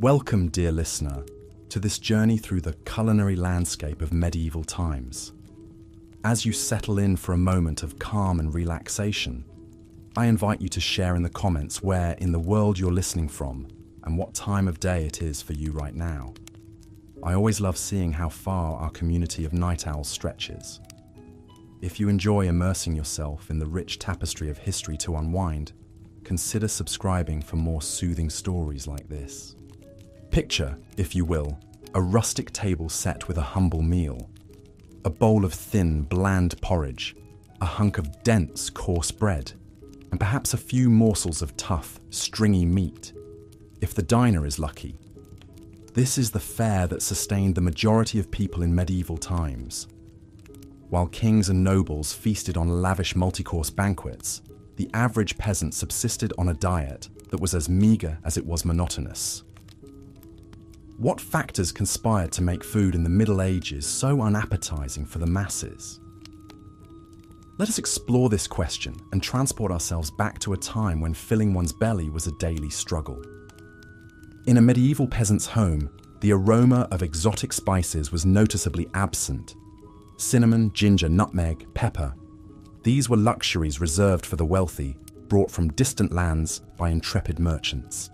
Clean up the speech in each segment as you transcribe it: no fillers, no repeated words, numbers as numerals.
Welcome, dear listener, to this journey through the culinary landscape of medieval times. As you settle in for a moment of calm and relaxation, I invite you to share in the comments where in the world you're listening from and what time of day it is for you right now. I always love seeing how far our community of night owls stretches. If you enjoy immersing yourself in the rich tapestry of history to unwind, consider subscribing for more soothing stories like this. Picture, if you will, a rustic table set with a humble meal. A bowl of thin, bland porridge, a hunk of dense, coarse bread, and perhaps a few morsels of tough, stringy meat, if the diner is lucky. This is the fare that sustained the majority of people in medieval times. While kings and nobles feasted on lavish multi-course banquets, the average peasant subsisted on a diet that was as meagre as it was monotonous. What factors conspired to make food in the Middle Ages so unappetizing for the masses? Let us explore this question and transport ourselves back to a time when filling one's belly was a daily struggle. In a medieval peasant's home, the aroma of exotic spices was noticeably absent. Cinnamon, ginger, nutmeg, pepper. These were luxuries reserved for the wealthy, brought from distant lands by intrepid merchants.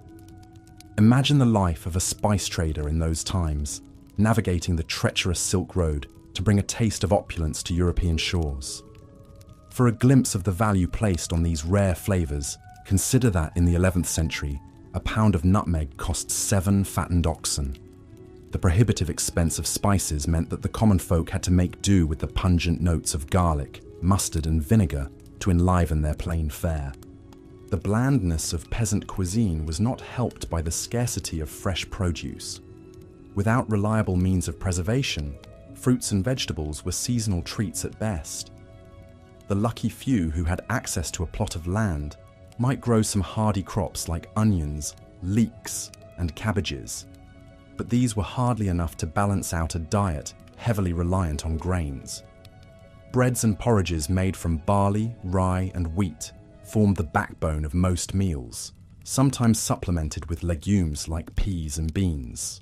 Imagine the life of a spice trader in those times, navigating the treacherous Silk Road to bring a taste of opulence to European shores. For a glimpse of the value placed on these rare flavors, consider that in the 11th century, a pound of nutmeg cost 7 fattened oxen. The prohibitive expense of spices meant that the common folk had to make do with the pungent notes of garlic, mustard, and vinegar to enliven their plain fare. The blandness of peasant cuisine was not helped by the scarcity of fresh produce. Without reliable means of preservation, fruits and vegetables were seasonal treats at best. The lucky few who had access to a plot of land might grow some hardy crops like onions, leeks, and cabbages, but these were hardly enough to balance out a diet heavily reliant on grains. Breads and porridges made from barley, rye, and wheat formed the backbone of most meals, sometimes supplemented with legumes like peas and beans.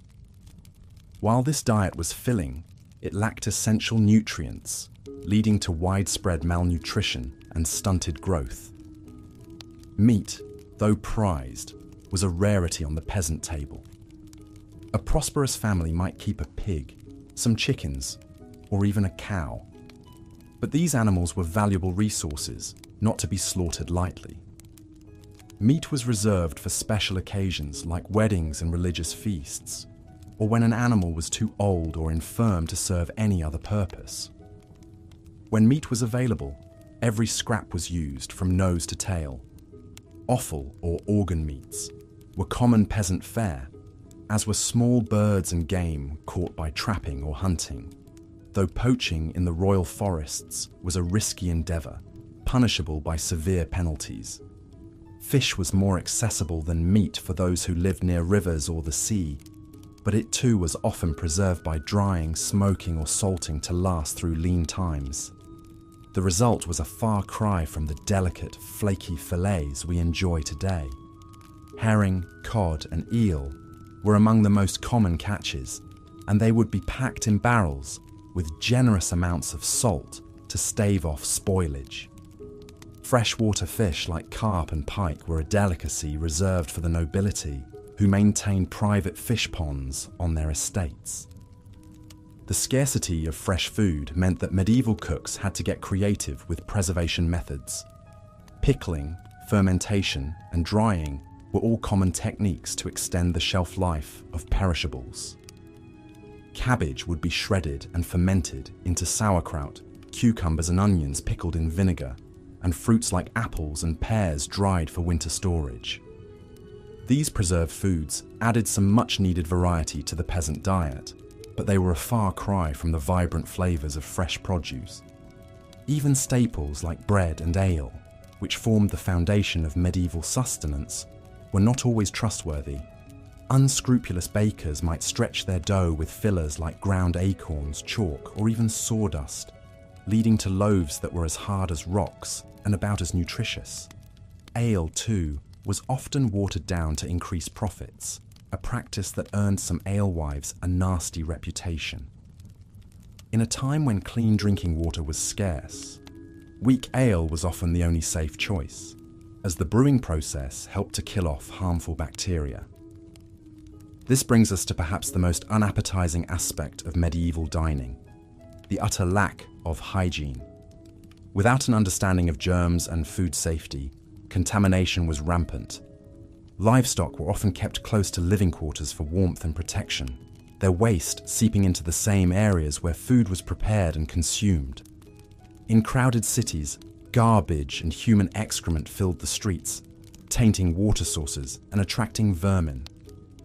While this diet was filling, it lacked essential nutrients, leading to widespread malnutrition and stunted growth. Meat, though prized, was a rarity on the peasant table. A prosperous family might keep a pig, some chickens, or even a cow. But these animals were valuable resources, not to be slaughtered lightly. Meat was reserved for special occasions like weddings and religious feasts, or when an animal was too old or infirm to serve any other purpose. When meat was available, every scrap was used from nose to tail. Offal, or organ meats, were common peasant fare, as were small birds and game caught by trapping or hunting, though poaching in the royal forests was a risky endeavour, punishable by severe penalties. Fish was more accessible than meat for those who lived near rivers or the sea, but it too was often preserved by drying, smoking, or salting to last through lean times. The result was a far cry from the delicate, flaky fillets we enjoy today. Herring, cod, and eel were among the most common catches, and they would be packed in barrels with generous amounts of salt to stave off spoilage. Freshwater fish like carp and pike were a delicacy reserved for the nobility, who maintained private fish ponds on their estates. The scarcity of fresh food meant that medieval cooks had to get creative with preservation methods. Pickling, fermentation, and drying were all common techniques to extend the shelf life of perishables. Cabbage would be shredded and fermented into sauerkraut, cucumbers and onions pickled in vinegar, and fruits like apples and pears dried for winter storage. These preserved foods added some much-needed variety to the peasant diet, but they were a far cry from the vibrant flavours of fresh produce. Even staples like bread and ale, which formed the foundation of medieval sustenance, were not always trustworthy. Unscrupulous bakers might stretch their dough with fillers like ground acorns, chalk, or even sawdust, leading to loaves that were as hard as rocks and about as nutritious. Ale, too, was often watered down to increase profits, a practice that earned some alewives a nasty reputation. In a time when clean drinking water was scarce, weak ale was often the only safe choice, as the brewing process helped to kill off harmful bacteria. This brings us to perhaps the most unappetizing aspect of medieval dining, the utter lack of hygiene. Without an understanding of germs and food safety, contamination was rampant. Livestock were often kept close to living quarters for warmth and protection, their waste seeping into the same areas where food was prepared and consumed. In crowded cities, garbage and human excrement filled the streets, tainting water sources and attracting vermin.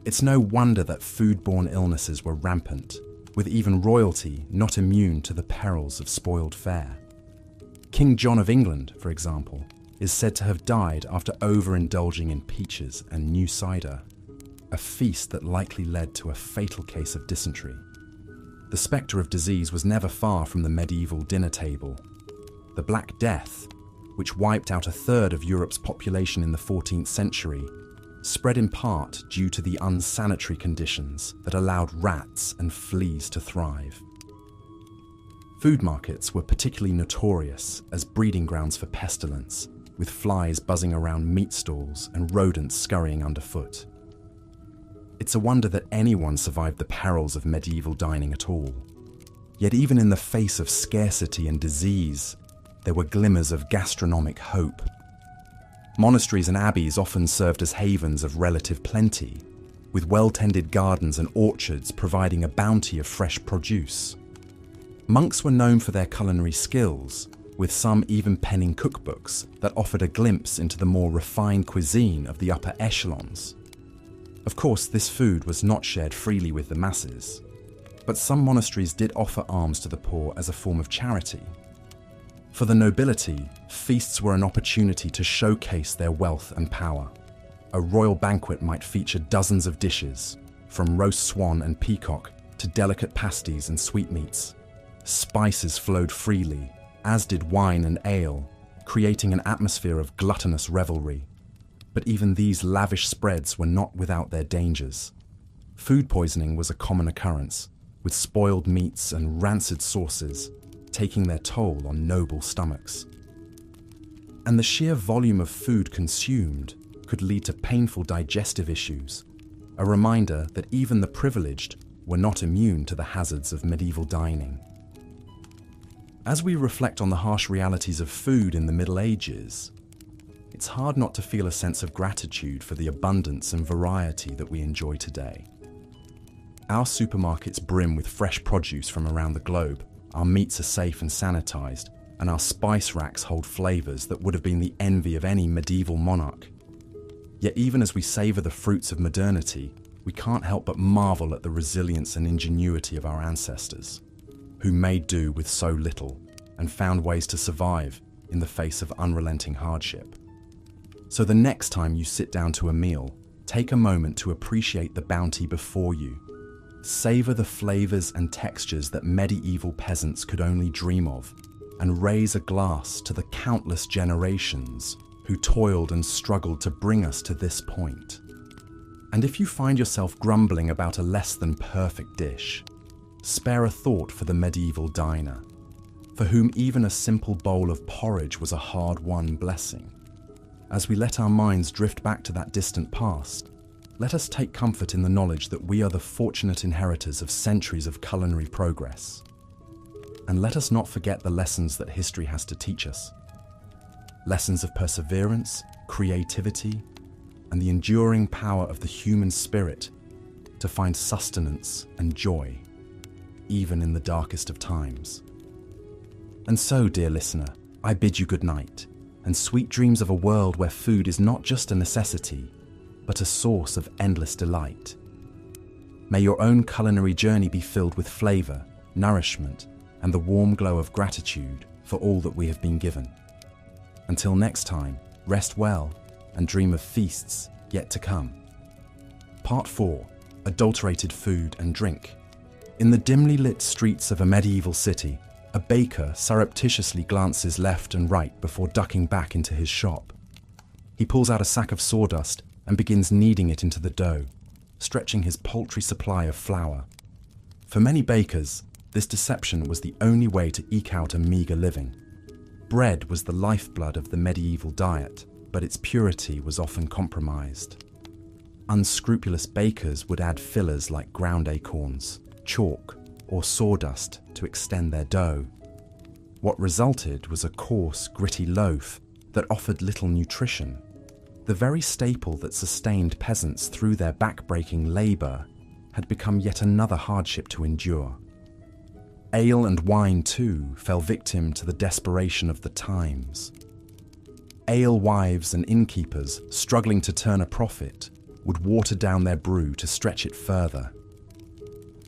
It's no wonder that foodborne illnesses were rampant, with even royalty not immune to the perils of spoiled fare. King John of England, for example, is said to have died after overindulging in peaches and new cider, a feast that likely led to a fatal case of dysentery. The spectre of disease was never far from the medieval dinner table. The Black Death, which wiped out a third of Europe's population in the 14th century, spread in part due to the unsanitary conditions that allowed rats and fleas to thrive. Food markets were particularly notorious as breeding grounds for pestilence, with flies buzzing around meat stalls and rodents scurrying underfoot. It's a wonder that anyone survived the perils of medieval dining at all. Yet even in the face of scarcity and disease, there were glimmers of gastronomic hope. Monasteries and abbeys often served as havens of relative plenty, with well-tended gardens and orchards providing a bounty of fresh produce. Monks were known for their culinary skills, with some even penning cookbooks that offered a glimpse into the more refined cuisine of the upper echelons. Of course, this food was not shared freely with the masses, but some monasteries did offer alms to the poor as a form of charity. For the nobility, feasts were an opportunity to showcase their wealth and power. A royal banquet might feature dozens of dishes, from roast swan and peacock to delicate pasties and sweetmeats. Spices flowed freely, as did wine and ale, creating an atmosphere of gluttonous revelry. But even these lavish spreads were not without their dangers. Food poisoning was a common occurrence, with spoiled meats and rancid sauces taking their toll on noble stomachs. And the sheer volume of food consumed could lead to painful digestive issues, a reminder that even the privileged were not immune to the hazards of medieval dining. As we reflect on the harsh realities of food in the Middle Ages, it's hard not to feel a sense of gratitude for the abundance and variety that we enjoy today. Our supermarkets brim with fresh produce from around the globe, our meats are safe and sanitized, and our spice racks hold flavors that would have been the envy of any medieval monarch. Yet even as we savor the fruits of modernity, we can't help but marvel at the resilience and ingenuity of our ancestors, who made do with so little and found ways to survive in the face of unrelenting hardship. So the next time you sit down to a meal, take a moment to appreciate the bounty before you. Savor the flavors and textures that medieval peasants could only dream of, and raise a glass to the countless generations who toiled and struggled to bring us to this point. And if you find yourself grumbling about a less than perfect dish, spare a thought for the medieval diner, for whom even a simple bowl of porridge was a hard-won blessing. As we let our minds drift back to that distant past, let us take comfort in the knowledge that we are the fortunate inheritors of centuries of culinary progress. And let us not forget the lessons that history has to teach us. Lessons of perseverance, creativity, and the enduring power of the human spirit to find sustenance and joy, even in the darkest of times. And so, dear listener, I bid you good night, and sweet dreams of a world where food is not just a necessity, but a source of endless delight. May your own culinary journey be filled with flavor, nourishment, and the warm glow of gratitude for all that we have been given. Until next time, rest well and dream of feasts yet to come. Part 4. Adulterated food and drink. In the dimly lit streets of a medieval city, a baker surreptitiously glances left and right before ducking back into his shop. He pulls out a sack of sawdust and begins kneading it into the dough, stretching his paltry supply of flour. For many bakers, this deception was the only way to eke out a meager living. Bread was the lifeblood of the medieval diet, but its purity was often compromised. Unscrupulous bakers would add fillers like ground acorns, chalk, or sawdust to extend their dough. What resulted was a coarse, gritty loaf that offered little nutrition. The very staple that sustained peasants through their back-breaking labour had become yet another hardship to endure. Ale and wine, too, fell victim to the desperation of the times. Alewives and innkeepers, struggling to turn a profit, would water down their brew to stretch it further.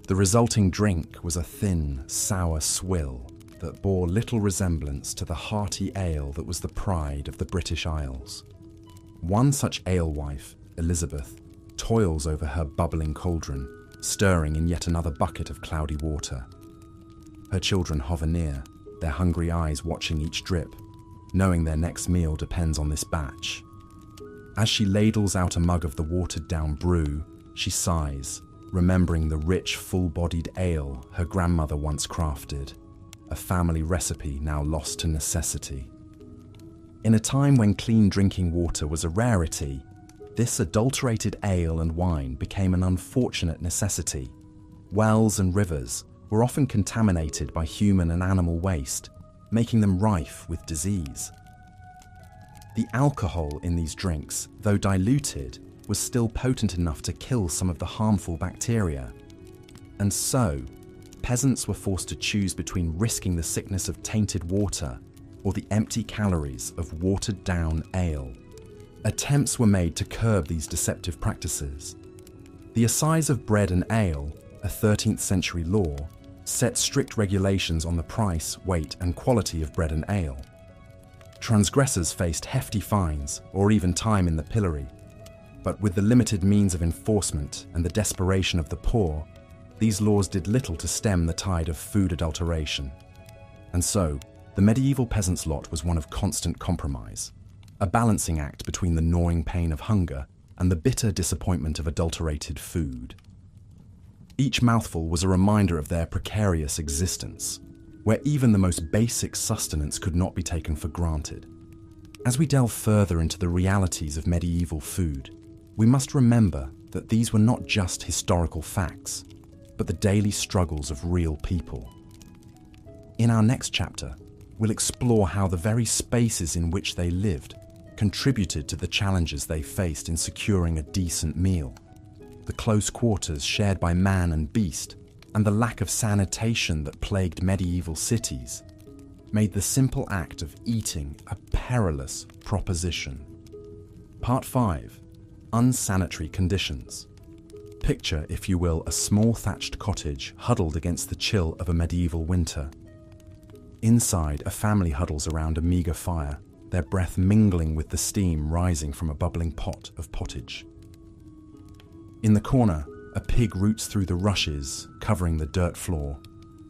The resulting drink was a thin, sour swill that bore little resemblance to the hearty ale that was the pride of the British Isles. One such alewife, Elizabeth, toils over her bubbling cauldron, stirring in yet another bucket of cloudy water. Her children hover near, their hungry eyes watching each drip, knowing their next meal depends on this batch. As she ladles out a mug of the watered-down brew, she sighs, remembering the rich, full-bodied ale her grandmother once crafted, a family recipe now lost to necessity. In a time when clean drinking water was a rarity, this adulterated ale and wine became an unfortunate necessity. Wells and rivers were often contaminated by human and animal waste, making them rife with disease. The alcohol in these drinks, though diluted, was still potent enough to kill some of the harmful bacteria. And so, peasants were forced to choose between risking the sickness of tainted water or the empty calories of watered-down ale. Attempts were made to curb these deceptive practices. The Assize of Bread and Ale, a 13th century law, set strict regulations on the price, weight, and quality of bread and ale. Transgressors faced hefty fines or even time in the pillory. But with the limited means of enforcement and the desperation of the poor, these laws did little to stem the tide of food adulteration. And so, the medieval peasant's lot was one of constant compromise, a balancing act between the gnawing pain of hunger and the bitter disappointment of adulterated food. Each mouthful was a reminder of their precarious existence, where even the most basic sustenance could not be taken for granted. As we delve further into the realities of medieval food, we must remember that these were not just historical facts, but the daily struggles of real people. In our next chapter, we'll explore how the very spaces in which they lived contributed to the challenges they faced in securing a decent meal, the close quarters shared by man and beast, and the lack of sanitation that plagued medieval cities, made the simple act of eating a perilous proposition. Part 5. Unsanitary conditions. Picture, if you will, a small thatched cottage huddled against the chill of a medieval winter. Inside, a family huddles around a meagre fire, their breath mingling with the steam rising from a bubbling pot of pottage. In the corner, a pig roots through the rushes, covering the dirt floor.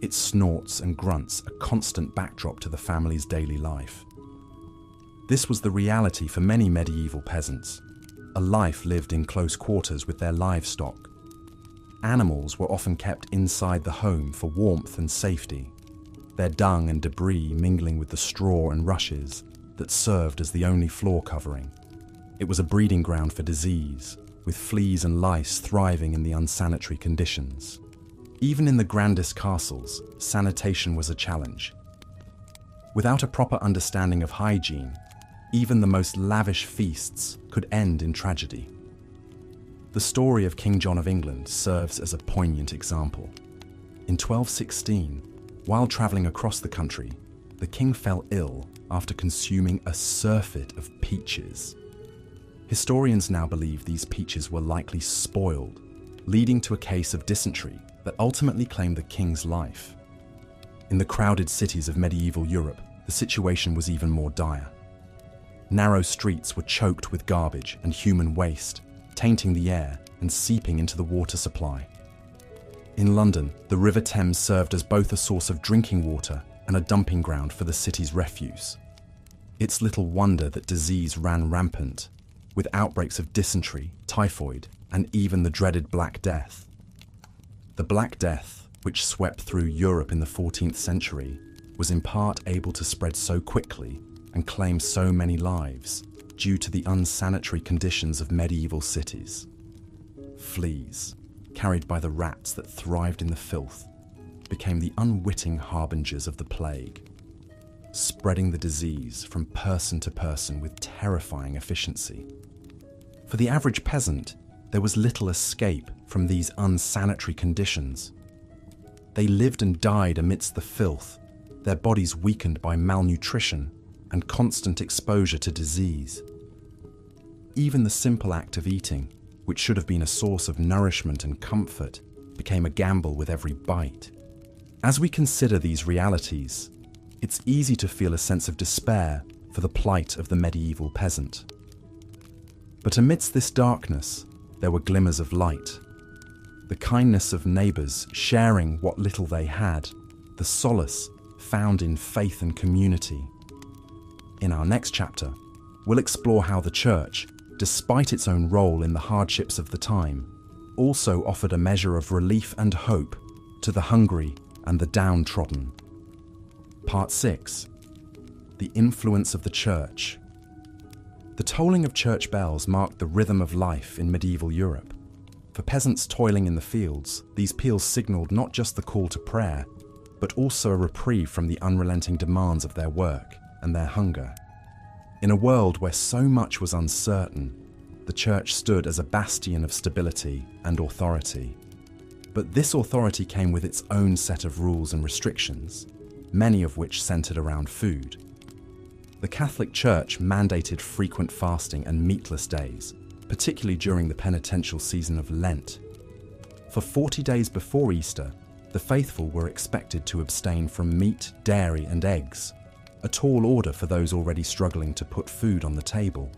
It snorts and grunts, a constant backdrop to the family's daily life. This was the reality for many medieval peasants, a life lived in close quarters with their livestock. Animals were often kept inside the home for warmth and safety, their dung and debris mingling with the straw and rushes that served as the only floor covering. It was a breeding ground for disease, with fleas and lice thriving in the unsanitary conditions. Even in the grandest castles, sanitation was a challenge. Without a proper understanding of hygiene, even the most lavish feasts could end in tragedy. The story of King John of England serves as a poignant example. In 1216, while travelling across the country, the king fell ill after consuming a surfeit of peaches. Historians now believe these peaches were likely spoiled, leading to a case of dysentery that ultimately claimed the king's life. In the crowded cities of medieval Europe, the situation was even more dire. Narrow streets were choked with garbage and human waste, tainting the air and seeping into the water supply. In London, the River Thames served as both a source of drinking water and a dumping ground for the city's refuse. It's little wonder that disease ran rampant, with outbreaks of dysentery, typhoid, and even the dreaded Black Death. The Black Death, which swept through Europe in the 14th century, was in part able to spread so quickly and claim so many lives due to the unsanitary conditions of medieval cities. Fleas, carried by the rats that thrived in the filth, became the unwitting harbingers of the plague, spreading the disease from person to person with terrifying efficiency. For the average peasant, there was little escape from these unsanitary conditions. They lived and died amidst the filth, their bodies weakened by malnutrition and constant exposure to disease. Even the simple act of eating, which should have been a source of nourishment and comfort, became a gamble with every bite. As we consider these realities, it's easy to feel a sense of despair for the plight of the medieval peasant. But amidst this darkness, there were glimmers of light. The kindness of neighbours sharing what little they had, the solace found in faith and community. In our next chapter, we'll explore how the Church, despite its own role in the hardships of the time, also offered a measure of relief and hope to the hungry and the downtrodden. Part 6. The Influence of the Church. The tolling of church bells marked the rhythm of life in medieval Europe. For peasants toiling in the fields, these peals signalled not just the call to prayer, but also a reprieve from the unrelenting demands of their work and their hunger. In a world where so much was uncertain, the Church stood as a bastion of stability and authority. But this authority came with its own set of rules and restrictions, many of which centered around food. The Catholic Church mandated frequent fasting and meatless days, particularly during the penitential season of Lent. For 40 days before Easter, the faithful were expected to abstain from meat, dairy, and eggs, a tall order for those already struggling to put food on the table.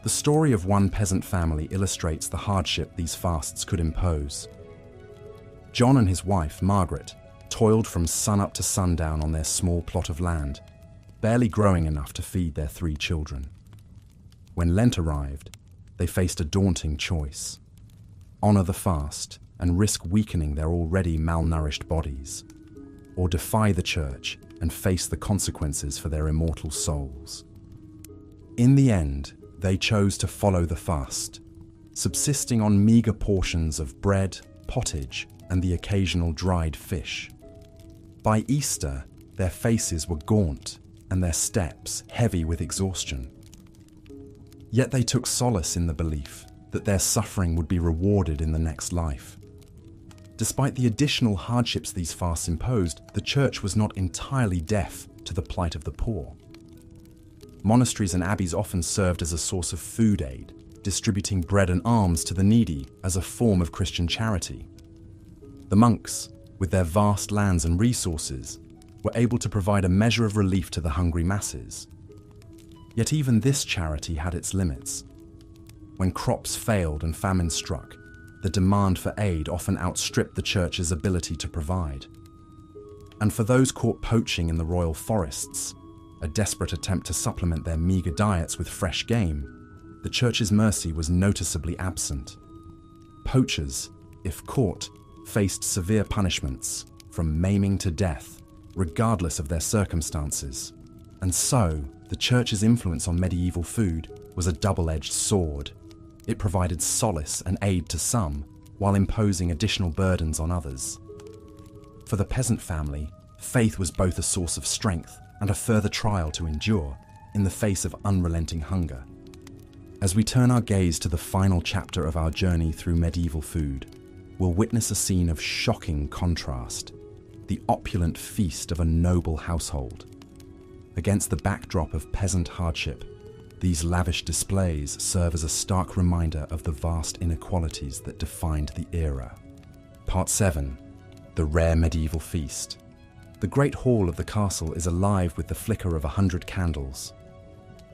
The story of one peasant family illustrates the hardship these fasts could impose. John and his wife, Margaret, toiled from sun-up to sundown on their small plot of land, barely growing enough to feed their 3 children. When Lent arrived, they faced a daunting choice: honour the fast and risk weakening their already malnourished bodies, or defy the Church and face the consequences for their immortal souls. In the end, they chose to follow the fast, subsisting on meagre portions of bread, pottage, and the occasional dried fish. By Easter, their faces were gaunt and their steps heavy with exhaustion. Yet they took solace in the belief that their suffering would be rewarded in the next life. Despite the additional hardships these fasts imposed, the Church was not entirely deaf to the plight of the poor. Monasteries and abbeys often served as a source of food aid, distributing bread and alms to the needy as a form of Christian charity. The monks, with their vast lands and resources, were able to provide a measure of relief to the hungry masses. Yet even this charity had its limits. When crops failed and famine struck, the demand for aid often outstripped the Church's ability to provide. And for those caught poaching in the royal forests, a desperate attempt to supplement their meagre diets with fresh game, the Church's mercy was noticeably absent. Poachers, if caught, faced severe punishments, from maiming to death, regardless of their circumstances. And so, the Church's influence on medieval food was a double-edged sword. It provided solace and aid to some, while imposing additional burdens on others. For the peasant family, faith was both a source of strength and a further trial to endure in the face of unrelenting hunger. As we turn our gaze to the final chapter of our journey through medieval food, we'll witness a scene of shocking contrast: the opulent feast of a noble household. Against the backdrop of peasant hardship, these lavish displays serve as a stark reminder of the vast inequalities that defined the era. Part 7. The Rare Medieval Feast. The great hall of the castle is alive with the flicker of 100 candles.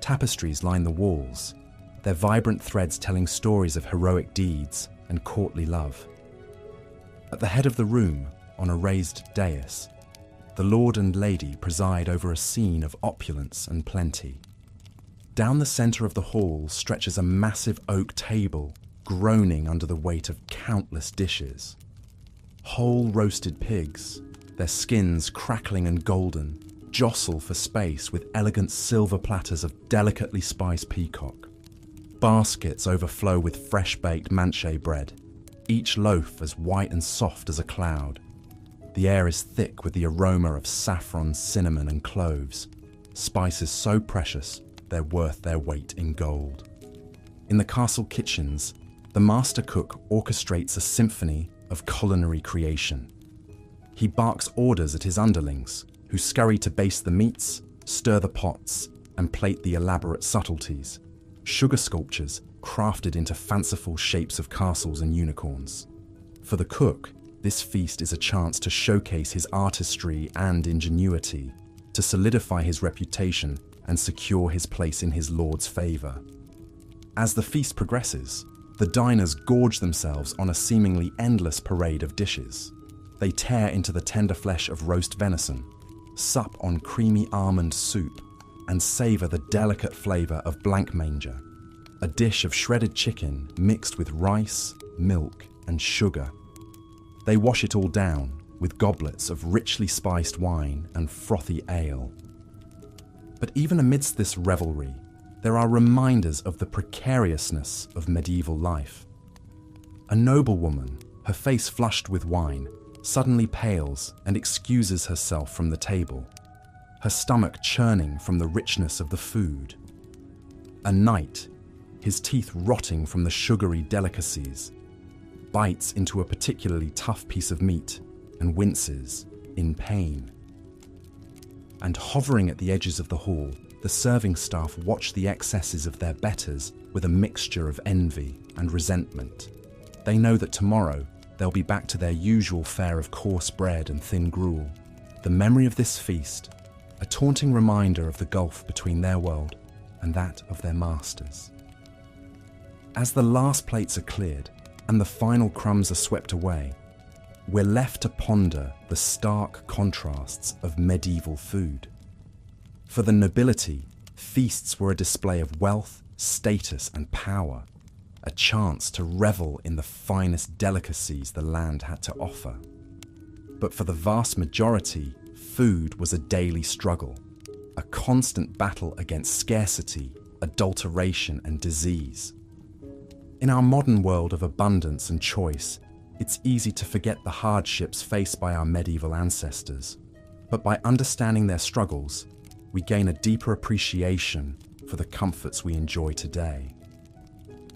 Tapestries line the walls, their vibrant threads telling stories of heroic deeds and courtly love. At the head of the room, on a raised dais, the lord and lady preside over a scene of opulence and plenty. Down the center of the hall stretches a massive oak table, groaning under the weight of countless dishes. Whole roasted pigs, their skins crackling and golden, jostle for space with elegant silver platters of delicately spiced peacock. Baskets overflow with fresh-baked manche bread, each loaf as white and soft as a cloud. The air is thick with the aroma of saffron, cinnamon, and cloves, spices so precious they're worth their weight in gold. In the castle kitchens, the master cook orchestrates a symphony of culinary creation. He barks orders at his underlings, who scurry to baste the meats, stir the pots, and plate the elaborate subtleties, sugar sculptures crafted into fanciful shapes of castles and unicorns. For the cook, this feast is a chance to showcase his artistry and ingenuity, to solidify his reputation and secure his place in his lord's favor. As the feast progresses, the diners gorge themselves on a seemingly endless parade of dishes. They tear into the tender flesh of roast venison, sup on creamy almond soup, and savor the delicate flavor of blanc manger, a dish of shredded chicken mixed with rice, milk, and sugar. They wash it all down with goblets of richly spiced wine and frothy ale. But even amidst this revelry, there are reminders of the precariousness of medieval life. A noblewoman, her face flushed with wine, suddenly pales and excuses herself from the table, her stomach churning from the richness of the food. A knight, his teeth rotting from the sugary delicacies, bites into a particularly tough piece of meat and winces in pain. And hovering at the edges of the hall, the serving staff watch the excesses of their betters with a mixture of envy and resentment. They know that tomorrow they'll be back to their usual fare of coarse bread and thin gruel. The memory of this feast, a taunting reminder of the gulf between their world and that of their masters. As the last plates are cleared and the final crumbs are swept away, we're left to ponder the stark contrasts of medieval food. For the nobility, feasts were a display of wealth, status, and power, a chance to revel in the finest delicacies the land had to offer. But for the vast majority, food was a daily struggle, a constant battle against scarcity, adulteration, and disease. In our modern world of abundance and choice, it's easy to forget the hardships faced by our medieval ancestors. But by understanding their struggles, we gain a deeper appreciation for the comforts we enjoy today.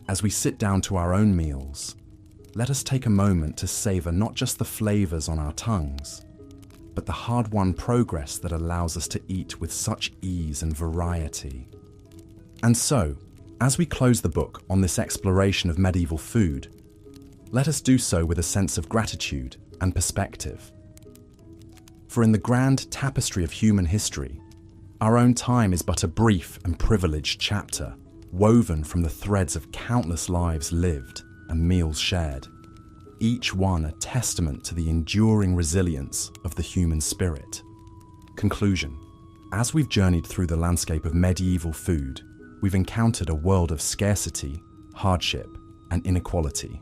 As we sit down to our own meals, let us take a moment to savor not just the flavors on our tongues, but the hard-won progress that allows us to eat with such ease and variety. And so, as we close the book on this exploration of medieval food, let us do so with a sense of gratitude and perspective. For in the grand tapestry of human history, our own time is but a brief and privileged chapter, woven from the threads of countless lives lived and meals shared, each one a testament to the enduring resilience of the human spirit. Conclusion. As we've journeyed through the landscape of medieval food, we've encountered a world of scarcity, hardship, and inequality.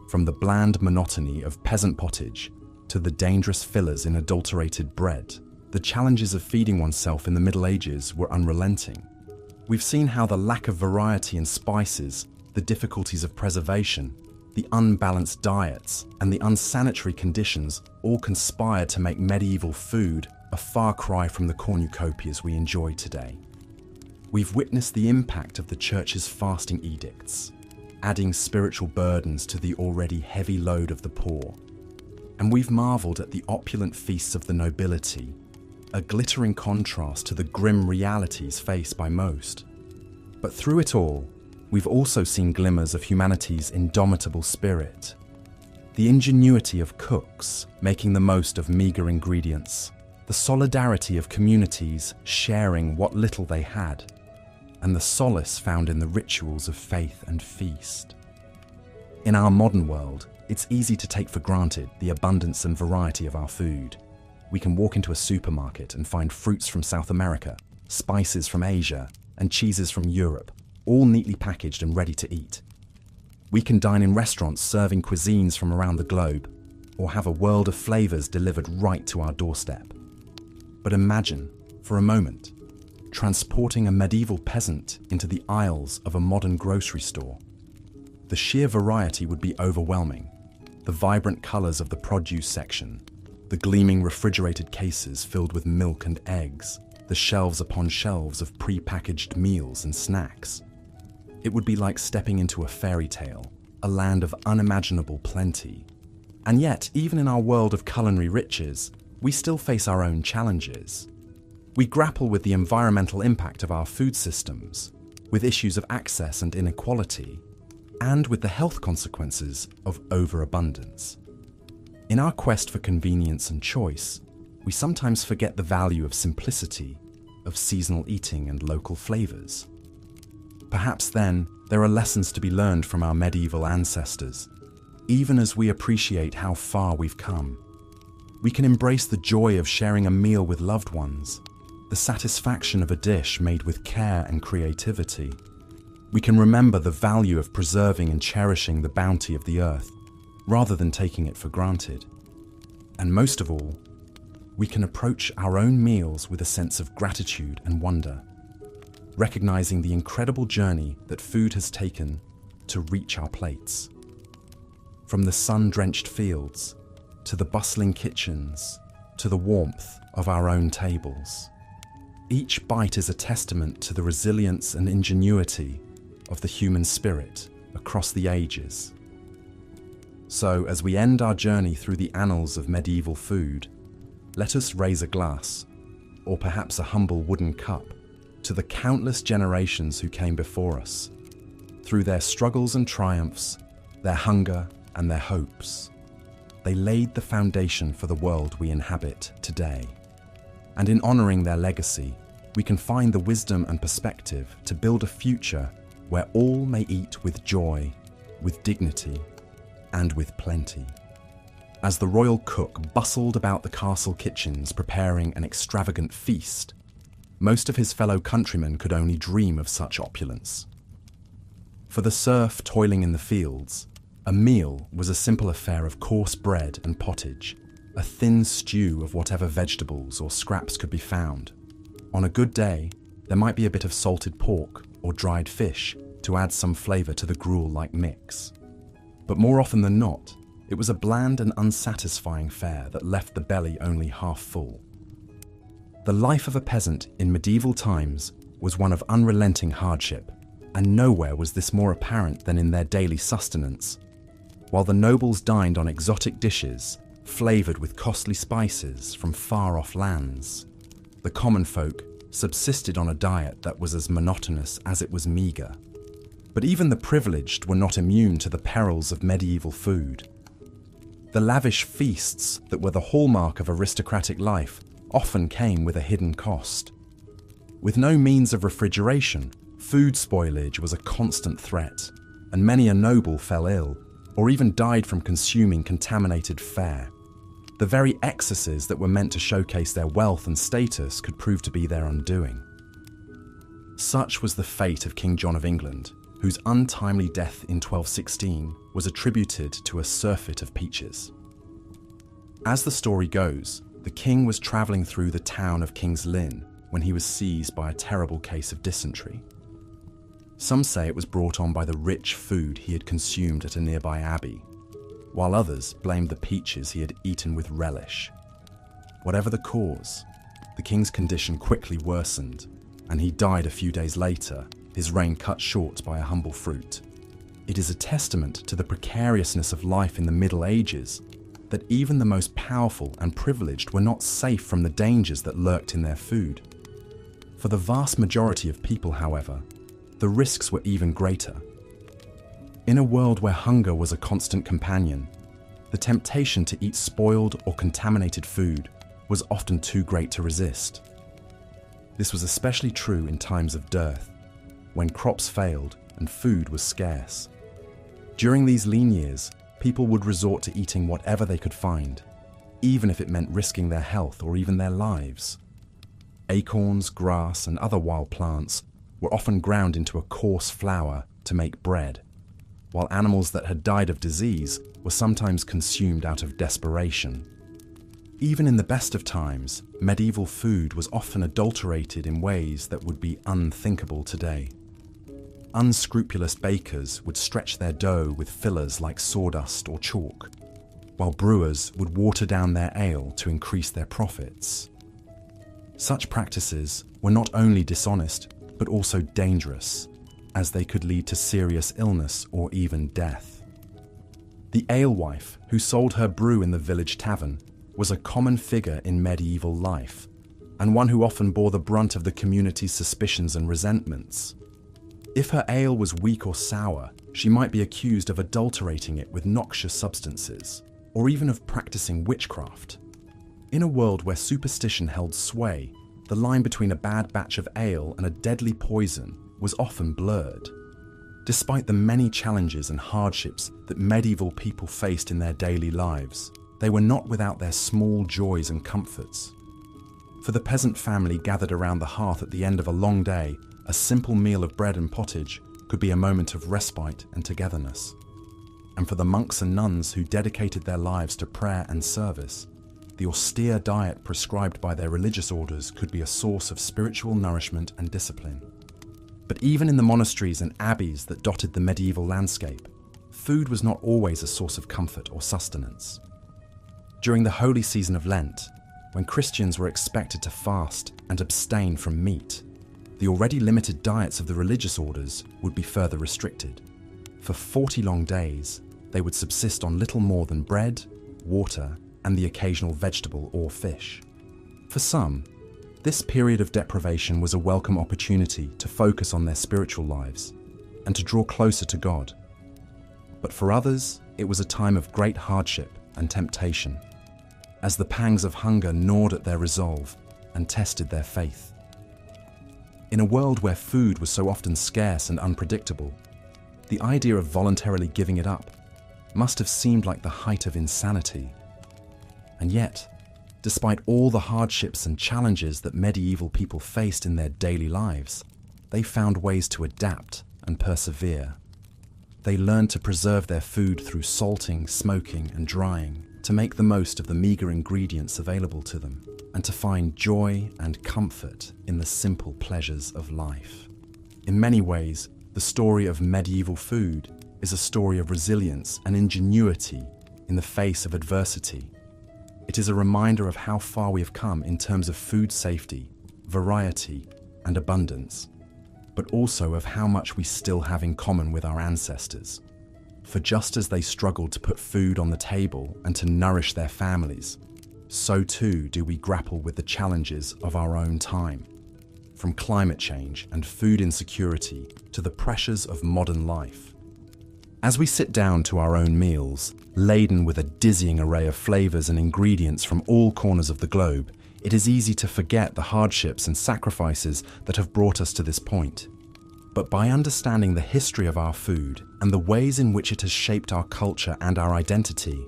From the bland monotony of peasant pottage to the dangerous fillers in adulterated bread, the challenges of feeding oneself in the Middle Ages were unrelenting. We've seen how the lack of variety in spices, the difficulties of preservation, the unbalanced diets, and the unsanitary conditions all conspired to make medieval food a far cry from the cornucopias we enjoy today. We've witnessed the impact of the Church's fasting edicts, adding spiritual burdens to the already heavy load of the poor. And we've marveled at the opulent feasts of the nobility, a glittering contrast to the grim realities faced by most. But through it all, we've also seen glimmers of humanity's indomitable spirit. The ingenuity of cooks making the most of meager ingredients, the solidarity of communities sharing what little they had, and the solace found in the rituals of faith and feast. In our modern world, it's easy to take for granted the abundance and variety of our food. We can walk into a supermarket and find fruits from South America, spices from Asia, and cheeses from Europe, all neatly packaged and ready to eat. We can dine in restaurants serving cuisines from around the globe, or have a world of flavors delivered right to our doorstep. But imagine, for a moment, transporting a medieval peasant into the aisles of a modern grocery store. The sheer variety would be overwhelming. The vibrant colors of the produce section, the gleaming refrigerated cases filled with milk and eggs, the shelves upon shelves of pre-packaged meals and snacks. It would be like stepping into a fairy tale, a land of unimaginable plenty. And yet, even in our world of culinary riches, we still face our own challenges. We grapple with the environmental impact of our food systems, with issues of access and inequality, and with the health consequences of overabundance. In our quest for convenience and choice, we sometimes forget the value of simplicity, of seasonal eating and local flavors. Perhaps then, there are lessons to be learned from our medieval ancestors. Even as we appreciate how far we've come, we can embrace the joy of sharing a meal with loved ones, the satisfaction of a dish made with care and creativity. We can remember the value of preserving and cherishing the bounty of the earth, rather than taking it for granted. And most of all, we can approach our own meals with a sense of gratitude and wonder, recognizing the incredible journey that food has taken to reach our plates. From the sun-drenched fields, to the bustling kitchens, to the warmth of our own tables. Each bite is a testament to the resilience and ingenuity of the human spirit across the ages. So, as we end our journey through the annals of medieval food, let us raise a glass, or perhaps a humble wooden cup, to the countless generations who came before us. Through their struggles and triumphs, their hunger and their hopes, they laid the foundation for the world we inhabit today. And in honoring their legacy, we can find the wisdom and perspective to build a future where all may eat with joy, with dignity, and with plenty. As the royal cook bustled about the castle kitchens preparing an extravagant feast, most of his fellow countrymen could only dream of such opulence. For the serf toiling in the fields, a meal was a simple affair of coarse bread and pottage, a thin stew of whatever vegetables or scraps could be found. On a good day, there might be a bit of salted pork or dried fish to add some flavor to the gruel-like mix. But more often than not, it was a bland and unsatisfying fare that left the belly only half full. The life of a peasant in medieval times was one of unrelenting hardship, and nowhere was this more apparent than in their daily sustenance. While the nobles dined on exotic dishes, flavored with costly spices from far-off lands, the common folk subsisted on a diet that was as monotonous as it was meager. But even the privileged were not immune to the perils of medieval food. The lavish feasts that were the hallmark of aristocratic life often came with a hidden cost. With no means of refrigeration, food spoilage was a constant threat, and many a noble fell ill, or even died from consuming contaminated fare. The very excesses that were meant to showcase their wealth and status could prove to be their undoing. Such was the fate of King John of England, whose untimely death in 1216 was attributed to a surfeit of peaches. As the story goes, the king was travelling through the town of King's Lynn when he was seized by a terrible case of dysentery. Some say it was brought on by the rich food he had consumed at a nearby abbey, while others blamed the peaches he had eaten with relish. Whatever the cause, the king's condition quickly worsened, and he died a few days later, his reign cut short by a humble fruit. It is a testament to the precariousness of life in the Middle Ages that even the most powerful and privileged were not safe from the dangers that lurked in their food. For the vast majority of people, however, the risks were even greater. In a world where hunger was a constant companion, the temptation to eat spoiled or contaminated food was often too great to resist. This was especially true in times of dearth, when crops failed and food was scarce. During these lean years, people would resort to eating whatever they could find, even if it meant risking their health or even their lives. Acorns, grass, and other wild plants were often ground into a coarse flour to make bread, while animals that had died of disease were sometimes consumed out of desperation. Even in the best of times, medieval food was often adulterated in ways that would be unthinkable today. Unscrupulous bakers would stretch their dough with fillers like sawdust or chalk, while brewers would water down their ale to increase their profits. Such practices were not only dishonest, but also dangerous, as they could lead to serious illness or even death. The alewife who sold her brew in the village tavern was a common figure in medieval life, and one who often bore the brunt of the community's suspicions and resentments. If her ale was weak or sour, she might be accused of adulterating it with noxious substances, or even of practicing witchcraft. In a world where superstition held sway, the line between a bad batch of ale and a deadly poison was often blurred. Despite the many challenges and hardships that medieval people faced in their daily lives, they were not without their small joys and comforts. For the peasant family gathered around the hearth at the end of a long day, a simple meal of bread and pottage could be a moment of respite and togetherness. And for the monks and nuns who dedicated their lives to prayer and service, the austere diet prescribed by their religious orders could be a source of spiritual nourishment and discipline. But even in the monasteries and abbeys that dotted the medieval landscape, food was not always a source of comfort or sustenance. During the holy season of Lent, when Christians were expected to fast and abstain from meat, the already limited diets of the religious orders would be further restricted. For 40 long days, they would subsist on little more than bread, water, and the occasional vegetable or fish. For some, this period of deprivation was a welcome opportunity to focus on their spiritual lives and to draw closer to God. But for others, it was a time of great hardship and temptation, as the pangs of hunger gnawed at their resolve and tested their faith. In a world where food was so often scarce and unpredictable, the idea of voluntarily giving it up must have seemed like the height of insanity. And yet, despite all the hardships and challenges that medieval people faced in their daily lives, they found ways to adapt and persevere. They learned to preserve their food through salting, smoking, and drying, to make the most of the meager ingredients available to them, and to find joy and comfort in the simple pleasures of life. In many ways, the story of medieval food is a story of resilience and ingenuity in the face of adversity. It is a reminder of how far we have come in terms of food safety, variety, and abundance, but also of how much we still have in common with our ancestors. For just as they struggled to put food on the table and to nourish their families, so too do we grapple with the challenges of our own time, from climate change and food insecurity to the pressures of modern life. As we sit down to our own meals, laden with a dizzying array of flavors and ingredients from all corners of the globe, it is easy to forget the hardships and sacrifices that have brought us to this point. But by understanding the history of our food and the ways in which it has shaped our culture and our identity,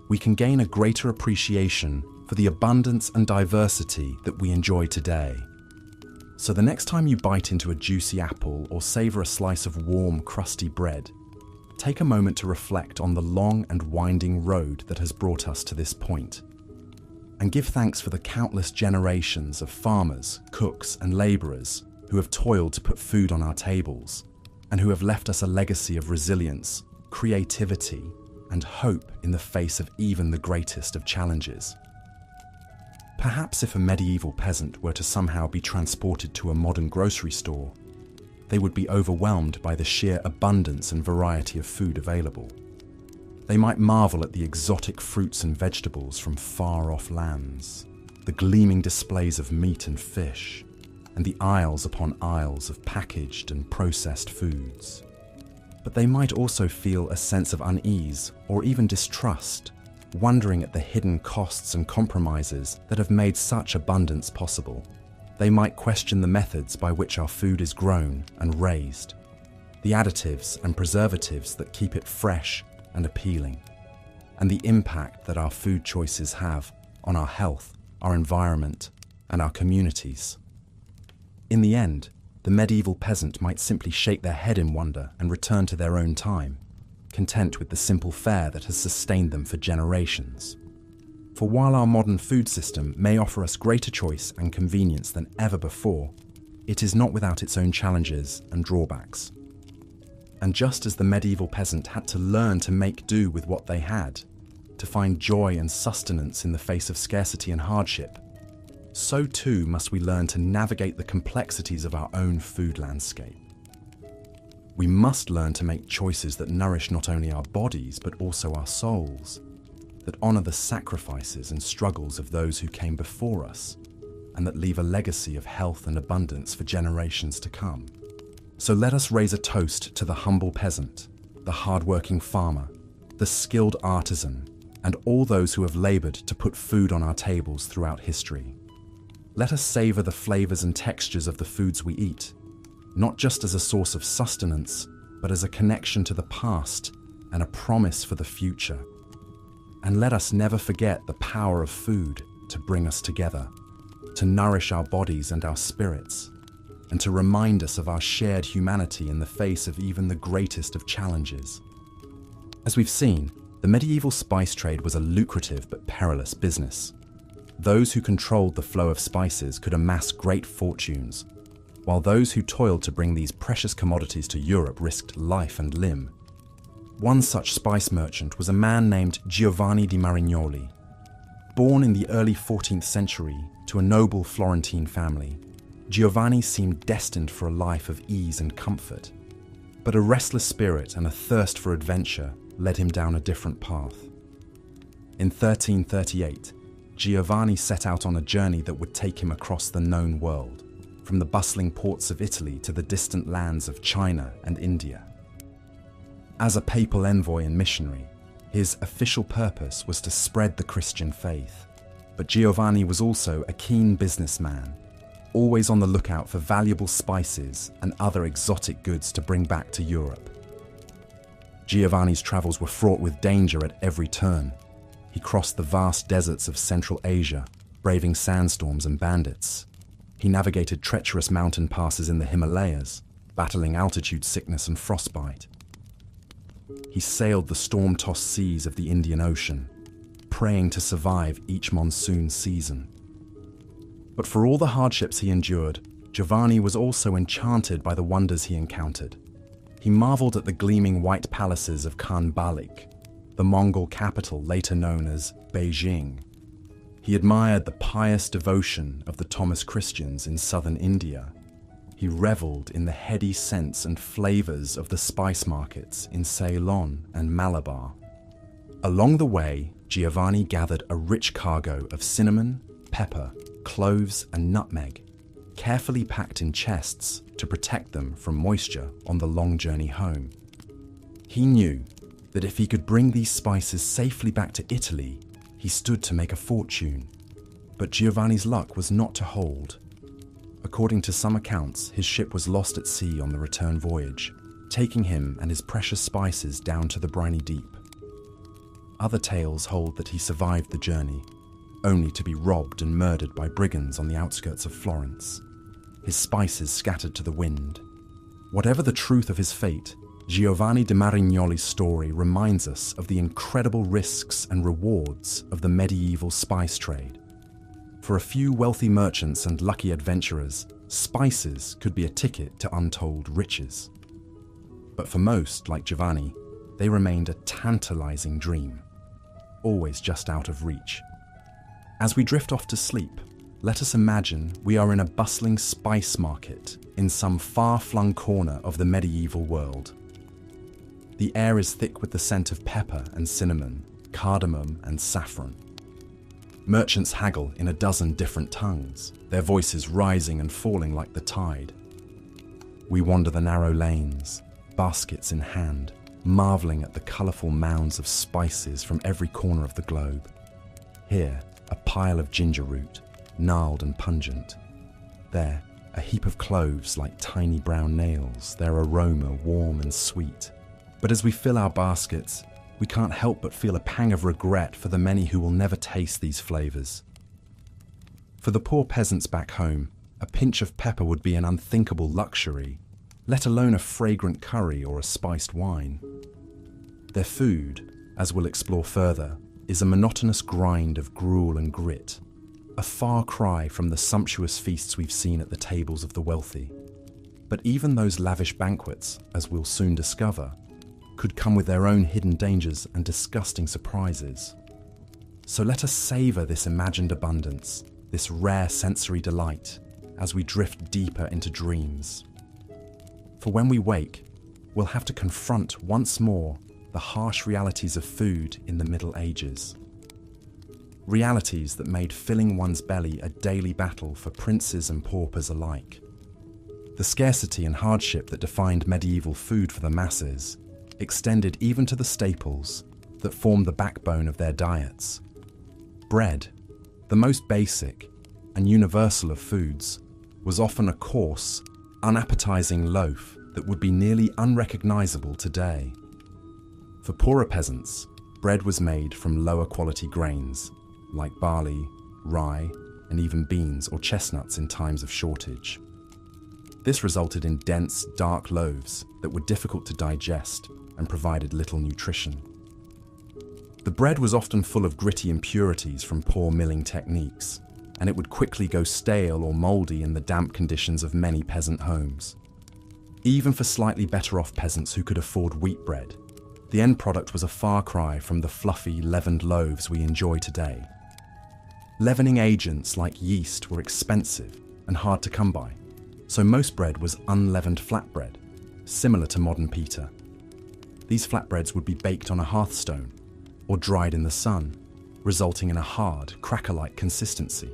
we can gain a greater appreciation for the abundance and diversity that we enjoy today. So the next time you bite into a juicy apple or savor a slice of warm, crusty bread, take a moment to reflect on the long and winding road that has brought us to this point, and give thanks for the countless generations of farmers, cooks, and laborers who have toiled to put food on our tables, and who have left us a legacy of resilience, creativity, and hope in the face of even the greatest of challenges. Perhaps if a medieval peasant were to somehow be transported to a modern grocery store, they would be overwhelmed by the sheer abundance and variety of food available. They might marvel at the exotic fruits and vegetables from far-off lands, the gleaming displays of meat and fish, and the aisles upon aisles of packaged and processed foods. But they might also feel a sense of unease or even distrust, wondering at the hidden costs and compromises that have made such abundance possible. They might question the methods by which our food is grown and raised, the additives and preservatives that keep it fresh and appealing, and the impact that our food choices have on our health, our environment, and our communities. In the end, the medieval peasant might simply shake their head in wonder and return to their own time, content with the simple fare that has sustained them for generations. For while our modern food system may offer us greater choice and convenience than ever before, it is not without its own challenges and drawbacks. And just as the medieval peasant had to learn to make do with what they had, to find joy and sustenance in the face of scarcity and hardship, so too must we learn to navigate the complexities of our own food landscape. We must learn to make choices that nourish not only our bodies but also our souls, that honor the sacrifices and struggles of those who came before us, and that leave a legacy of health and abundance for generations to come. So let us raise a toast to the humble peasant, the hard-working farmer, the skilled artisan, and all those who have labored to put food on our tables throughout history. Let us savor the flavors and textures of the foods we eat, not just as a source of sustenance, but as a connection to the past and a promise for the future. And let us never forget the power of food to bring us together, to nourish our bodies and our spirits, and to remind us of our shared humanity in the face of even the greatest of challenges. As we've seen, the medieval spice trade was a lucrative but perilous business. Those who controlled the flow of spices could amass great fortunes, while those who toiled to bring these precious commodities to Europe risked life and limb. One such spice merchant was a man named Giovanni di Marignoli. Born in the early 14th century to a noble Florentine family, Giovanni seemed destined for a life of ease and comfort. But a restless spirit and a thirst for adventure led him down a different path. In 1338, Giovanni set out on a journey that would take him across the known world, from the bustling ports of Italy to the distant lands of China and India. As a papal envoy and missionary, his official purpose was to spread the Christian faith. But Giovanni was also a keen businessman, always on the lookout for valuable spices and other exotic goods to bring back to Europe. Giovanni's travels were fraught with danger at every turn. He crossed the vast deserts of Central Asia, braving sandstorms and bandits. He navigated treacherous mountain passes in the Himalayas, battling altitude sickness and frostbite. He sailed the storm-tossed seas of the Indian Ocean, praying to survive each monsoon season. But for all the hardships he endured, Giovanni was also enchanted by the wonders he encountered. He marveled at the gleaming white palaces of Khan Balik, the Mongol capital later known as Beijing. He admired the pious devotion of the Thomas Christians in southern India. He reveled in the heady scents and flavors of the spice markets in Ceylon and Malabar. Along the way, Giovanni gathered a rich cargo of cinnamon, pepper, cloves, and nutmeg, carefully packed in chests to protect them from moisture on the long journey home. He knew that if he could bring these spices safely back to Italy, he stood to make a fortune. But Giovanni's luck was not to hold. According to some accounts, his ship was lost at sea on the return voyage, taking him and his precious spices down to the briny deep. Other tales hold that he survived the journey, only to be robbed and murdered by brigands on the outskirts of Florence, his spices scattered to the wind. Whatever the truth of his fate, Giovanni di Marignoli's story reminds us of the incredible risks and rewards of the medieval spice trade. For a few wealthy merchants and lucky adventurers, spices could be a ticket to untold riches. But for most, like Giovanni, they remained a tantalizing dream, always just out of reach. As we drift off to sleep, let us imagine we are in a bustling spice market in some far-flung corner of the medieval world. The air is thick with the scent of pepper and cinnamon, cardamom and saffron. Merchants haggle in a dozen different tongues, their voices rising and falling like the tide. We wander the narrow lanes, baskets in hand, marveling at the colourful mounds of spices from every corner of the globe. Here, a pile of ginger root, gnarled and pungent. There, a heap of cloves like tiny brown nails, their aroma warm and sweet. But as we fill our baskets, we can't help but feel a pang of regret for the many who will never taste these flavours. For the poor peasants back home, a pinch of pepper would be an unthinkable luxury, let alone a fragrant curry or a spiced wine. Their food, as we'll explore further, is a monotonous grind of gruel and grit, a far cry from the sumptuous feasts we've seen at the tables of the wealthy. But even those lavish banquets, as we'll soon discover, could come with their own hidden dangers and disgusting surprises. So let us savour this imagined abundance, this rare sensory delight, as we drift deeper into dreams. For when we wake, we'll have to confront once more the harsh realities of food in the Middle Ages. Realities that made filling one's belly a daily battle for princes and paupers alike. The scarcity and hardship that defined medieval food for the masses extended even to the staples that formed the backbone of their diets. Bread, the most basic and universal of foods, was often a coarse, unappetizing loaf that would be nearly unrecognizable today. For poorer peasants, bread was made from lower quality grains, like barley, rye, and even beans or chestnuts in times of shortage. This resulted in dense, dark loaves that were difficult to digest and provided little nutrition. The bread was often full of gritty impurities from poor milling techniques, and it would quickly go stale or mouldy in the damp conditions of many peasant homes. Even for slightly better off peasants who could afford wheat bread, the end product was a far cry from the fluffy, leavened loaves we enjoy today. Leavening agents like yeast were expensive and hard to come by, so most bread was unleavened flatbread, similar to modern pita. These flatbreads would be baked on a hearthstone or dried in the sun, resulting in a hard, cracker-like consistency.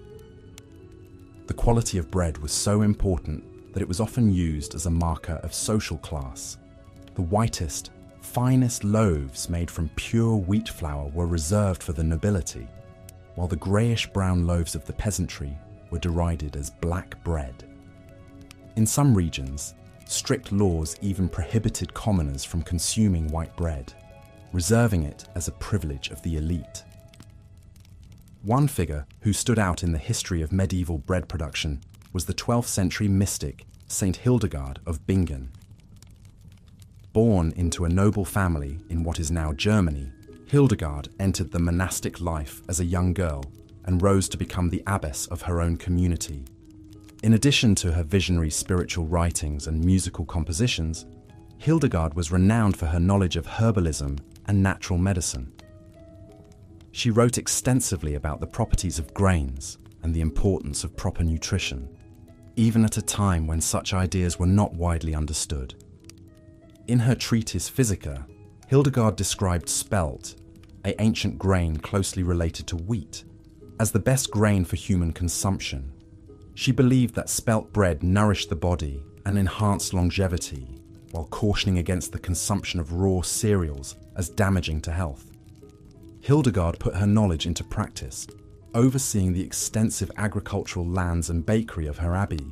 The quality of bread was so important that it was often used as a marker of social class. The whitest, finest loaves made from pure wheat flour were reserved for the nobility, while the greyish-brown loaves of the peasantry were derided as black bread. In some regions, strict laws even prohibited commoners from consuming white bread, reserving it as a privilege of the elite. One figure who stood out in the history of medieval bread production was the 12th century mystic Saint Hildegard of Bingen. Born into a noble family in what is now Germany, Hildegard entered the monastic life as a young girl and rose to become the abbess of her own community. In addition to her visionary spiritual writings and musical compositions, Hildegard was renowned for her knowledge of herbalism and natural medicine. She wrote extensively about the properties of grains and the importance of proper nutrition, even at a time when such ideas were not widely understood. In her treatise Physica, Hildegard described spelt, an ancient grain closely related to wheat, as the best grain for human consumption. She believed that spelt bread nourished the body and enhanced longevity, while cautioning against the consumption of raw cereals as damaging to health. Hildegard put her knowledge into practice, overseeing the extensive agricultural lands and bakery of her abbey.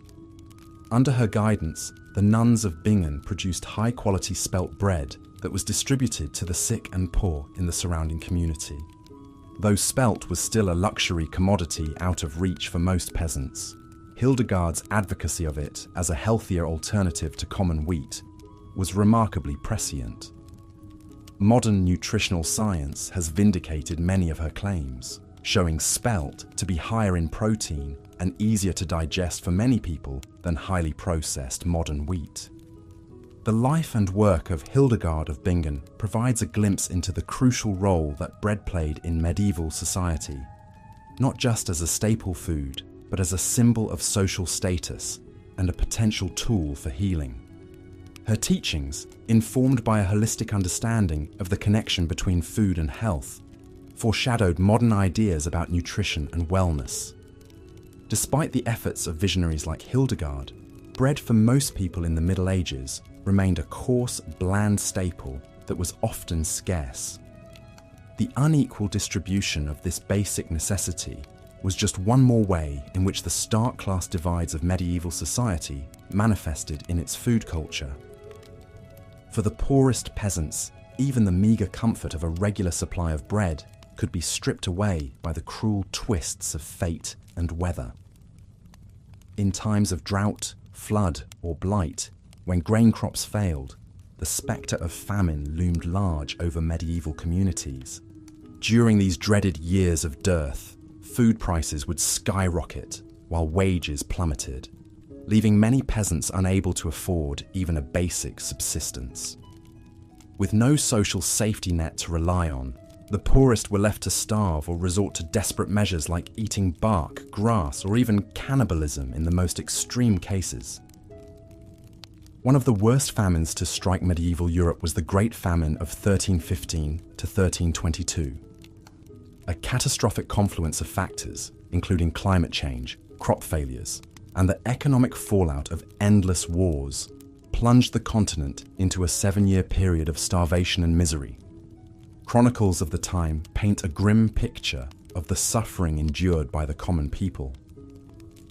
Under her guidance, the nuns of Bingen produced high-quality spelt bread that was distributed to the sick and poor in the surrounding community. Though spelt was still a luxury commodity out of reach for most peasants, Hildegard's advocacy of it as a healthier alternative to common wheat was remarkably prescient. Modern nutritional science has vindicated many of her claims, showing spelt to be higher in protein and easier to digest for many people than highly processed modern wheat. The life and work of Hildegard of Bingen provides a glimpse into the crucial role that bread played in medieval society, not just as a staple food, but as a symbol of social status and a potential tool for healing. Her teachings, informed by a holistic understanding of the connection between food and health, foreshadowed modern ideas about nutrition and wellness. Despite the efforts of visionaries like Hildegard, bread for most people in the Middle Ages remained a coarse, bland staple that was often scarce. The unequal distribution of this basic necessity was just one more way in which the stark class divides of medieval society manifested in its food culture. For the poorest peasants, even the meagre comfort of a regular supply of bread could be stripped away by the cruel twists of fate and weather. In times of drought, flood, or blight, when grain crops failed, the spectre of famine loomed large over medieval communities. During these dreaded years of dearth, food prices would skyrocket while wages plummeted, leaving many peasants unable to afford even a basic subsistence. With no social safety net to rely on, the poorest were left to starve or resort to desperate measures like eating bark, grass, or even cannibalism in the most extreme cases. One of the worst famines to strike medieval Europe was the Great Famine of 1315 to 1322. A catastrophic confluence of factors, including climate change, crop failures, and the economic fallout of endless wars, plunged the continent into a 7-year period of starvation and misery. Chronicles of the time paint a grim picture of the suffering endured by the common people.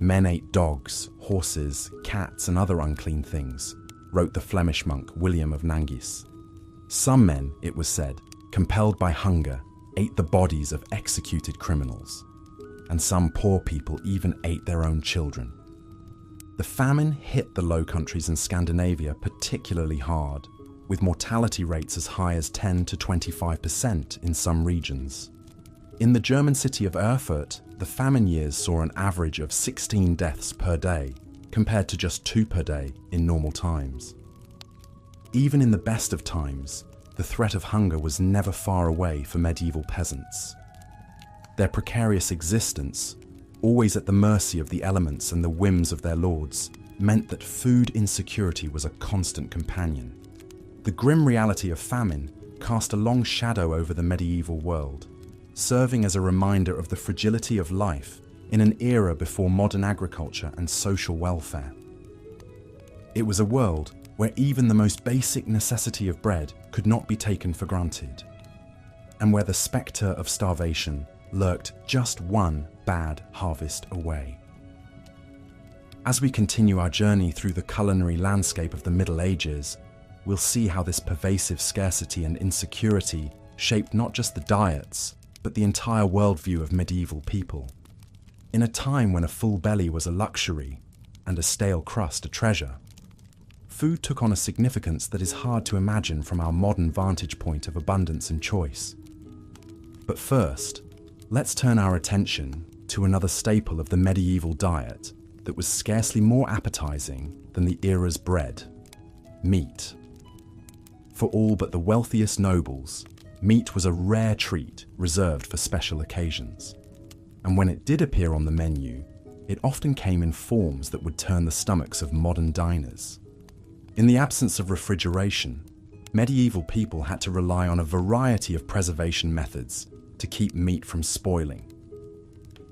Men ate dogs, horses, cats, and other unclean things, wrote the Flemish monk William of Nangis. Some men, it was said, compelled by hunger, ate the bodies of executed criminals, and some poor people even ate their own children. The famine hit the Low Countries and Scandinavia particularly hard, with mortality rates as high as 10 to 25% in some regions. In the German city of Erfurt, the famine years saw an average of 16 deaths per day, compared to just 2 per day in normal times. Even in the best of times, the threat of hunger was never far away for medieval peasants. Their precarious existence, always at the mercy of the elements and the whims of their lords, meant that food insecurity was a constant companion. The grim reality of famine cast a long shadow over the medieval world, serving as a reminder of the fragility of life in an era before modern agriculture and social welfare. It was a world where even the most basic necessity of bread could not be taken for granted, and where the spectre of starvation lurked just one bad harvest away. As we continue our journey through the culinary landscape of the Middle Ages, we'll see how this pervasive scarcity and insecurity shaped not just the diets, but the entire worldview of medieval people. In a time when a full belly was a luxury and a stale crust a treasure, food took on a significance that is hard to imagine from our modern vantage point of abundance and choice. But first, let's turn our attention to another staple of the medieval diet that was scarcely more appetizing than the era's bread: meat. For all but the wealthiest nobles, meat was a rare treat reserved for special occasions. And when it did appear on the menu, it often came in forms that would turn the stomachs of modern diners. In the absence of refrigeration, medieval people had to rely on a variety of preservation methods to keep meat from spoiling.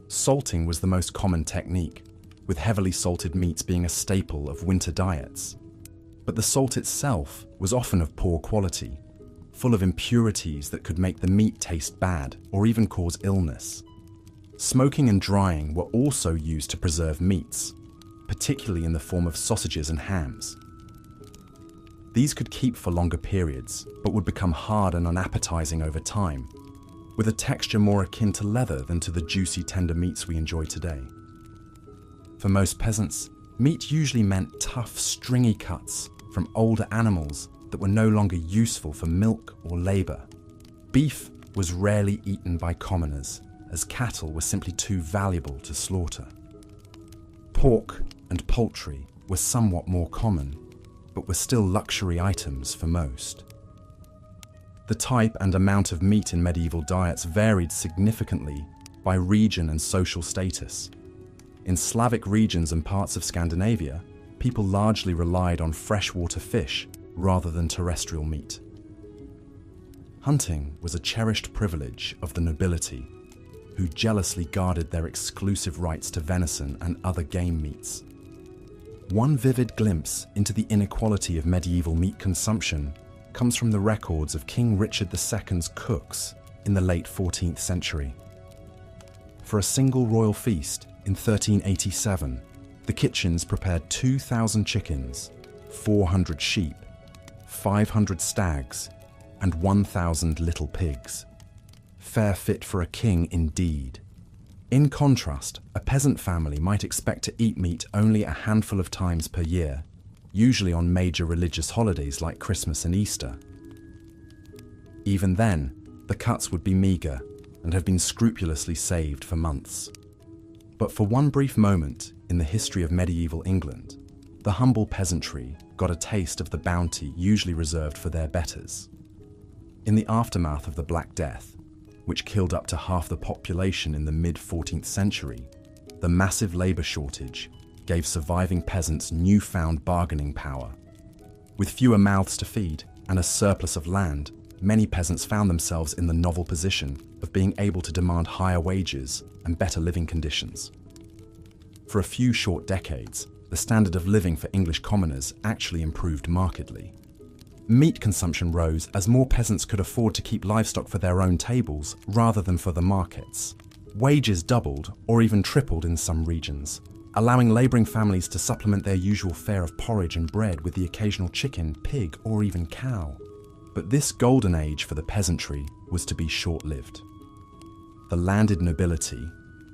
Salting was the most common technique, with heavily salted meats being a staple of winter diets. But the salt itself was often of poor quality, full of impurities that could make the meat taste bad or even cause illness. Smoking and drying were also used to preserve meats, particularly in the form of sausages and hams. These could keep for longer periods, but would become hard and unappetizing over time, with a texture more akin to leather than to the juicy, tender meats we enjoy today. For most peasants, meat usually meant tough, stringy cuts from older animals that were no longer useful for milk or labor. Beef was rarely eaten by commoners, as cattle were simply too valuable to slaughter. Pork and poultry were somewhat more common, but were still luxury items for most. The type and amount of meat in medieval diets varied significantly by region and social status. In Slavic regions and parts of Scandinavia, people largely relied on freshwater fish rather than terrestrial meat. Hunting was a cherished privilege of the nobility, who jealously guarded their exclusive rights to venison and other game meats. One vivid glimpse into the inequality of medieval meat consumption comes from the records of King Richard II's cooks in the late 14th century. For a single royal feast in 1387, the kitchens prepared 2,000 chickens, 400 sheep, 500 stags, and 1,000 little pigs. Fare fit for a king indeed. In contrast, a peasant family might expect to eat meat only a handful of times per year, usually on major religious holidays like Christmas and Easter. Even then, the cuts would be meagre and have been scrupulously saved for months. But for one brief moment in the history of medieval England, the humble peasantry got a taste of the bounty usually reserved for their betters. In the aftermath of the Black Death, which killed up to half the population in the mid-14th century, the massive labour shortage gave surviving peasants newfound bargaining power. With fewer mouths to feed and a surplus of land, many peasants found themselves in the novel position of being able to demand higher wages and better living conditions. For a few short decades, the standard of living for English commoners actually improved markedly. Meat consumption rose as more peasants could afford to keep livestock for their own tables rather than for the markets. Wages doubled or even tripled in some regions, allowing labouring families to supplement their usual fare of porridge and bread with the occasional chicken, pig, or even cow. But this golden age for the peasantry was to be short-lived. The landed nobility,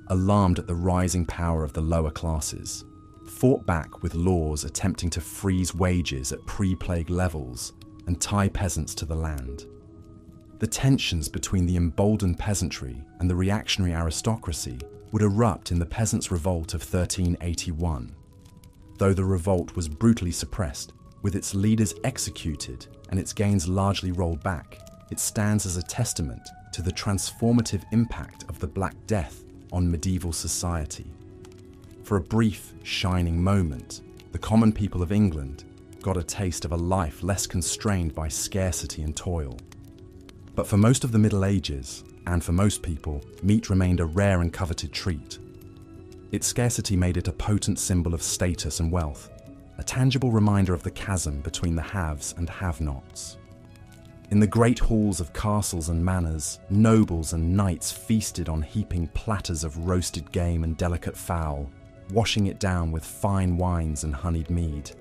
alarmed at the rising power of the lower classes, fought back with laws attempting to freeze wages at pre-plague levels and tie peasants to the land. The tensions between the emboldened peasantry and the reactionary aristocracy would erupt in the Peasants' Revolt of 1381. Though the revolt was brutally suppressed, with its leaders executed and its gains largely rolled back, it stands as a testament to the transformative impact of the Black Death on medieval society. For a brief, shining moment, the common people of England got a taste of a life less constrained by scarcity and toil. But for most of the Middle Ages, and for most people, meat remained a rare and coveted treat. Its scarcity made it a potent symbol of status and wealth, a tangible reminder of the chasm between the haves and have-nots. In the great halls of castles and manors, nobles and knights feasted on heaping platters of roasted game and delicate fowl, washing it down with fine wines and honeyed mead.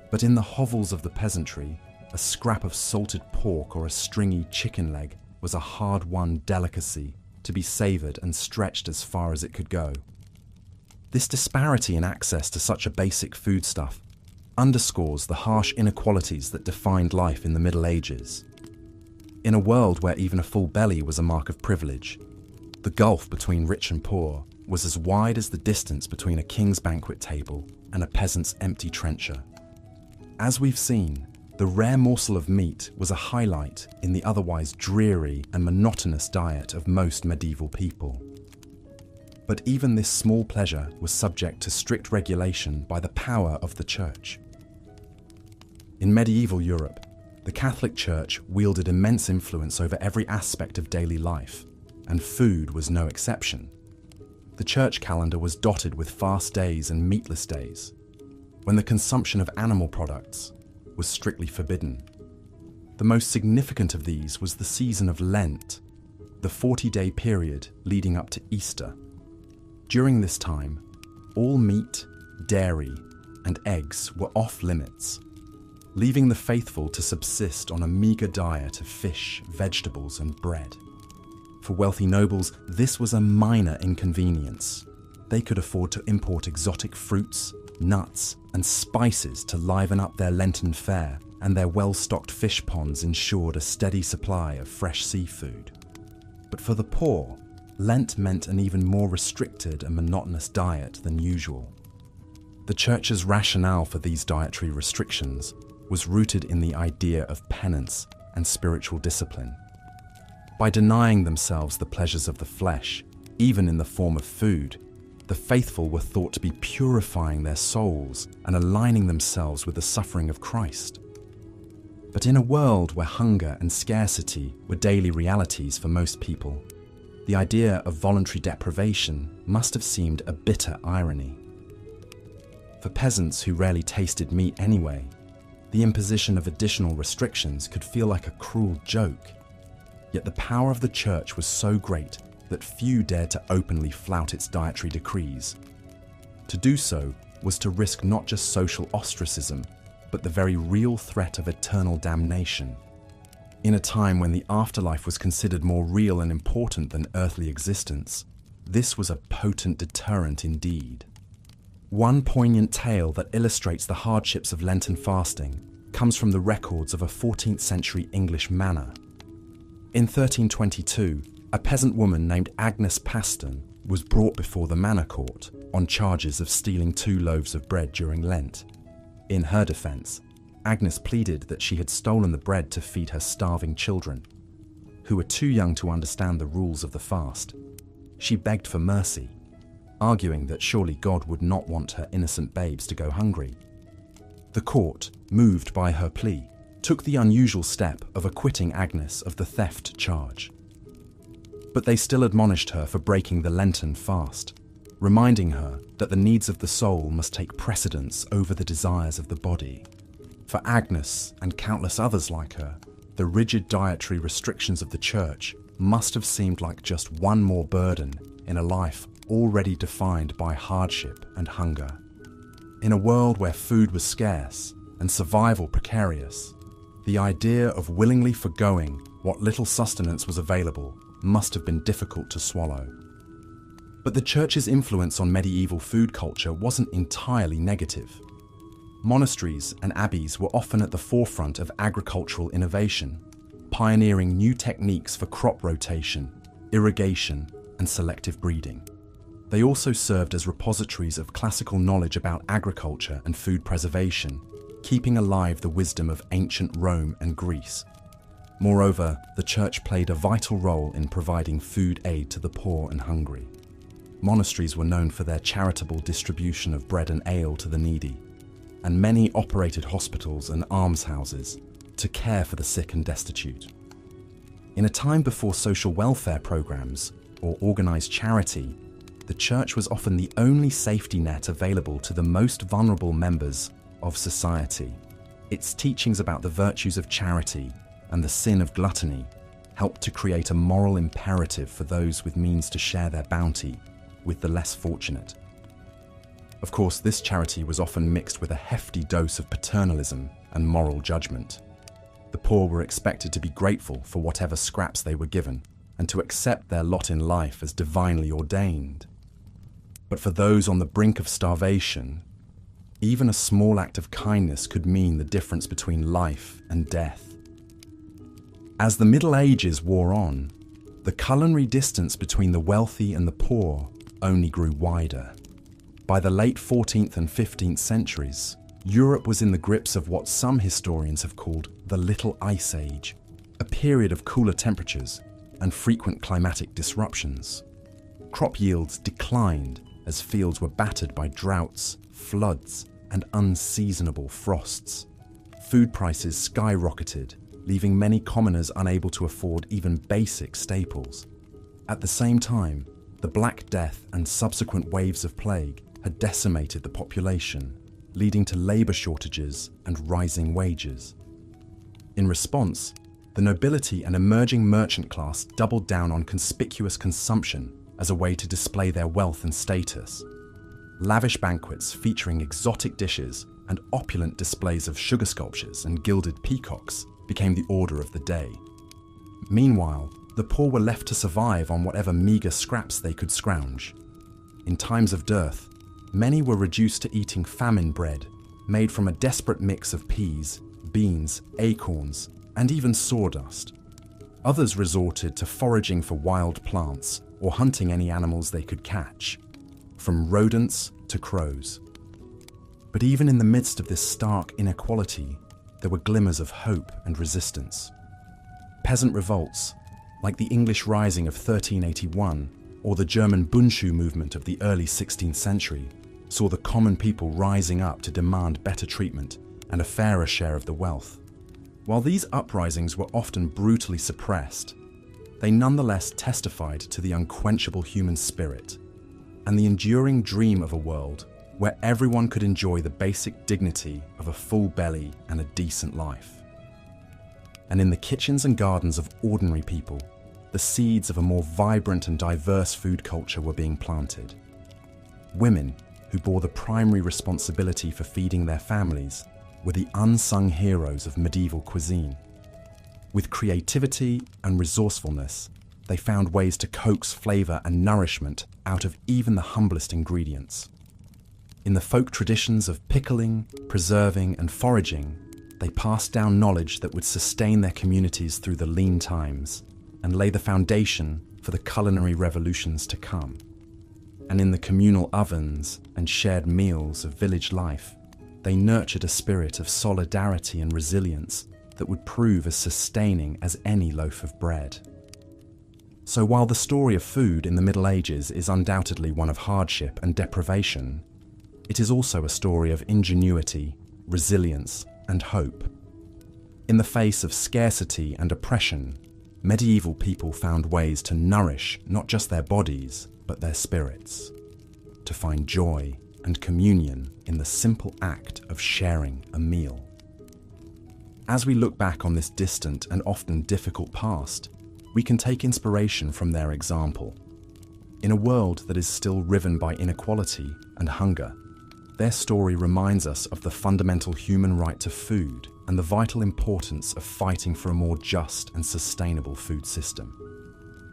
But in the hovels of the peasantry, a scrap of salted pork or a stringy chicken leg was a hard-won delicacy to be savoured and stretched as far as it could go. This disparity in access to such a basic foodstuff underscores the harsh inequalities that defined life in the Middle Ages. In a world where even a full belly was a mark of privilege, the gulf between rich and poor was as wide as the distance between a king's banquet table and a peasant's empty trencher. As we've seen, the rare morsel of meat was a highlight in the otherwise dreary and monotonous diet of most medieval people. But even this small pleasure was subject to strict regulation by the power of the Church. In medieval Europe, the Catholic Church wielded immense influence over every aspect of daily life, and food was no exception. The church calendar was dotted with fast days and meatless days, when the consumption of animal products was strictly forbidden. The most significant of these was the season of Lent, the 40-day period leading up to Easter. During this time, all meat, dairy, and eggs were off limits, leaving the faithful to subsist on a meagre diet of fish, vegetables, and bread. For wealthy nobles, this was a minor inconvenience. They could afford to import exotic fruits, nuts, and spices to liven up their Lenten fare, and their well-stocked fish ponds ensured a steady supply of fresh seafood. But for the poor, Lent meant an even more restricted and monotonous diet than usual. The Church's rationale for these dietary restrictions was rooted in the idea of penance and spiritual discipline. By denying themselves the pleasures of the flesh, even in the form of food, the faithful were thought to be purifying their souls and aligning themselves with the suffering of Christ. But in a world where hunger and scarcity were daily realities for most people, the idea of voluntary deprivation must have seemed a bitter irony. For peasants who rarely tasted meat anyway, the imposition of additional restrictions could feel like a cruel joke. Yet the power of the Church was so great that few dared to openly flout its dietary decrees. To do so was to risk not just social ostracism, but the very real threat of eternal damnation. In a time when the afterlife was considered more real and important than earthly existence, this was a potent deterrent indeed. One poignant tale that illustrates the hardships of Lenten fasting comes from the records of a 14th century English manor. In 1322, a peasant woman named Agnes Paston was brought before the manor court on charges of stealing 2 loaves of bread during Lent. In her defence, Agnes pleaded that she had stolen the bread to feed her starving children, who were too young to understand the rules of the fast. She begged for mercy, arguing that surely God would not want her innocent babes to go hungry. The court, moved by her plea, took the unusual step of acquitting Agnes of the theft charge. But they still admonished her for breaking the Lenten fast, reminding her that the needs of the soul must take precedence over the desires of the body. For Agnes and countless others like her, the rigid dietary restrictions of the church must have seemed like just one more burden in a life already defined by hardship and hunger. In a world where food was scarce and survival precarious, the idea of willingly forgoing what little sustenance was available must have been difficult to swallow. But the church's influence on medieval food culture wasn't entirely negative. Monasteries and abbeys were often at the forefront of agricultural innovation, pioneering new techniques for crop rotation, irrigation, and selective breeding. They also served as repositories of classical knowledge about agriculture and food preservation, keeping alive the wisdom of ancient Rome and Greece. Moreover, the church played a vital role in providing food aid to the poor and hungry. Monasteries were known for their charitable distribution of bread and ale to the needy, and many operated hospitals and almshouses to care for the sick and destitute. In a time before social welfare programs or organized charity, the church was often the only safety net available to the most vulnerable members of society. Its teachings about the virtues of charity and the sin of gluttony helped to create a moral imperative for those with means to share their bounty with the less fortunate. Of course, this charity was often mixed with a hefty dose of paternalism and moral judgment. The poor were expected to be grateful for whatever scraps they were given and to accept their lot in life as divinely ordained. But for those on the brink of starvation, even a small act of kindness could mean the difference between life and death. As the Middle Ages wore on, the culinary distance between the wealthy and the poor only grew wider. By the late 14th and 15th centuries, Europe was in the grips of what some historians have called the Little Ice Age, a period of cooler temperatures and frequent climatic disruptions. Crop yields declined as fields were battered by droughts, floods, and unseasonable frosts. Food prices skyrocketed, leaving many commoners unable to afford even basic staples. At the same time, the Black Death and subsequent waves of plague had decimated the population, leading to labor shortages and rising wages. In response, the nobility and emerging merchant class doubled down on conspicuous consumption as a way to display their wealth and status. Lavish banquets featuring exotic dishes and opulent displays of sugar sculptures and gilded peacocks became the order of the day. Meanwhile, the poor were left to survive on whatever meager scraps they could scrounge. In times of dearth, many were reduced to eating famine bread, made from a desperate mix of peas, beans, acorns, and even sawdust. Others resorted to foraging for wild plants or hunting any animals they could catch, from rodents to crows. But even in the midst of this stark inequality, there were glimmers of hope and resistance. Peasant revolts, like the English Rising of 1381 or the German Bundschuh movement of the early 16th century, saw the common people rising up to demand better treatment and a fairer share of the wealth. While these uprisings were often brutally suppressed, they nonetheless testified to the unquenchable human spirit and the enduring dream of a world where everyone could enjoy the basic dignity of a full belly and a decent life. And in the kitchens and gardens of ordinary people, the seeds of a more vibrant and diverse food culture were being planted. Women, who bore the primary responsibility for feeding their families, were the unsung heroes of medieval cuisine. With creativity and resourcefulness, they found ways to coax flavor and nourishment out of even the humblest ingredients. In the folk traditions of pickling, preserving, and foraging, they passed down knowledge that would sustain their communities through the lean times and lay the foundation for the culinary revolutions to come. And in the communal ovens and shared meals of village life, they nurtured a spirit of solidarity and resilience that would prove as sustaining as any loaf of bread. So while the story of food in the Middle Ages is undoubtedly one of hardship and deprivation, it is also a story of ingenuity, resilience, and hope. In the face of scarcity and oppression, medieval people found ways to nourish not just their bodies, but their spirits, to find joy and communion in the simple act of sharing a meal. As we look back on this distant and often difficult past, we can take inspiration from their example. In a world that is still riven by inequality and hunger, their story reminds us of the fundamental human right to food and the vital importance of fighting for a more just and sustainable food system.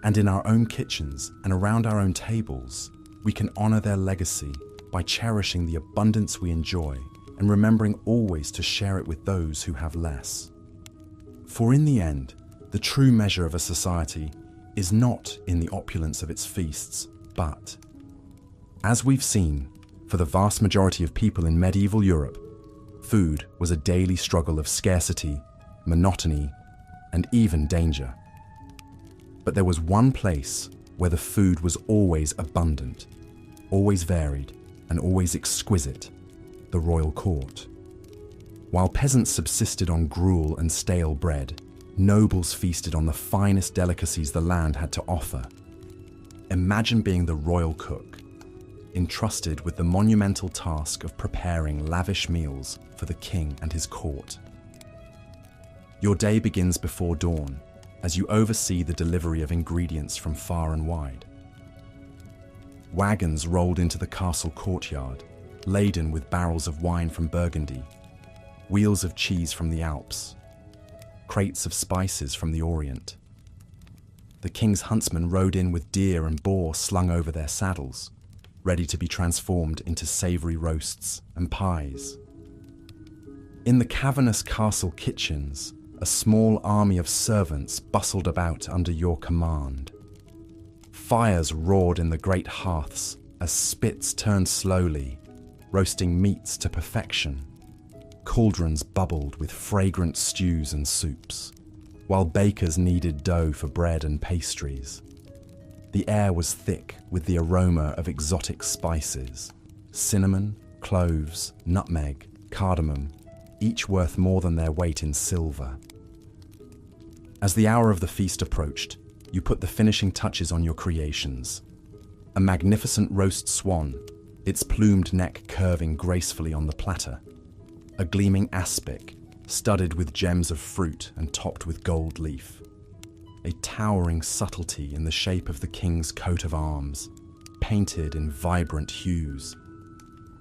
And in our own kitchens and around our own tables, we can honor their legacy by cherishing the abundance we enjoy and remembering always to share it with those who have less. For in the end, the true measure of a society is not in the opulence of its feasts, but, as we've seen, for the vast majority of people in medieval Europe, food was a daily struggle of scarcity, monotony, and even danger. But there was one place where the food was always abundant, always varied, and always exquisite: the royal court. While peasants subsisted on gruel and stale bread, nobles feasted on the finest delicacies the land had to offer. Imagine being the royal cook, entrusted with the monumental task of preparing lavish meals for the king and his court. Your day begins before dawn as you oversee the delivery of ingredients from far and wide. Wagons rolled into the castle courtyard, laden with barrels of wine from Burgundy, wheels of cheese from the Alps, crates of spices from the Orient. The king's huntsmen rode in with deer and boar slung over their saddles, ready to be transformed into savory roasts and pies. In the cavernous castle kitchens, a small army of servants bustled about under your command. Fires roared in the great hearths as spits turned slowly, roasting meats to perfection. Cauldrons bubbled with fragrant stews and soups, while bakers kneaded dough for bread and pastries. The air was thick with the aroma of exotic spices: cinnamon, cloves, nutmeg, cardamom, each worth more than their weight in silver. As the hour of the feast approached, you put the finishing touches on your creations. A magnificent roast swan, its plumed neck curving gracefully on the platter. A gleaming aspic, studded with gems of fruit and topped with gold leaf. A towering subtlety in the shape of the king's coat of arms, painted in vibrant hues.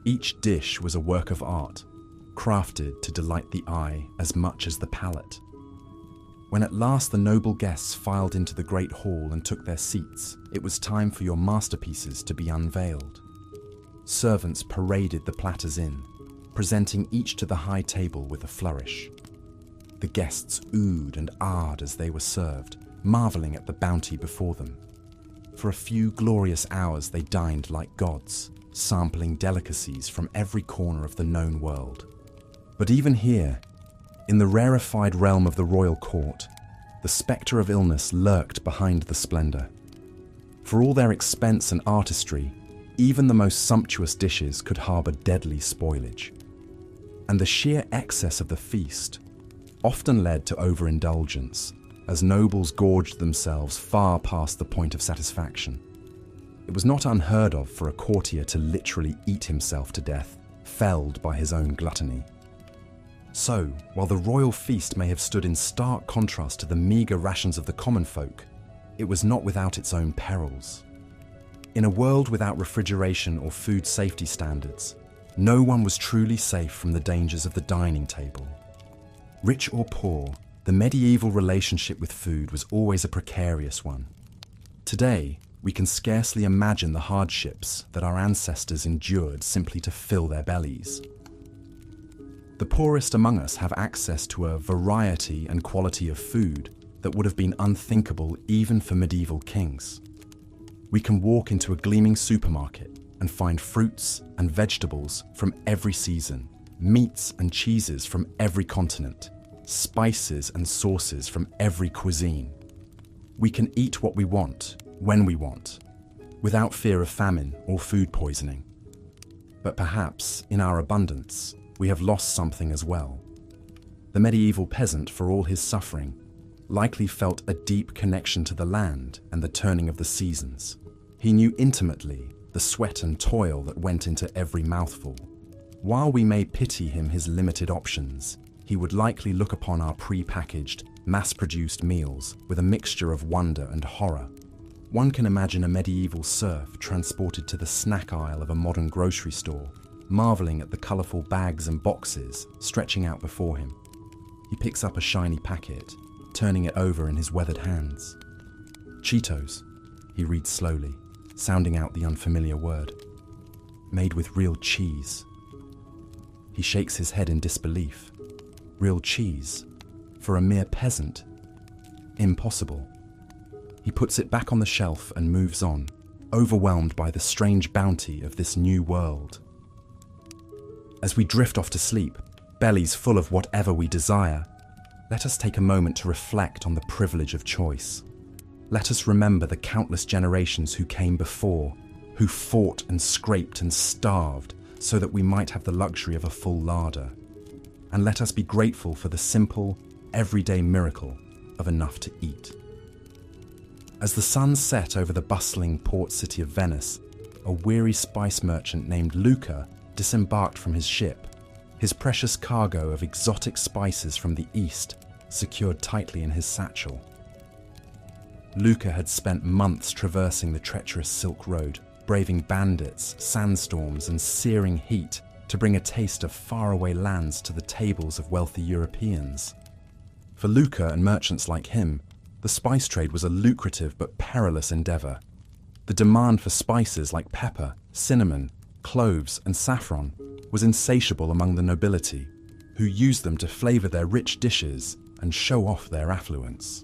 Each dish was a work of art, crafted to delight the eye as much as the palate. When at last the noble guests filed into the great hall and took their seats, it was time for your masterpieces to be unveiled. Servants paraded the platters in, presenting each to the high table with a flourish. The guests oohed and ahed as they were served, marveling at the bounty before them. For a few glorious hours they dined like gods, sampling delicacies from every corner of the known world. But even here, in the rarefied realm of the royal court, the spectre of illness lurked behind the splendor. For all their expense and artistry, even the most sumptuous dishes could harbor deadly spoilage. And the sheer excess of the feast often led to overindulgence, as nobles gorged themselves far past the point of satisfaction. It was not unheard of for a courtier to literally eat himself to death, felled by his own gluttony. So, while the royal feast may have stood in stark contrast to the meagre rations of the common folk, it was not without its own perils. In a world without refrigeration or food safety standards, no one was truly safe from the dangers of the dining table. Rich or poor, the medieval relationship with food was always a precarious one. Today, we can scarcely imagine the hardships that our ancestors endured simply to fill their bellies. The poorest among us have access to a variety and quality of food that would have been unthinkable even for medieval kings. We can walk into a gleaming supermarket and find fruits and vegetables from every season, meats and cheeses from every continent, spices and sauces from every cuisine. We can eat what we want, when we want, without fear of famine or food poisoning. But perhaps, in our abundance, we have lost something as well. The medieval peasant, for all his suffering, likely felt a deep connection to the land and the turning of the seasons. He knew intimately the sweat and toil that went into every mouthful. While we may pity him his limited options, he would likely look upon our pre-packaged, mass-produced meals with a mixture of wonder and horror. One can imagine a medieval serf transported to the snack aisle of a modern grocery store, marveling at the colourful bags and boxes stretching out before him. He picks up a shiny packet, turning it over in his weathered hands. Cheetos, he reads slowly, sounding out the unfamiliar word. Made with real cheese. He shakes his head in disbelief. Real cheese? For a mere peasant? Impossible. He puts it back on the shelf and moves on, overwhelmed by the strange bounty of this new world. As we drift off to sleep, bellies full of whatever we desire, let us take a moment to reflect on the privilege of choice. Let us remember the countless generations who came before, who fought and scraped and starved so that we might have the luxury of a full larder. And let us be grateful for the simple, everyday miracle of enough to eat. As the sun set over the bustling port city of Venice, a weary spice merchant named Luca disembarked from his ship, his precious cargo of exotic spices from the east secured tightly in his satchel. Luca had spent months traversing the treacherous Silk Road, braving bandits, sandstorms, and searing heat to bring a taste of faraway lands to the tables of wealthy Europeans. For Luca and merchants like him, the spice trade was a lucrative but perilous endeavour. The demand for spices like pepper, cinnamon, cloves, and saffron was insatiable among the nobility, who used them to flavour their rich dishes and show off their affluence.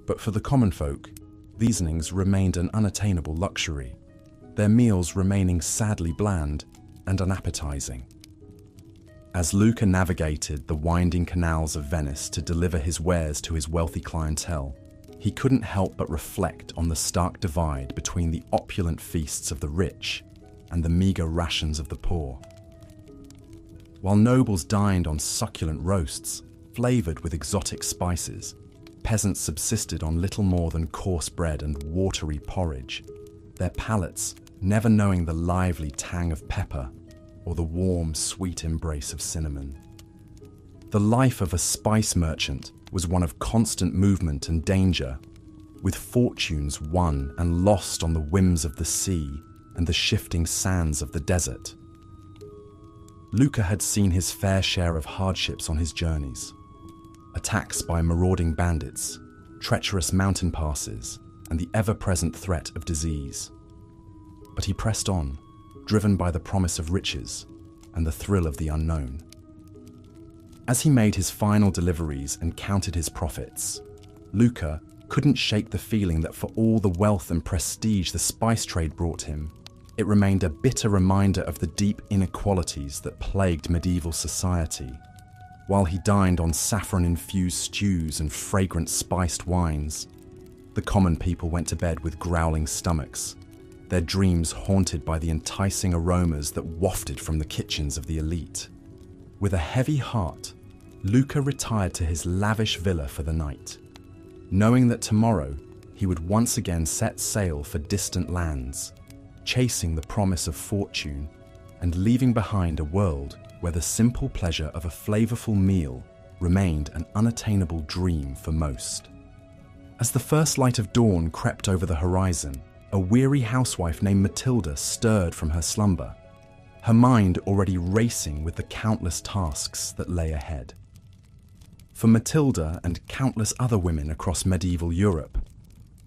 But for the common folk, these things remained an unattainable luxury, their meals remaining sadly bland and unappetizing. As Luca navigated the winding canals of Venice to deliver his wares to his wealthy clientele, he couldn't help but reflect on the stark divide between the opulent feasts of the rich and the meagre rations of the poor. While nobles dined on succulent roasts, flavoured with exotic spices, peasants subsisted on little more than coarse bread and watery porridge, their palates never knowing the lively tang of pepper or the warm, sweet embrace of cinnamon. The life of a spice merchant was one of constant movement and danger, with fortunes won and lost on the whims of the sea and the shifting sands of the desert. Luca had seen his fair share of hardships on his journeys. Attacks by marauding bandits, treacherous mountain passes, and the ever-present threat of disease. But he pressed on, driven by the promise of riches and the thrill of the unknown. As he made his final deliveries and counted his profits, Luca couldn't shake the feeling that for all the wealth and prestige the spice trade brought him, it remained a bitter reminder of the deep inequalities that plagued medieval society. While he dined on saffron-infused stews and fragrant spiced wines, the common people went to bed with growling stomachs, their dreams haunted by the enticing aromas that wafted from the kitchens of the elite. With a heavy heart, Luca retired to his lavish villa for the night, knowing that tomorrow he would once again set sail for distant lands, chasing the promise of fortune and leaving behind a world where the simple pleasure of a flavorful meal remained an unattainable dream for most. As the first light of dawn crept over the horizon, a weary housewife named Matilda stirred from her slumber, her mind already racing with the countless tasks that lay ahead. For Matilda and countless other women across medieval Europe,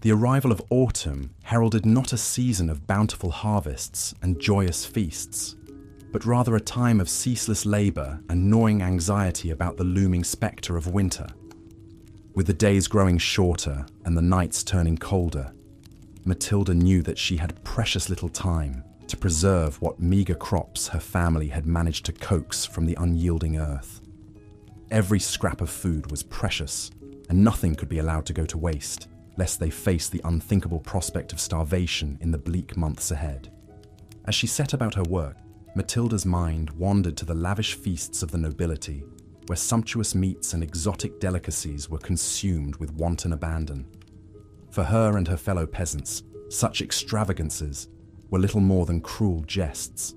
The arrival of autumn heralded not a season of bountiful harvests and joyous feasts, but rather a time of ceaseless labour and gnawing anxiety about the looming spectre of winter. With the days growing shorter and the nights turning colder, Matilda knew that she had precious little time to preserve what meagre crops her family had managed to coax from the unyielding earth. Every scrap of food was precious, and nothing could be allowed to go to waste, lest they face the unthinkable prospect of starvation in the bleak months ahead. As she set about her work, Matilda's mind wandered to the lavish feasts of the nobility, where sumptuous meats and exotic delicacies were consumed with wanton abandon. For her and her fellow peasants, such extravagances were little more than cruel jests,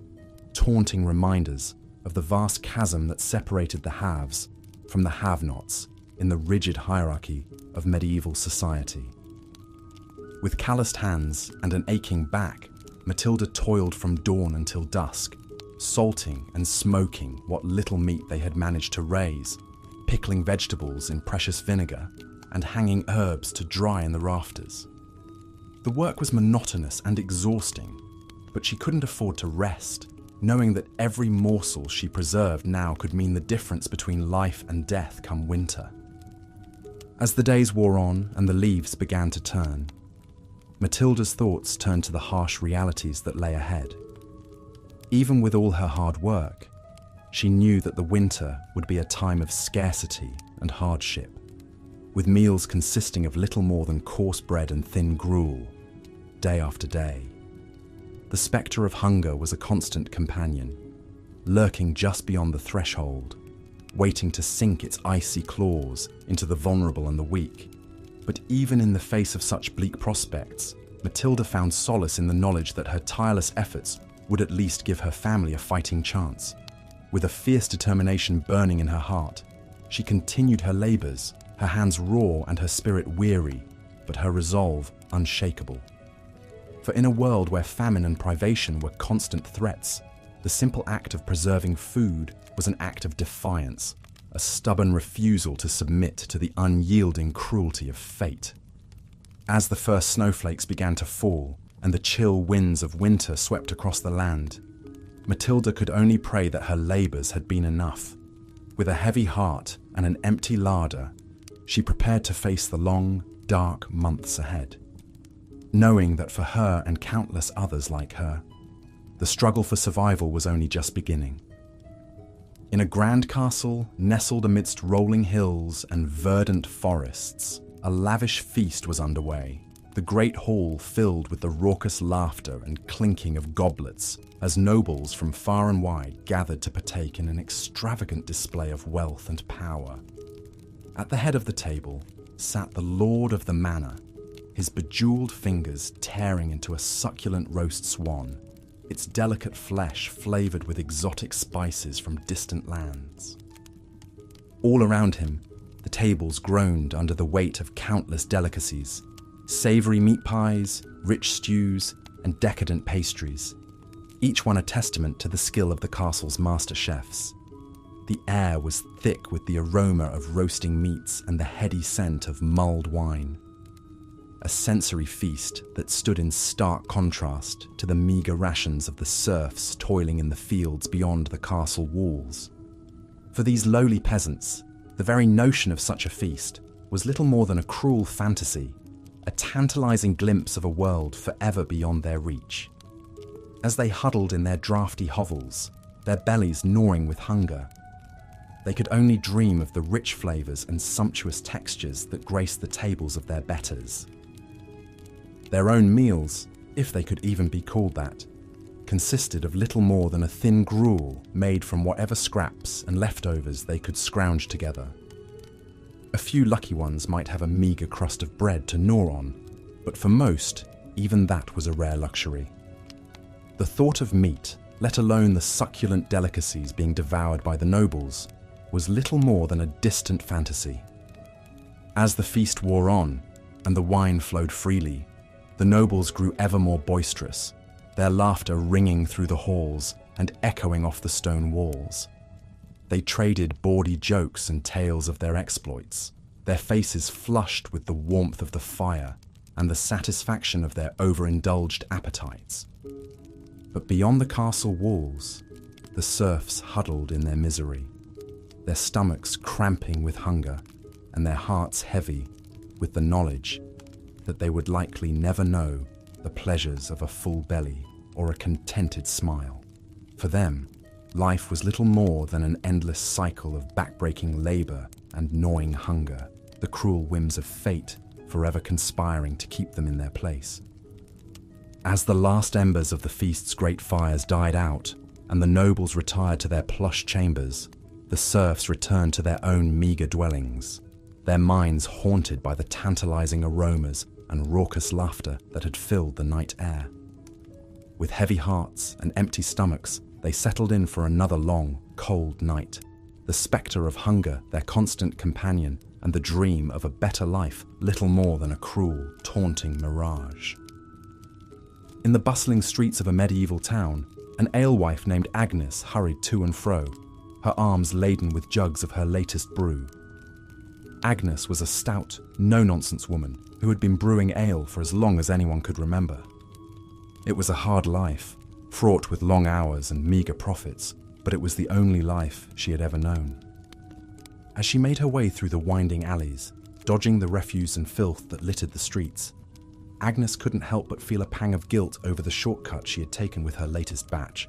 taunting reminders of the vast chasm that separated the haves from the have-nots in the rigid hierarchy of medieval society. With calloused hands and an aching back, Matilda toiled from dawn until dusk, salting and smoking what little meat they had managed to raise, pickling vegetables in precious vinegar, and hanging herbs to dry in the rafters. The work was monotonous and exhausting, but she couldn't afford to rest, knowing that every morsel she preserved now could mean the difference between life and death come winter. As the days wore on and the leaves began to turn, Matilda's thoughts turned to the harsh realities that lay ahead. Even with all her hard work, she knew that the winter would be a time of scarcity and hardship, with meals consisting of little more than coarse bread and thin gruel, day after day. The spectre of hunger was a constant companion, lurking just beyond the threshold, waiting to sink its icy claws into the vulnerable and the weak. But even in the face of such bleak prospects, Matilda found solace in the knowledge that her tireless efforts would at least give her family a fighting chance. With a fierce determination burning in her heart, she continued her labours, her hands raw and her spirit weary, but her resolve unshakable. For in a world where famine and privation were constant threats, the simple act of preserving food was an act of defiance, a stubborn refusal to submit to the unyielding cruelty of fate. As the first snowflakes began to fall and the chill winds of winter swept across the land, Matilda could only pray that her labours had been enough. With a heavy heart and an empty larder, she prepared to face the long, dark months ahead, knowing that for her and countless others like her, the struggle for survival was only just beginning. In a grand castle nestled amidst rolling hills and verdant forests, a lavish feast was underway, the great hall filled with the raucous laughter and clinking of goblets as nobles from far and wide gathered to partake in an extravagant display of wealth and power. At the head of the table sat the lord of the manor, his bejeweled fingers tearing into a succulent roast swan, its delicate flesh flavoured with exotic spices from distant lands. All around him, the tables groaned under the weight of countless delicacies, savoury meat pies, rich stews, and decadent pastries, each one a testament to the skill of the castle's master chefs. The air was thick with the aroma of roasting meats and the heady scent of mulled wine, a sensory feast that stood in stark contrast to the meagre rations of the serfs toiling in the fields beyond the castle walls. For these lowly peasants, the very notion of such a feast was little more than a cruel fantasy, a tantalizing glimpse of a world forever beyond their reach. As they huddled in their draughty hovels, their bellies gnawing with hunger, they could only dream of the rich flavors and sumptuous textures that graced the tables of their betters. Their own meals, if they could even be called that, consisted of little more than a thin gruel made from whatever scraps and leftovers they could scrounge together. A few lucky ones might have a meagre crust of bread to gnaw on, but for most, even that was a rare luxury. The thought of meat, let alone the succulent delicacies being devoured by the nobles, was little more than a distant fantasy. As the feast wore on, and the wine flowed freely, the nobles grew ever more boisterous, their laughter ringing through the halls and echoing off the stone walls. They traded bawdy jokes and tales of their exploits, their faces flushed with the warmth of the fire and the satisfaction of their overindulged appetites. But beyond the castle walls, the serfs huddled in their misery, their stomachs cramping with hunger and their hearts heavy with the knowledge that they would likely never know the pleasures of a full belly or a contented smile. For them, life was little more than an endless cycle of backbreaking labor and gnawing hunger, the cruel whims of fate forever conspiring to keep them in their place. As the last embers of the feast's great fires died out and the nobles retired to their plush chambers, the serfs returned to their own meager dwellings, their minds haunted by the tantalizing aromas and raucous laughter that had filled the night air. With heavy hearts and empty stomachs, they settled in for another long, cold night, the spectre of hunger their constant companion and the dream of a better life little more than a cruel, taunting mirage. In the bustling streets of a medieval town, an alewife named Agnes hurried to and fro, her arms laden with jugs of her latest brew. Agnes was a stout, no-nonsense woman who had been brewing ale for as long as anyone could remember. It was a hard life, fraught with long hours and meagre profits, but it was the only life she had ever known. As she made her way through the winding alleys, dodging the refuse and filth that littered the streets, Agnes couldn't help but feel a pang of guilt over the shortcut she had taken with her latest batch.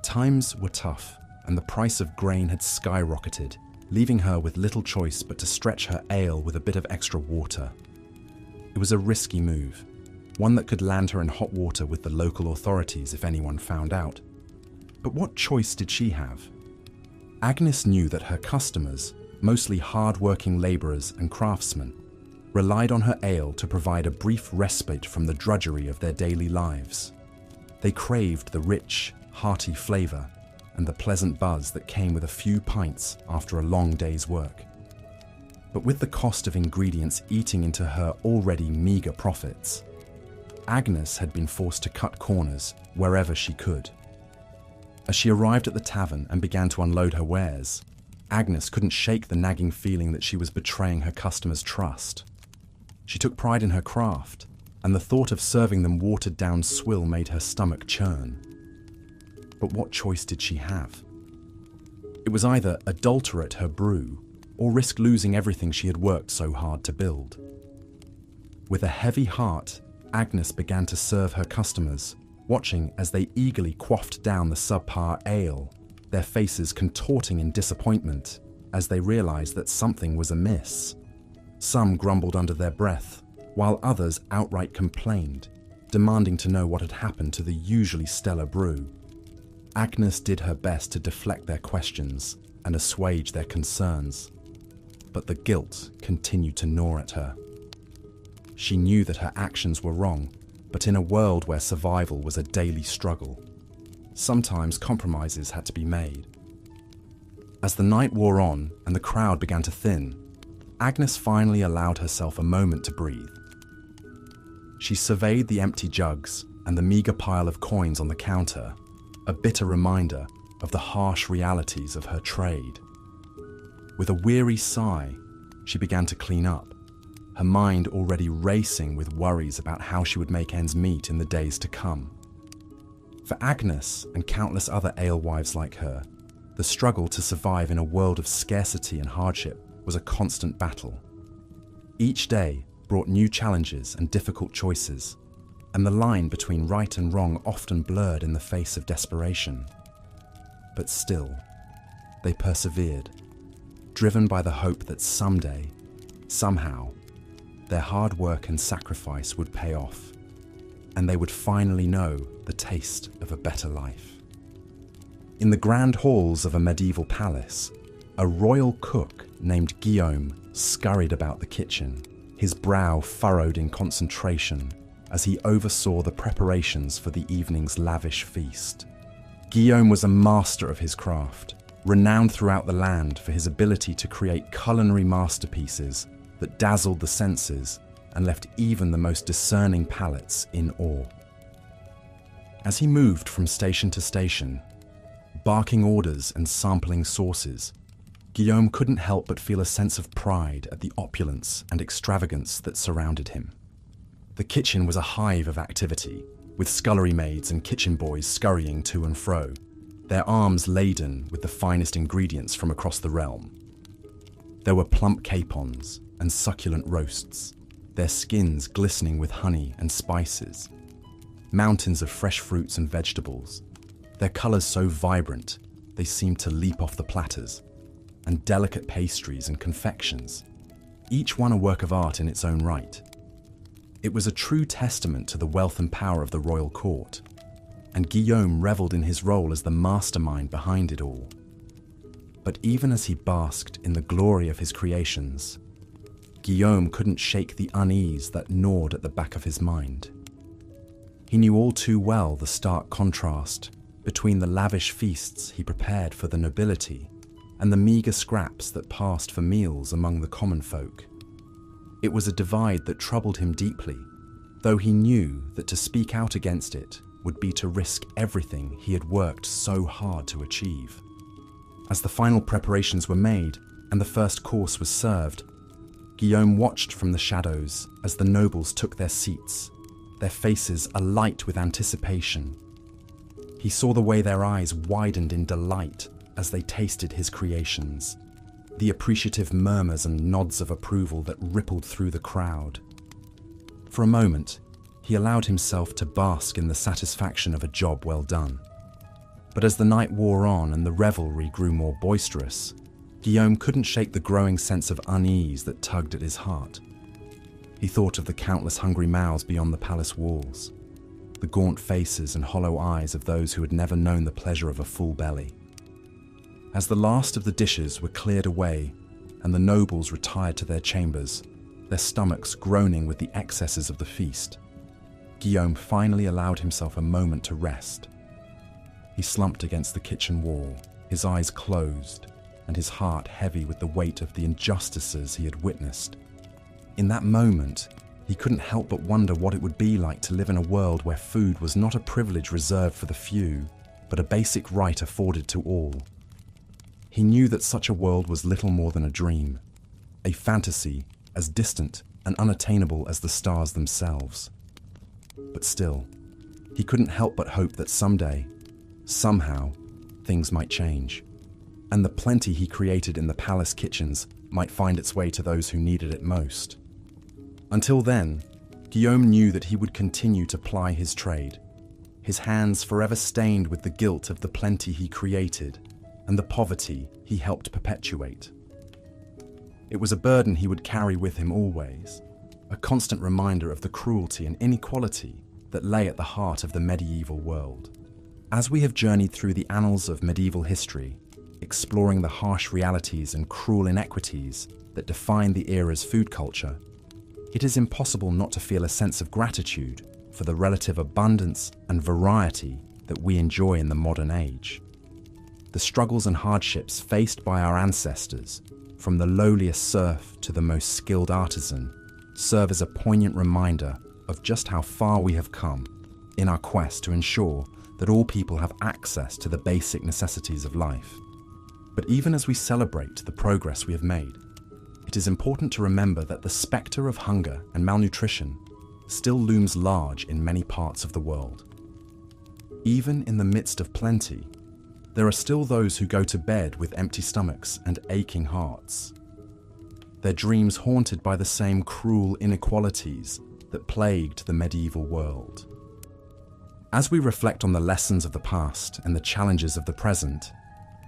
Times were tough, and the price of grain had skyrocketed, leaving her with little choice but to stretch her ale with a bit of extra water. It was a risky move, one that could land her in hot water with the local authorities if anyone found out. But what choice did she have? Agnes knew that her customers, mostly hard-working labourers and craftsmen, relied on her ale to provide a brief respite from the drudgery of their daily lives. They craved the rich, hearty flavour and the pleasant buzz that came with a few pints after a long day's work. But with the cost of ingredients eating into her already meagre profits, Agnes had been forced to cut corners wherever she could. As she arrived at the tavern and began to unload her wares, Agnes couldn't shake the nagging feeling that she was betraying her customers' trust. She took pride in her craft, and the thought of serving them watered-down swill made her stomach churn. But what choice did she have? It was either adulterate her brew or risk losing everything she had worked so hard to build. With a heavy heart, Agnes began to serve her customers, watching as they eagerly quaffed down the subpar ale, their faces contorting in disappointment as they realized that something was amiss. Some grumbled under their breath, while others outright complained, demanding to know what had happened to the usually stellar brew. Agnes did her best to deflect their questions and assuage their concerns, but the guilt continued to gnaw at her. She knew that her actions were wrong, but in a world where survival was a daily struggle, sometimes compromises had to be made. As the night wore on and the crowd began to thin, Agnes finally allowed herself a moment to breathe. She surveyed the empty jugs and the meagre pile of coins on the counter, a bitter reminder of the harsh realities of her trade. With a weary sigh, she began to clean up, her mind already racing with worries about how she would make ends meet in the days to come. For Agnes and countless other alewives like her, the struggle to survive in a world of scarcity and hardship was a constant battle. Each day brought new challenges and difficult choices, and the line between right and wrong often blurred in the face of desperation. But still, they persevered, driven by the hope that someday, somehow, their hard work and sacrifice would pay off, and they would finally know the taste of a better life. In the grand halls of a medieval palace, a royal cook named Guillaume scurried about the kitchen, his brow furrowed in concentration as he oversaw the preparations for the evening's lavish feast. Guillaume was a master of his craft, renowned throughout the land for his ability to create culinary masterpieces that dazzled the senses and left even the most discerning palates in awe. As he moved from station to station, barking orders and sampling sauces, Guillaume couldn't help but feel a sense of pride at the opulence and extravagance that surrounded him. The kitchen was a hive of activity, with scullery maids and kitchen boys scurrying to and fro, their arms laden with the finest ingredients from across the realm. There were plump capons and succulent roasts, their skins glistening with honey and spices, mountains of fresh fruits and vegetables, their colours so vibrant they seemed to leap off the platters, and delicate pastries and confections, each one a work of art in its own right. It was a true testament to the wealth and power of the royal court, and Guillaume revelled in his role as the mastermind behind it all. But even as he basked in the glory of his creations, Guillaume couldn't shake the unease that gnawed at the back of his mind. He knew all too well the stark contrast between the lavish feasts he prepared for the nobility and the meagre scraps that passed for meals among the common folk. It was a divide that troubled him deeply, though he knew that to speak out against it would be to risk everything he had worked so hard to achieve. As the final preparations were made and the first course was served, Guillaume watched from the shadows as the nobles took their seats, their faces alight with anticipation. He saw the way their eyes widened in delight as they tasted his creations, the appreciative murmurs and nods of approval that rippled through the crowd. For a moment, he allowed himself to bask in the satisfaction of a job well done. But as the night wore on and the revelry grew more boisterous, Guillaume couldn't shake the growing sense of unease that tugged at his heart. He thought of the countless hungry mouths beyond the palace walls, the gaunt faces and hollow eyes of those who had never known the pleasure of a full belly. As the last of the dishes were cleared away and the nobles retired to their chambers, their stomachs groaning with the excesses of the feast, Guillaume finally allowed himself a moment to rest. He slumped against the kitchen wall, his eyes closed, and his heart heavy with the weight of the injustices he had witnessed. In that moment, he couldn't help but wonder what it would be like to live in a world where food was not a privilege reserved for the few, but a basic right afforded to all. He knew that such a world was little more than a dream, a fantasy as distant and unattainable as the stars themselves. But still, he couldn't help but hope that someday, somehow, things might change, and the plenty he created in the palace kitchens might find its way to those who needed it most. Until then, Guillaume knew that he would continue to ply his trade, his hands forever stained with the guilt of the plenty he created and the poverty he helped perpetuate. It was a burden he would carry with him always, a constant reminder of the cruelty and inequality that lay at the heart of the medieval world. As we have journeyed through the annals of medieval history, exploring the harsh realities and cruel inequities that define the era's food culture, it is impossible not to feel a sense of gratitude for the relative abundance and variety that we enjoy in the modern age. The struggles and hardships faced by our ancestors, from the lowliest serf to the most skilled artisan, serve as a poignant reminder of just how far we have come in our quest to ensure that all people have access to the basic necessities of life. But even as we celebrate the progress we have made, it is important to remember that the spectre of hunger and malnutrition still looms large in many parts of the world. Even in the midst of plenty, there are still those who go to bed with empty stomachs and aching hearts, their dreams haunted by the same cruel inequalities that plagued the medieval world. As we reflect on the lessons of the past and the challenges of the present,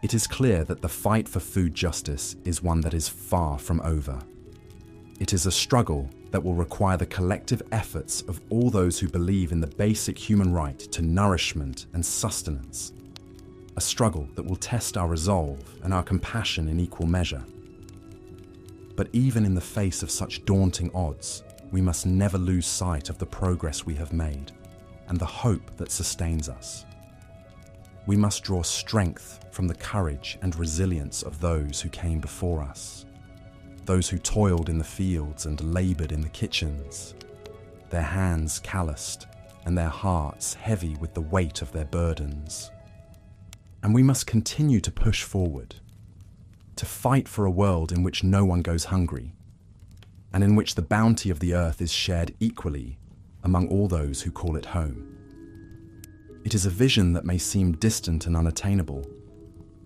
it is clear that the fight for food justice is one that is far from over. It is a struggle that will require the collective efforts of all those who believe in the basic human right to nourishment and sustenance. A struggle that will test our resolve and our compassion in equal measure. But even in the face of such daunting odds, we must never lose sight of the progress we have made and the hope that sustains us. We must draw strength from the courage and resilience of those who came before us, those who toiled in the fields and labored in the kitchens, their hands calloused and their hearts heavy with the weight of their burdens. And we must continue to push forward, to fight for a world in which no one goes hungry, and in which the bounty of the earth is shared equally among all those who call it home. It is a vision that may seem distant and unattainable,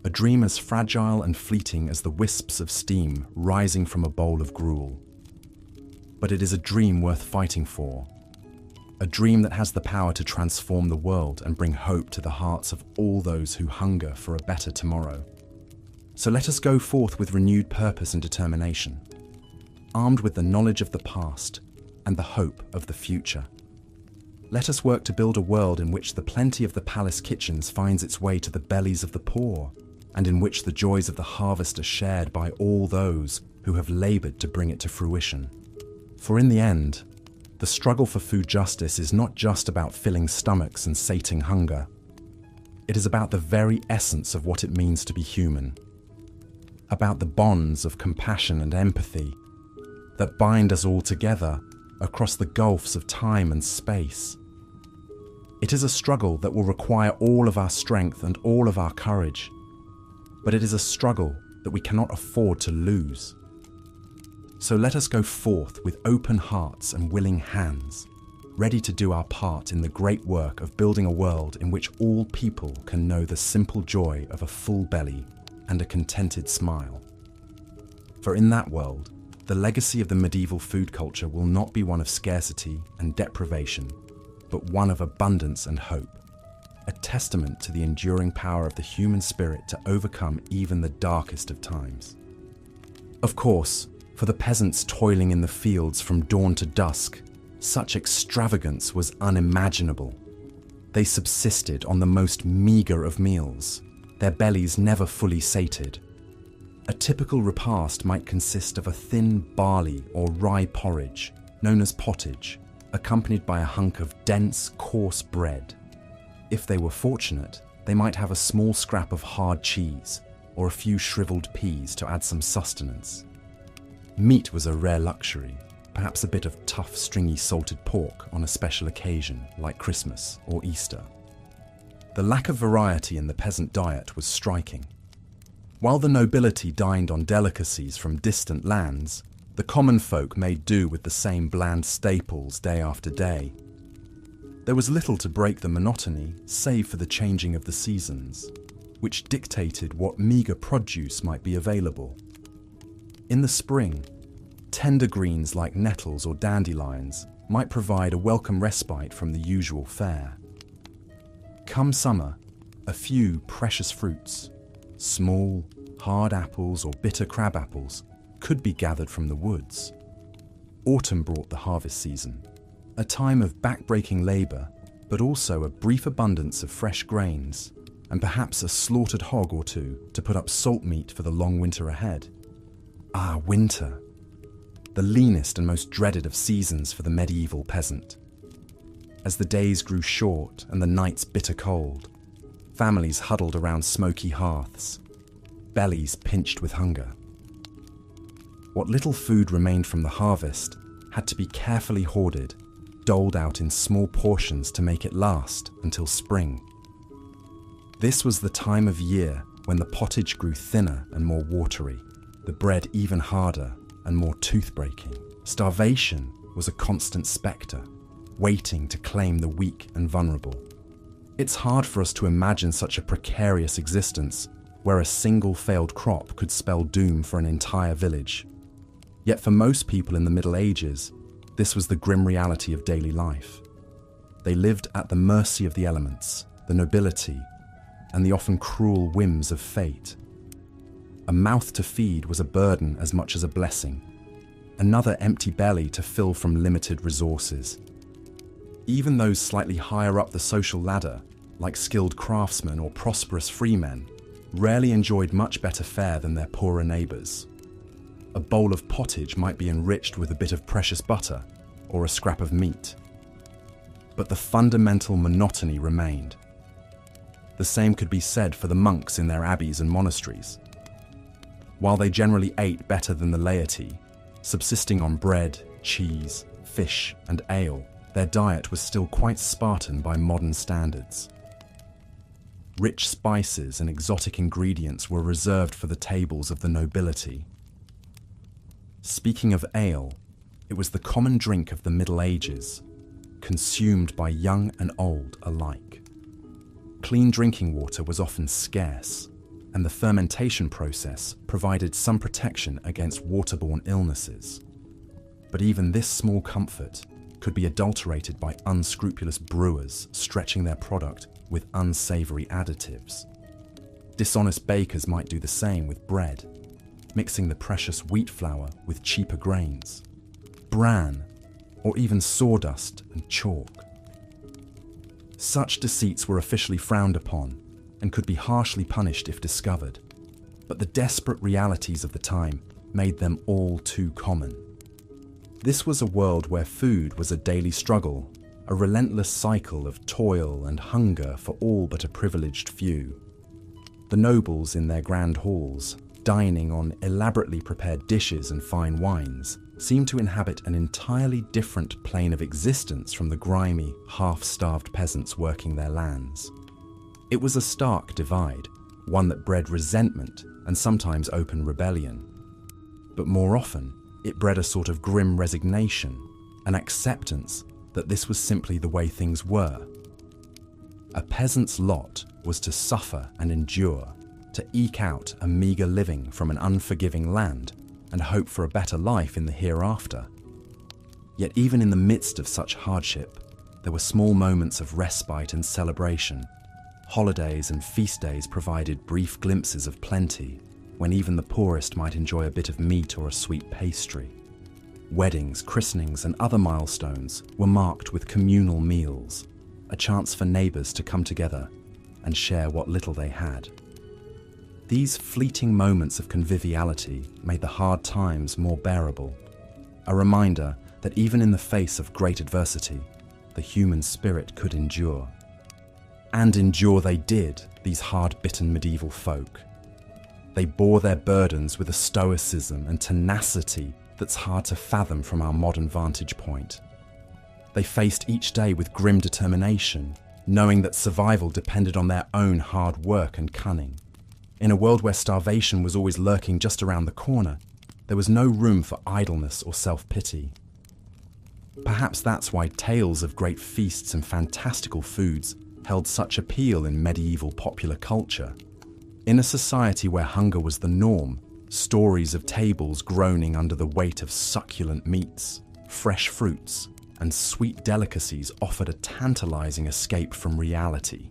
a dream as fragile and fleeting as the wisps of steam rising from a bowl of gruel. But it is a dream worth fighting for, a dream that has the power to transform the world and bring hope to the hearts of all those who hunger for a better tomorrow. So let us go forth with renewed purpose and determination, armed with the knowledge of the past and the hope of the future. Let us work to build a world in which the plenty of the palace kitchens finds its way to the bellies of the poor, and in which the joys of the harvest are shared by all those who have labored to bring it to fruition. For in the end, the struggle for food justice is not just about filling stomachs and sating hunger. It is about the very essence of what it means to be human, about the bonds of compassion and empathy that bind us all together across the gulfs of time and space. It is a struggle that will require all of our strength and all of our courage, but it is a struggle that we cannot afford to lose. So let us go forth with open hearts and willing hands, ready to do our part in the great work of building a world in which all people can know the simple joy of a full belly and a contented smile. For in that world, the legacy of the medieval food culture will not be one of scarcity and deprivation, but one of abundance and hope, a testament to the enduring power of the human spirit to overcome even the darkest of times. Of course, for the peasants toiling in the fields from dawn to dusk, such extravagance was unimaginable. They subsisted on the most meagre of meals, their bellies never fully sated. A typical repast might consist of a thin barley or rye porridge, known as pottage, accompanied by a hunk of dense, coarse bread. If they were fortunate, they might have a small scrap of hard cheese or a few shriveled peas to add some sustenance. Meat was a rare luxury, perhaps a bit of tough, stringy salted pork on a special occasion like Christmas or Easter. The lack of variety in the peasant diet was striking. While the nobility dined on delicacies from distant lands, the common folk made do with the same bland staples day after day. There was little to break the monotony save for the changing of the seasons, which dictated what meagre produce might be available. In the spring, tender greens like nettles or dandelions might provide a welcome respite from the usual fare. Come summer, a few precious fruits, small, hard apples or bitter crab apples, could be gathered from the woods. Autumn brought the harvest season, a time of back-breaking labour, but also a brief abundance of fresh grains, and perhaps a slaughtered hog or two to put up salt meat for the long winter ahead. Ah, winter, the leanest and most dreaded of seasons for the medieval peasant. As the days grew short and the nights bitter cold, families huddled around smoky hearths, bellies pinched with hunger. What little food remained from the harvest had to be carefully hoarded, doled out in small portions to make it last until spring. This was the time of year when the pottage grew thinner and more watery, the bread even harder and more tooth-breaking. Starvation was a constant spectre, waiting to claim the weak and vulnerable. It's hard for us to imagine such a precarious existence where a single failed crop could spell doom for an entire village. Yet for most people in the Middle Ages, this was the grim reality of daily life. They lived at the mercy of the elements, the nobility, and the often cruel whims of fate. A mouth to feed was a burden as much as a blessing, another empty belly to fill from limited resources. Even those slightly higher up the social ladder, like skilled craftsmen or prosperous freemen, rarely enjoyed much better fare than their poorer neighbours. A bowl of pottage might be enriched with a bit of precious butter or a scrap of meat. But the fundamental monotony remained. The same could be said for the monks in their abbeys and monasteries. While they generally ate better than the laity, subsisting on bread, cheese, fish, and ale, their diet was still quite Spartan by modern standards. Rich spices and exotic ingredients were reserved for the tables of the nobility. Speaking of ale, it was the common drink of the Middle Ages, consumed by young and old alike. Clean drinking water was often scarce, and the fermentation process provided some protection against waterborne illnesses. But even this small comfort could be adulterated by unscrupulous brewers stretching their product with unsavory additives. Dishonest bakers might do the same with bread, mixing the precious wheat flour with cheaper grains, bran, or even sawdust and chalk. Such deceits were officially frowned upon and could be harshly punished if discovered, but the desperate realities of the time made them all too common. This was a world where food was a daily struggle, a relentless cycle of toil and hunger for all but a privileged few. The nobles in their grand halls, dining on elaborately prepared dishes and fine wines, seemed to inhabit an entirely different plane of existence from the grimy, half-starved peasants working their lands. It was a stark divide, one that bred resentment and sometimes open rebellion. But more often, it bred a sort of grim resignation, an acceptance that this was simply the way things were. A peasant's lot was to suffer and endure, to eke out a meagre living from an unforgiving land and hope for a better life in the hereafter. Yet even in the midst of such hardship, there were small moments of respite and celebration. Holidays and feast days provided brief glimpses of plenty, when even the poorest might enjoy a bit of meat or a sweet pastry. Weddings, christenings, and other milestones were marked with communal meals, a chance for neighbours to come together and share what little they had. These fleeting moments of conviviality made the hard times more bearable, a reminder that even in the face of great adversity, the human spirit could endure. And endure they did, these hard-bitten medieval folk. They bore their burdens with a stoicism and tenacity that's hard to fathom from our modern vantage point. They faced each day with grim determination, knowing that survival depended on their own hard work and cunning. In a world where starvation was always lurking just around the corner, there was no room for idleness or self-pity. Perhaps that's why tales of great feasts and fantastical foods held such appeal in medieval popular culture. In a society where hunger was the norm, stories of tables groaning under the weight of succulent meats, fresh fruits, and sweet delicacies offered a tantalizing escape from reality.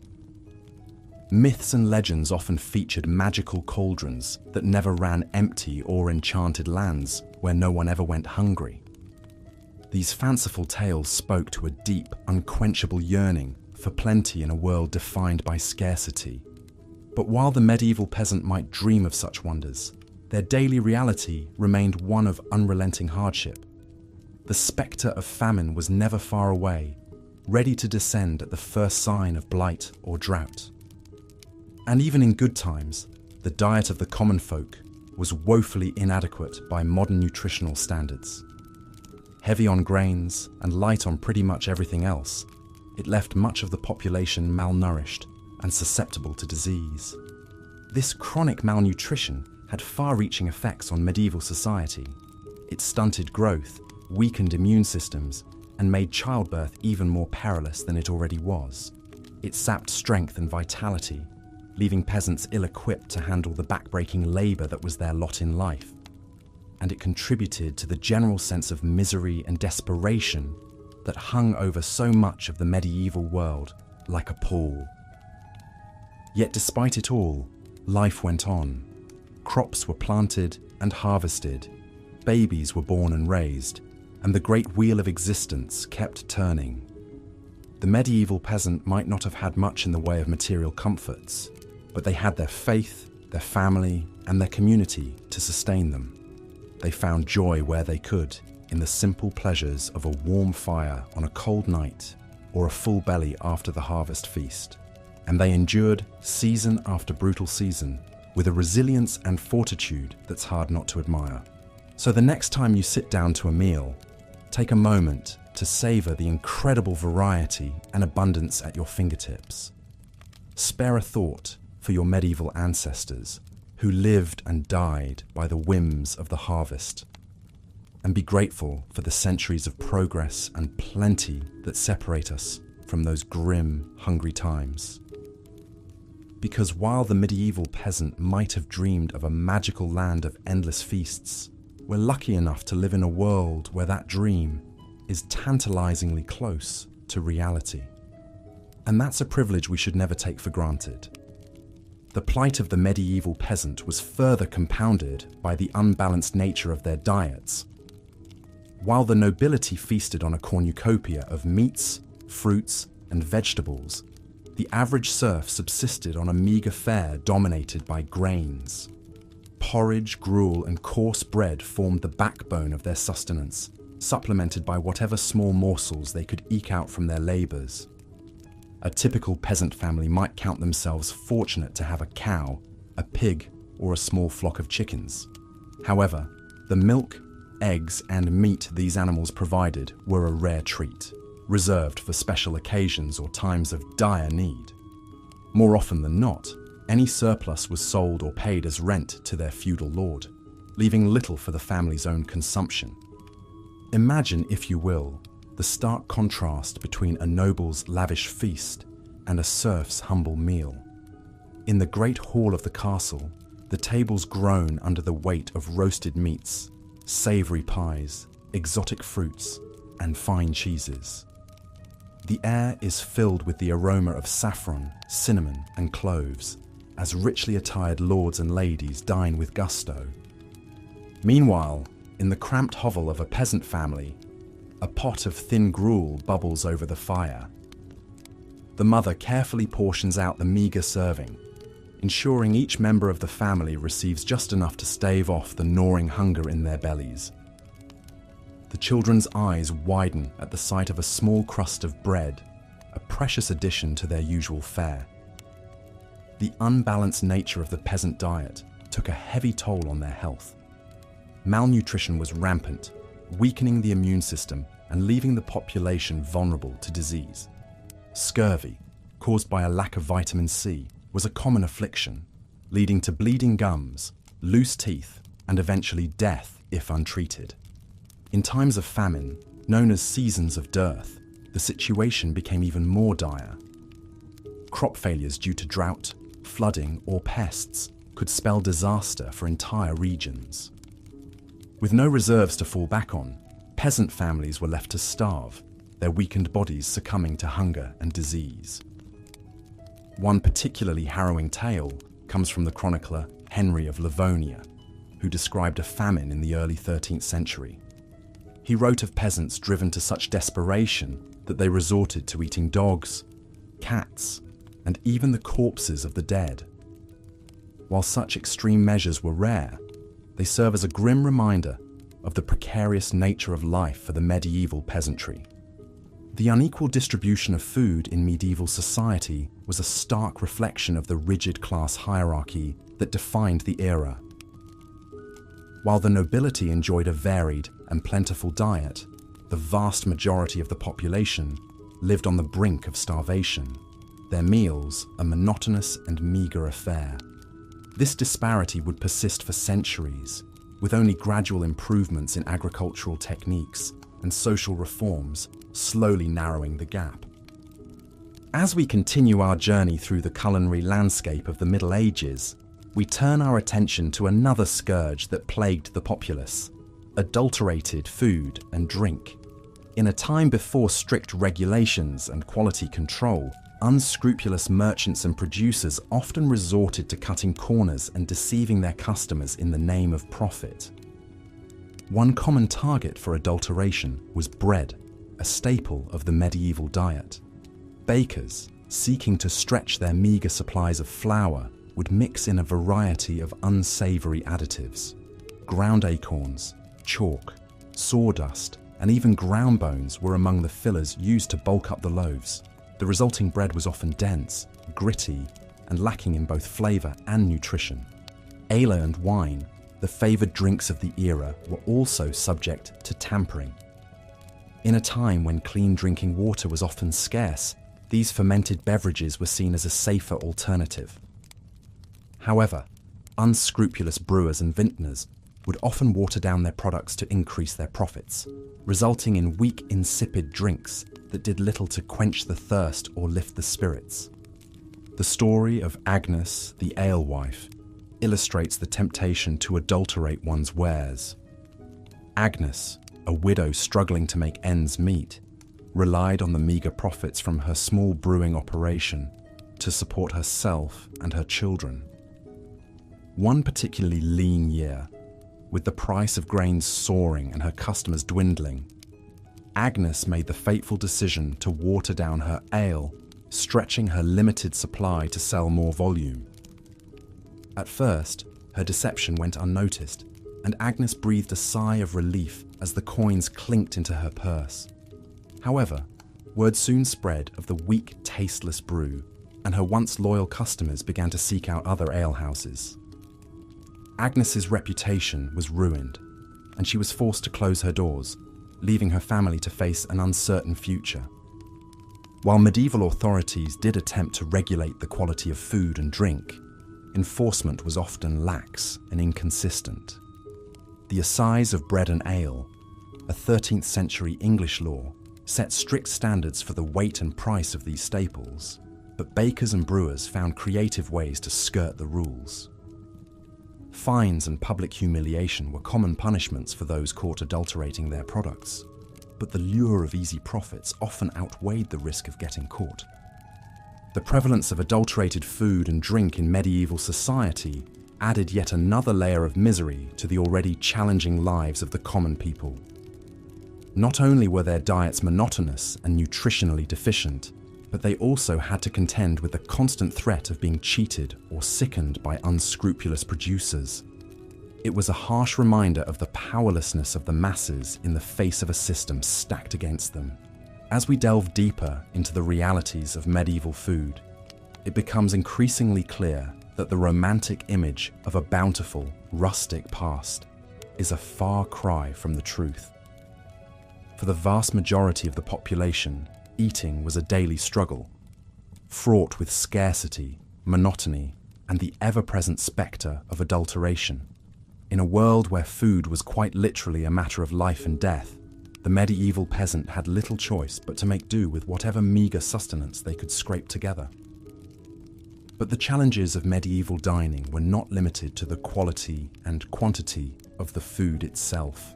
Myths and legends often featured magical cauldrons that never ran empty or enchanted lands where no one ever went hungry. These fanciful tales spoke to a deep, unquenchable yearning for plenty in a world defined by scarcity. But while the medieval peasant might dream of such wonders, their daily reality remained one of unrelenting hardship. The spectre of famine was never far away, ready to descend at the first sign of blight or drought. And even in good times, the diet of the common folk was woefully inadequate by modern nutritional standards. Heavy on grains and light on pretty much everything else, it left much of the population malnourished and susceptible to disease. This chronic malnutrition had far-reaching effects on medieval society. It stunted growth, weakened immune systems, and made childbirth even more perilous than it already was. It sapped strength and vitality, leaving peasants ill-equipped to handle the back-breaking labour that was their lot in life. And it contributed to the general sense of misery and desperation that hung over so much of the medieval world like a pall. Yet despite it all, life went on. Crops were planted and harvested, babies were born and raised, and the great wheel of existence kept turning. The medieval peasant might not have had much in the way of material comforts, but they had their faith, their family, and their community to sustain them. They found joy where they could, in the simple pleasures of a warm fire on a cold night or a full belly after the harvest feast. And they endured season after brutal season with a resilience and fortitude that's hard not to admire. So the next time you sit down to a meal, take a moment to savor the incredible variety and abundance at your fingertips. Spare a thought for your medieval ancestors who lived and died by the whims of the harvest. and be grateful for the centuries of progress and plenty that separate us from those grim, hungry times. Because while the medieval peasant might have dreamed of a magical land of endless feasts, we're lucky enough to live in a world where that dream is tantalizingly close to reality. And that's a privilege we should never take for granted. The plight of the medieval peasant was further compounded by the unbalanced nature of their diets. While the nobility feasted on a cornucopia of meats, fruits, and vegetables, the average serf subsisted on a meagre fare dominated by grains. Porridge, gruel, and coarse bread formed the backbone of their sustenance, supplemented by whatever small morsels they could eke out from their labours. A typical peasant family might count themselves fortunate to have a cow, a pig, or a small flock of chickens. However, the milk, eggs, and meat these animals provided were a rare treat, reserved for special occasions or times of dire need. More often than not, any surplus was sold or paid as rent to their feudal lord, leaving little for the family's own consumption. Imagine, if you will, the stark contrast between a noble's lavish feast and a serf's humble meal. In the great hall of the castle, the tables groan under the weight of roasted meats, savoury pies, exotic fruits, and fine cheeses. The air is filled with the aroma of saffron, cinnamon, and cloves, as richly attired lords and ladies dine with gusto. Meanwhile, in the cramped hovel of a peasant family, a pot of thin gruel bubbles over the fire. The mother carefully portions out the meagre serving, ensuring each member of the family receives just enough to stave off the gnawing hunger in their bellies. The children's eyes widen at the sight of a small crust of bread, a precious addition to their usual fare. The unbalanced nature of the peasant diet took a heavy toll on their health. Malnutrition was rampant, weakening the immune system and leaving the population vulnerable to disease. Scurvy, caused by a lack of vitamin C, was a common affliction, leading to bleeding gums, loose teeth, and eventually death if untreated. In times of famine, known as seasons of dearth, the situation became even more dire. Crop failures due to drought, flooding, or pests could spell disaster for entire regions. With no reserves to fall back on, peasant families were left to starve, their weakened bodies succumbing to hunger and disease. One particularly harrowing tale comes from the chronicler Henry of Livonia, who described a famine in the early 13th century. He wrote of peasants driven to such desperation that they resorted to eating dogs, cats, and even the corpses of the dead. While such extreme measures were rare, they serve as a grim reminder of the precarious nature of life for the medieval peasantry. The unequal distribution of food in medieval society was a stark reflection of the rigid class hierarchy that defined the era. While the nobility enjoyed a varied and plentiful diet, the vast majority of the population lived on the brink of starvation, their meals a monotonous and meagre affair. This disparity would persist for centuries, with only gradual improvements in agricultural techniques and social reforms slowly narrowing the gap. As we continue our journey through the culinary landscape of the Middle Ages, we turn our attention to another scourge that plagued the populace: adulterated food and drink. In a time before strict regulations and quality control, unscrupulous merchants and producers often resorted to cutting corners and deceiving their customers in the name of profit. One common target for adulteration was bread, a staple of the medieval diet. Bakers, seeking to stretch their meagre supplies of flour, would mix in a variety of unsavory additives. Ground acorns, chalk, sawdust, and even ground bones were among the fillers used to bulk up the loaves. The resulting bread was often dense, gritty, and lacking in both flavour and nutrition. Ale and wine, the favoured drinks of the era, were also subject to tampering. In a time when clean drinking water was often scarce, these fermented beverages were seen as a safer alternative. However, unscrupulous brewers and vintners would often water down their products to increase their profits, resulting in weak, insipid drinks that did little to quench the thirst or lift the spirits. The story of Agnes, the alewife, illustrates the temptation to adulterate one's wares. Agnes, a widow struggling to make ends meet, relied on the meagre profits from her small brewing operation to support herself and her children. One particularly lean year, with the price of grains soaring and her customers dwindling, Agnes made the fateful decision to water down her ale, stretching her limited supply to sell more volume. At first, her deception went unnoticed, and Agnes breathed a sigh of relief as the coins clinked into her purse. However, word soon spread of the weak, tasteless brew, and her once loyal customers began to seek out other alehouses. Agnes's reputation was ruined, and she was forced to close her doors, leaving her family to face an uncertain future. While medieval authorities did attempt to regulate the quality of food and drink, enforcement was often lax and inconsistent. The Assize of Bread and Ale, a 13th century English law, set strict standards for the weight and price of these staples, but bakers and brewers found creative ways to skirt the rules. Fines and public humiliation were common punishments for those caught adulterating their products, but the lure of easy profits often outweighed the risk of getting caught. The prevalence of adulterated food and drink in medieval society added yet another layer of misery to the already challenging lives of the common people. Not only were their diets monotonous and nutritionally deficient, but they also had to contend with the constant threat of being cheated or sickened by unscrupulous producers. It was a harsh reminder of the powerlessness of the masses in the face of a system stacked against them. As we delve deeper into the realities of medieval food, it becomes increasingly clear that the romantic image of a bountiful, rustic past is a far cry from the truth. For the vast majority of the population, eating was a daily struggle, fraught with scarcity, monotony, and the ever-present spectre of adulteration. In a world where food was quite literally a matter of life and death, the medieval peasant had little choice but to make do with whatever meagre sustenance they could scrape together. But the challenges of medieval dining were not limited to the quality and quantity of the food itself.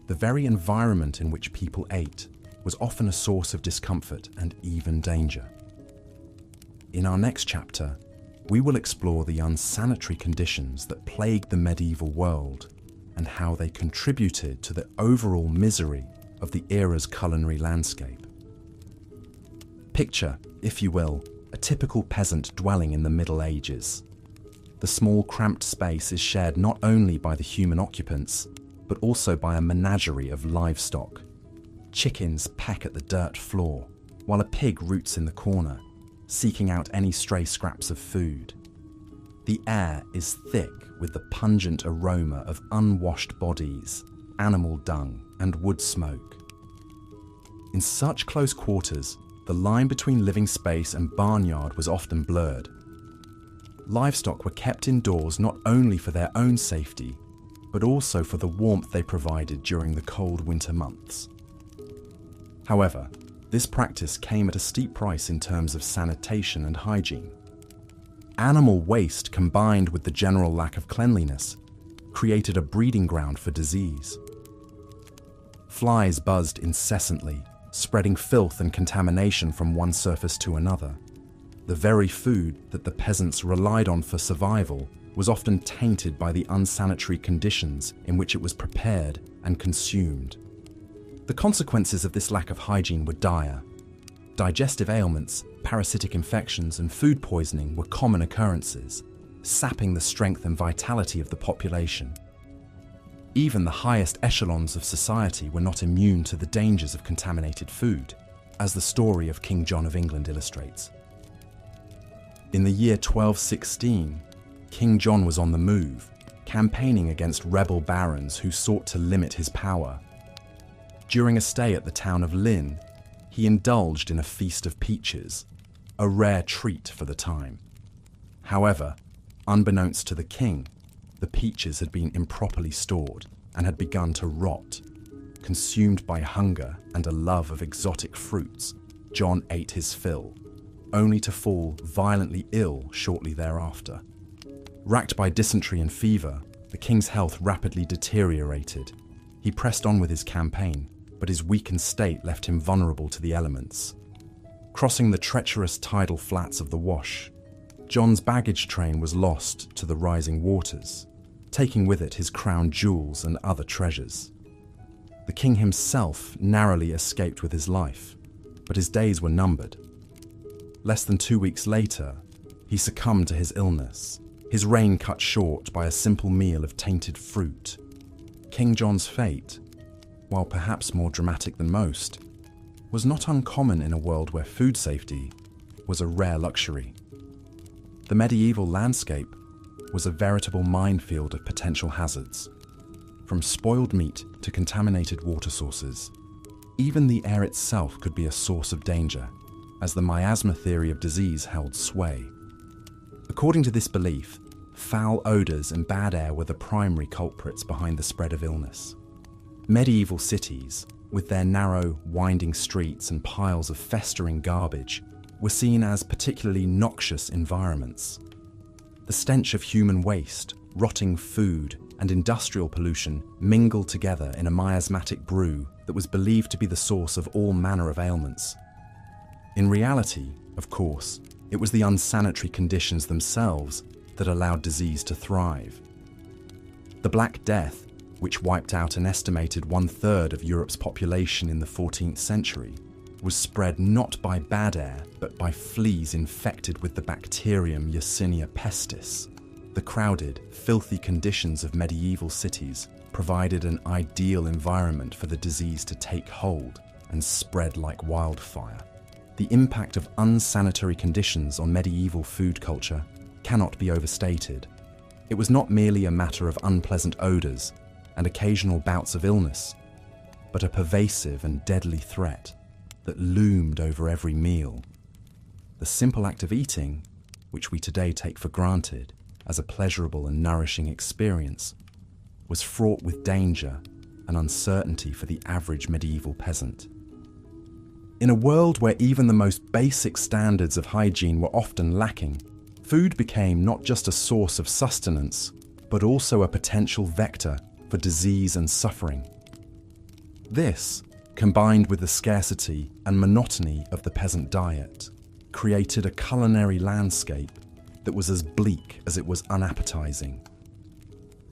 The very environment in which people ate was often a source of discomfort and even danger. In our next chapter, we will explore the unsanitary conditions that plagued the medieval world and how they contributed to the overall misery of the era's culinary landscape. Picture, if you will, a typical peasant dwelling in the Middle Ages. The small cramped space is shared not only by the human occupants, but also by a menagerie of livestock. Chickens peck at the dirt floor, while a pig roots in the corner, seeking out any stray scraps of food. The air is thick with the pungent aroma of unwashed bodies, animal dung, and wood smoke. In such close quarters, the line between living space and barnyard was often blurred. Livestock were kept indoors not only for their own safety, but also for the warmth they provided during the cold winter months. However, this practice came at a steep price in terms of sanitation and hygiene. Animal waste combined with the general lack of cleanliness created a breeding ground for disease. Flies buzzed incessantly, spreading filth and contamination from one surface to another. The very food that the peasants relied on for survival was often tainted by the unsanitary conditions in which it was prepared and consumed. The consequences of this lack of hygiene were dire. Digestive ailments, parasitic infections, and food poisoning were common occurrences, sapping the strength and vitality of the population. Even the highest echelons of society were not immune to the dangers of contaminated food, as the story of King John of England illustrates. In the year 1216, King John was on the move, campaigning against rebel barons who sought to limit his power. During a stay at the town of Lynn, he indulged in a feast of peaches, a rare treat for the time. However, unbeknownst to the king, the peaches had been improperly stored and had begun to rot. Consumed by hunger and a love of exotic fruits, John ate his fill, only to fall violently ill shortly thereafter. Racked by dysentery and fever, the king's health rapidly deteriorated. He pressed on with his campaign, but his weakened state left him vulnerable to the elements. Crossing the treacherous tidal flats of the Wash, John's baggage train was lost to the rising waters, taking with it his crown jewels and other treasures. The king himself narrowly escaped with his life, but his days were numbered. Less than 2 weeks later, he succumbed to his illness, his reign cut short by a simple meal of tainted fruit. King John's fate, while perhaps more dramatic than most, was not uncommon in a world where food safety was a rare luxury. The medieval landscape was a veritable minefield of potential hazards. From spoiled meat to contaminated water sources, even the air itself could be a source of danger, as the miasma theory of disease held sway. According to this belief, foul odours and bad air were the primary culprits behind the spread of illness. Medieval cities, with their narrow, winding streets and piles of festering garbage, were seen as particularly noxious environments. The stench of human waste, rotting food, and industrial pollution mingled together in a miasmatic brew that was believed to be the source of all manner of ailments. In reality, of course, it was the unsanitary conditions themselves that allowed disease to thrive. The Black Death, which wiped out an estimated 1/3 of Europe's population in the 14th century, was spread not by bad air, but by fleas infected with the bacterium Yersinia pestis. The crowded, filthy conditions of medieval cities provided an ideal environment for the disease to take hold and spread like wildfire. The impact of unsanitary conditions on medieval food culture cannot be overstated. It was not merely a matter of unpleasant odours and occasional bouts of illness, but a pervasive and deadly threat that loomed over every meal. The simple act of eating, which we today take for granted as a pleasurable and nourishing experience, was fraught with danger and uncertainty for the average medieval peasant. In a world where even the most basic standards of hygiene were often lacking, food became not just a source of sustenance, but also a potential vector for disease and suffering. This, combined with the scarcity and monotony of the peasant diet, created a culinary landscape that was as bleak as it was unappetizing.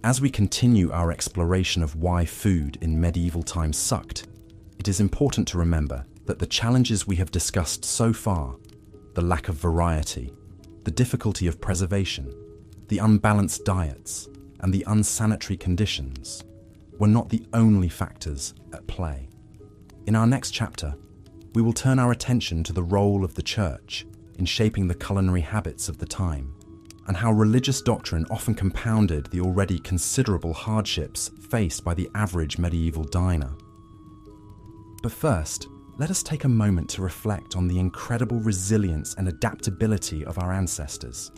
As we continue our exploration of why food in medieval times sucked, it is important to remember that the challenges we have discussed so far, the lack of variety, the difficulty of preservation, the unbalanced diets, and the unsanitary conditions, were not the only factors at play. In our next chapter, we will turn our attention to the role of the church in shaping the culinary habits of the time, and how religious doctrine often compounded the already considerable hardships faced by the average medieval diner. But first, let us take a moment to reflect on the incredible resilience and adaptability of our ancestors.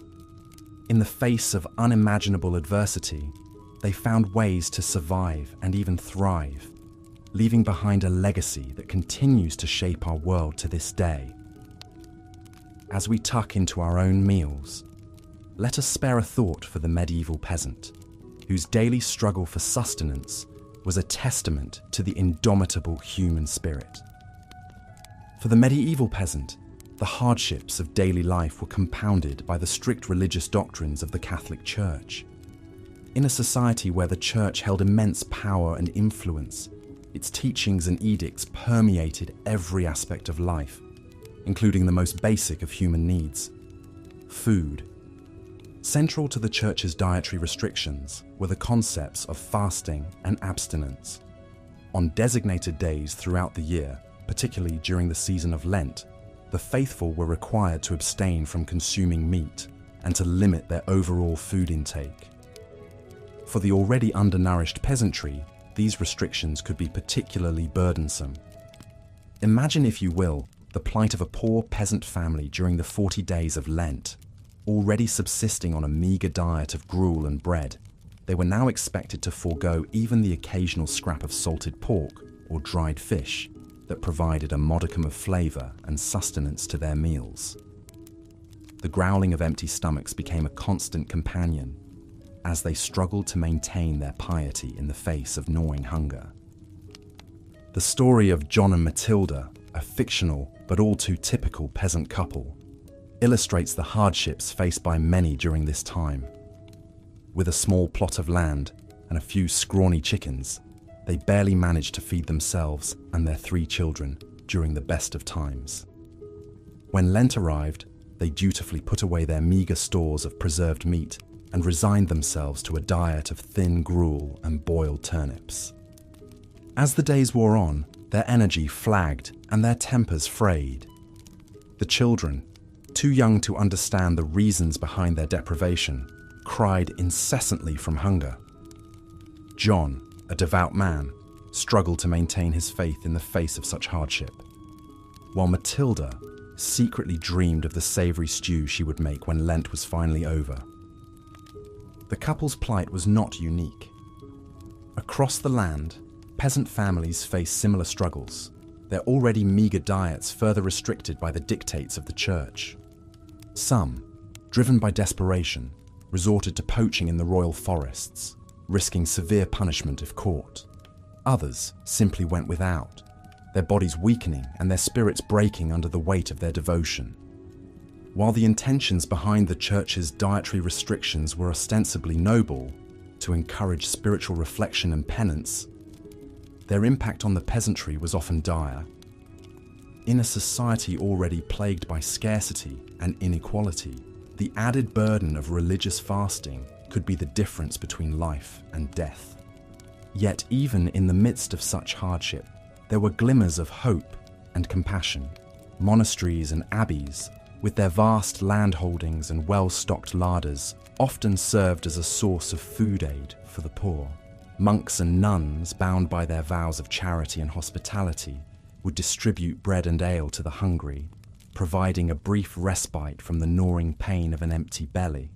In the face of unimaginable adversity, they found ways to survive and even thrive, leaving behind a legacy that continues to shape our world to this day. As we tuck into our own meals, let us spare a thought for the medieval peasant, whose daily struggle for sustenance was a testament to the indomitable human spirit. For the medieval peasant, the hardships of daily life were compounded by the strict religious doctrines of the Catholic Church. In a society where the Church held immense power and influence, its teachings and edicts permeated every aspect of life, including the most basic of human needs: food. Central to the Church's dietary restrictions were the concepts of fasting and abstinence. On designated days throughout the year, particularly during the season of Lent, the faithful were required to abstain from consuming meat and to limit their overall food intake. For the already undernourished peasantry, these restrictions could be particularly burdensome. Imagine, if you will, the plight of a poor peasant family during the 40 days of Lent, already subsisting on a meagre diet of gruel and bread. they were now expected to forego even the occasional scrap of salted pork or dried fish that provided a modicum of flavour and sustenance to their meals. The growling of empty stomachs became a constant companion as they struggled to maintain their piety in the face of gnawing hunger. The story of John and Matilda, a fictional but all too typical peasant couple, illustrates the hardships faced by many during this time. With a small plot of land and a few scrawny chickens, they barely managed to feed themselves and their 3 children during the best of times. When Lent arrived, they dutifully put away their meagre stores of preserved meat and resigned themselves to a diet of thin gruel and boiled turnips. As the days wore on, their energy flagged and their tempers frayed. The children, too young to understand the reasons behind their deprivation, cried incessantly from hunger. John, a devout man, struggled to maintain his faith in the face of such hardship, while Matilda secretly dreamed of the savoury stew she would make when Lent was finally over. The couple's plight was not unique. Across the land, peasant families faced similar struggles, their already meagre diets further restricted by the dictates of the church. Some, driven by desperation, resorted to poaching in the royal forests, risking severe punishment if caught. Others simply went without, their bodies weakening and their spirits breaking under the weight of their devotion. While the intentions behind the church's dietary restrictions were ostensibly noble, to encourage spiritual reflection and penance, their impact on the peasantry was often dire. In a society already plagued by scarcity and inequality, the added burden of religious fasting could be the difference between life and death. Yet even in the midst of such hardship, there were glimmers of hope and compassion. Monasteries and abbeys, with their vast land holdings and well-stocked larders, often served as a source of food aid for the poor. Monks and nuns, bound by their vows of charity and hospitality, would distribute bread and ale to the hungry, providing a brief respite from the gnawing pain of an empty belly.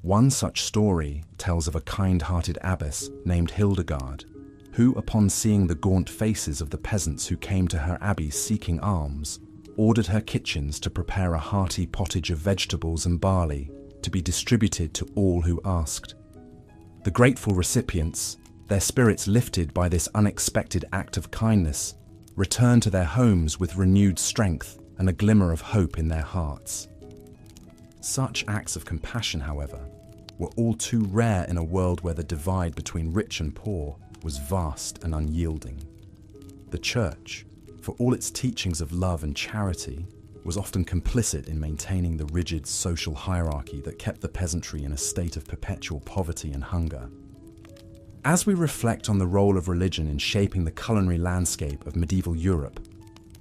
One such story tells of a kind-hearted abbess named Hildegard, who, upon seeing the gaunt faces of the peasants who came to her abbey seeking alms, ordered her kitchens to prepare a hearty pottage of vegetables and barley to be distributed to all who asked. The grateful recipients, their spirits lifted by this unexpected act of kindness, returned to their homes with renewed strength and a glimmer of hope in their hearts. Such acts of compassion, however, were all too rare in a world where the divide between rich and poor was vast and unyielding. The church, for all its teachings of love and charity, was often complicit in maintaining the rigid social hierarchy that kept the peasantry in a state of perpetual poverty and hunger. As we reflect on the role of religion in shaping the culinary landscape of medieval Europe,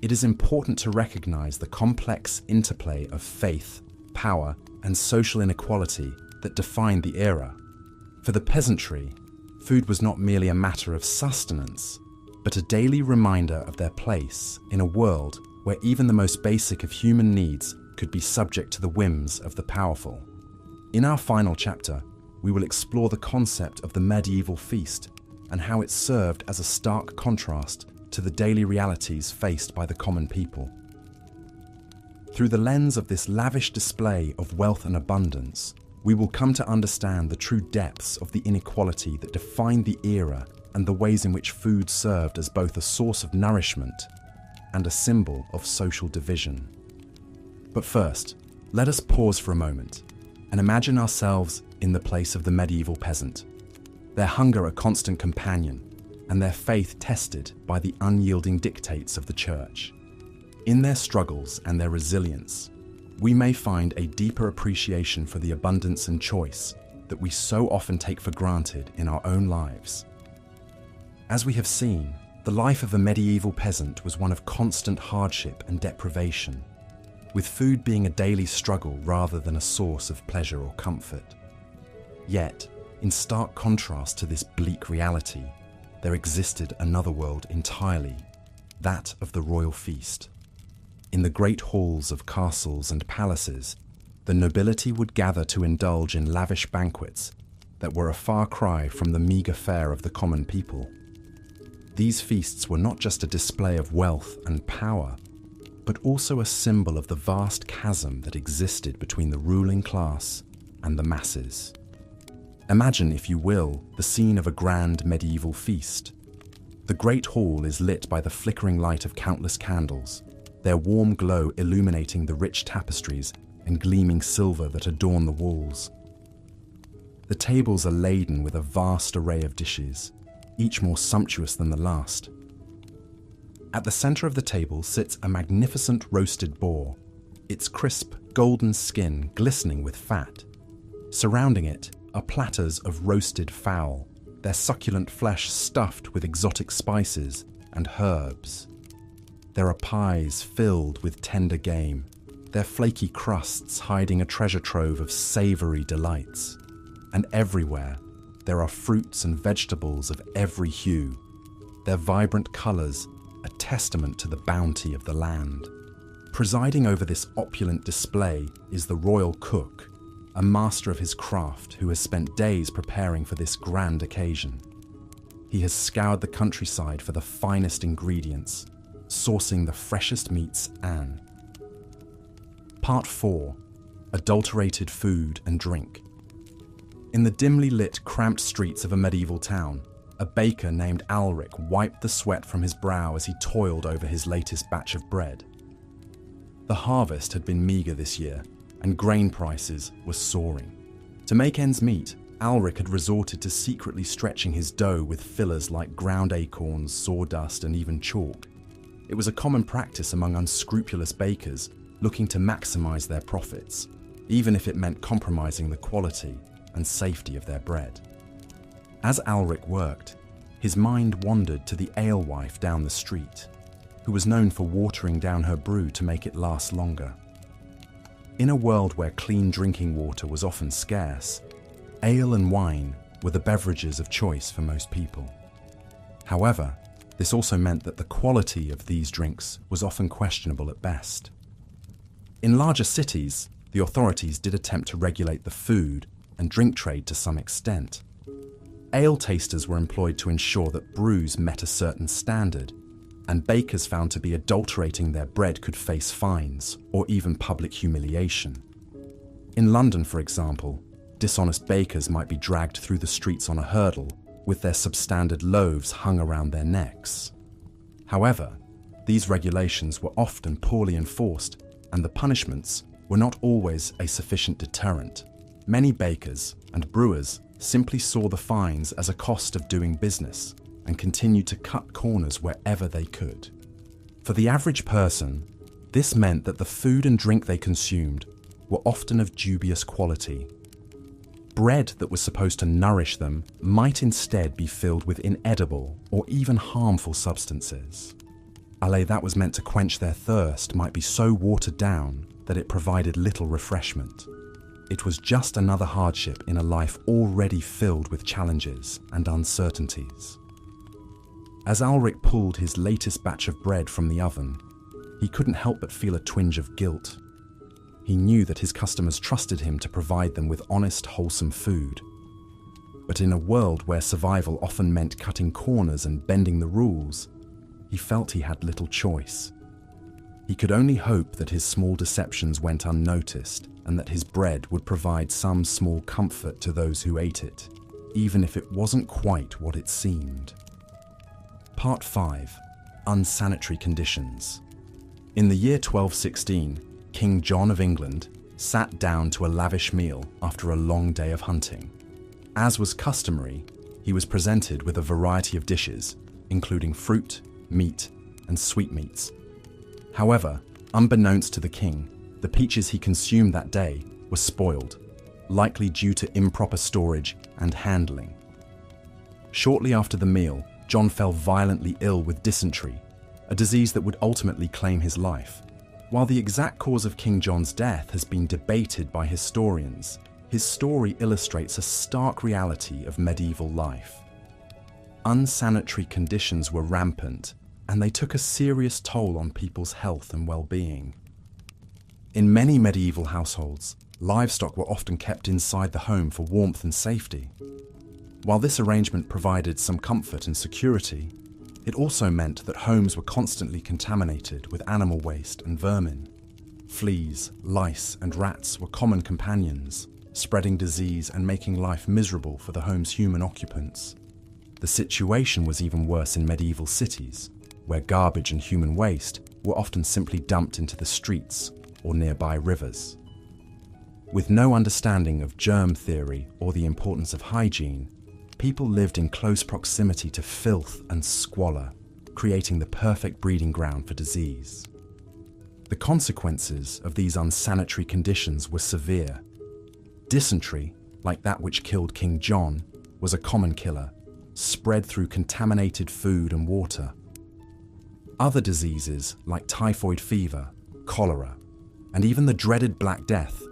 it is important to recognize the complex interplay of faith, power, and social inequality that defined the era. For the peasantry, food was not merely a matter of sustenance, but a daily reminder of their place in a world where even the most basic of human needs could be subject to the whims of the powerful. In our final chapter, we will explore the concept of the medieval feast and how it served as a stark contrast to the daily realities faced by the common people. Through the lens of this lavish display of wealth and abundance, we will come to understand the true depths of the inequality that defined the era and the ways in which food served as both a source of nourishment and a symbol of social division. But first, let us pause for a moment and imagine ourselves in the place of the medieval peasant, their hunger a constant companion, and their faith tested by the unyielding dictates of the church. In their struggles and their resilience, we may find a deeper appreciation for the abundance and choice that we so often take for granted in our own lives. As we have seen, the life of a medieval peasant was one of constant hardship and deprivation, with food being a daily struggle rather than a source of pleasure or comfort. Yet, in stark contrast to this bleak reality, there existed another world entirely, that of the royal feast. In the great halls of castles and palaces, the nobility would gather to indulge in lavish banquets that were a far cry from the meagre fare of the common people. These feasts were not just a display of wealth and power, but also a symbol of the vast chasm that existed between the ruling class and the masses. Imagine, if you will, the scene of a grand medieval feast. The great hall is lit by the flickering light of countless candles, their warm glow illuminating the rich tapestries and gleaming silver that adorn the walls. The tables are laden with a vast array of dishes, each more sumptuous than the last. At the center of the table sits a magnificent roasted boar, its crisp, golden skin glistening with fat. Surrounding it are platters of roasted fowl, their succulent flesh stuffed with exotic spices and herbs. There are pies filled with tender game, their flaky crusts hiding a treasure trove of savory delights. And everywhere, there are fruits and vegetables of every hue, their vibrant colors a testament to the bounty of the land. Presiding over this opulent display is the royal cook, a master of his craft who has spent days preparing for this grand occasion. He has scoured the countryside for the finest ingredients, sourcing the freshest meats and... Part 4. Adulterated food and drink. In the dimly lit, cramped streets of a medieval town, a baker named Alric wiped the sweat from his brow as he toiled over his latest batch of bread. The harvest had been meagre this year, and grain prices were soaring. To make ends meet, Alric had resorted to secretly stretching his dough with fillers like ground acorns, sawdust, and even chalk. It was a common practice among unscrupulous bakers looking to maximize their profits, even if it meant compromising the quality and safety of their bread. As Alric worked, his mind wandered to the alewife down the street, who was known for watering down her brew to make it last longer. In a world where clean drinking water was often scarce, ale and wine were the beverages of choice for most people. However, this also meant that the quality of these drinks was often questionable at best. In larger cities, the authorities did attempt to regulate the food and drink trade to some extent. Ale tasters were employed to ensure that brews met a certain standard, and bakers found to be adulterating their bread could face fines or even public humiliation. In London, for example, dishonest bakers might be dragged through the streets on a hurdle with their substandard loaves hung around their necks. However, these regulations were often poorly enforced, and the punishments were not always a sufficient deterrent. Many bakers and brewers simply saw the fines as a cost of doing business and continued to cut corners wherever they could. For the average person, this meant that the food and drink they consumed were often of dubious quality. Bread that was supposed to nourish them might instead be filled with inedible or even harmful substances. Ale that was meant to quench their thirst might be so watered down that it provided little refreshment. It was just another hardship in a life already filled with challenges and uncertainties. As Alric pulled his latest batch of bread from the oven, he couldn't help but feel a twinge of guilt. He knew that his customers trusted him to provide them with honest, wholesome food. But in a world where survival often meant cutting corners and bending the rules, he felt he had little choice. He could only hope that his small deceptions went unnoticed and that his bread would provide some small comfort to those who ate it, even if it wasn't quite what it seemed. Part 5. Unsanitary conditions. In the year 1216, King John of England sat down to a lavish meal after a long day of hunting. As was customary, he was presented with a variety of dishes, including fruit, meat, and sweetmeats. However, unbeknownst to the king, the peaches he consumed that day were spoiled, likely due to improper storage and handling. Shortly after the meal, John fell violently ill with dysentery, a disease that would ultimately claim his life. While the exact cause of King John's death has been debated by historians, his story illustrates a stark reality of medieval life. Unsanitary conditions were rampant, and they took a serious toll on people's health and well-being. In many medieval households, livestock were often kept inside the home for warmth and safety. While this arrangement provided some comfort and security, it also meant that homes were constantly contaminated with animal waste and vermin. Fleas, lice, and rats were common companions, spreading disease and making life miserable for the home's human occupants. The situation was even worse in medieval cities, where garbage and human waste were often simply dumped into the streets or nearby rivers. With no understanding of germ theory or the importance of hygiene, people lived in close proximity to filth and squalor, creating the perfect breeding ground for disease. The consequences of these unsanitary conditions were severe. Dysentery, like that which killed King John, was a common killer, spread through contaminated food and water. Other diseases like typhoid fever, cholera, and even the dreaded Black Death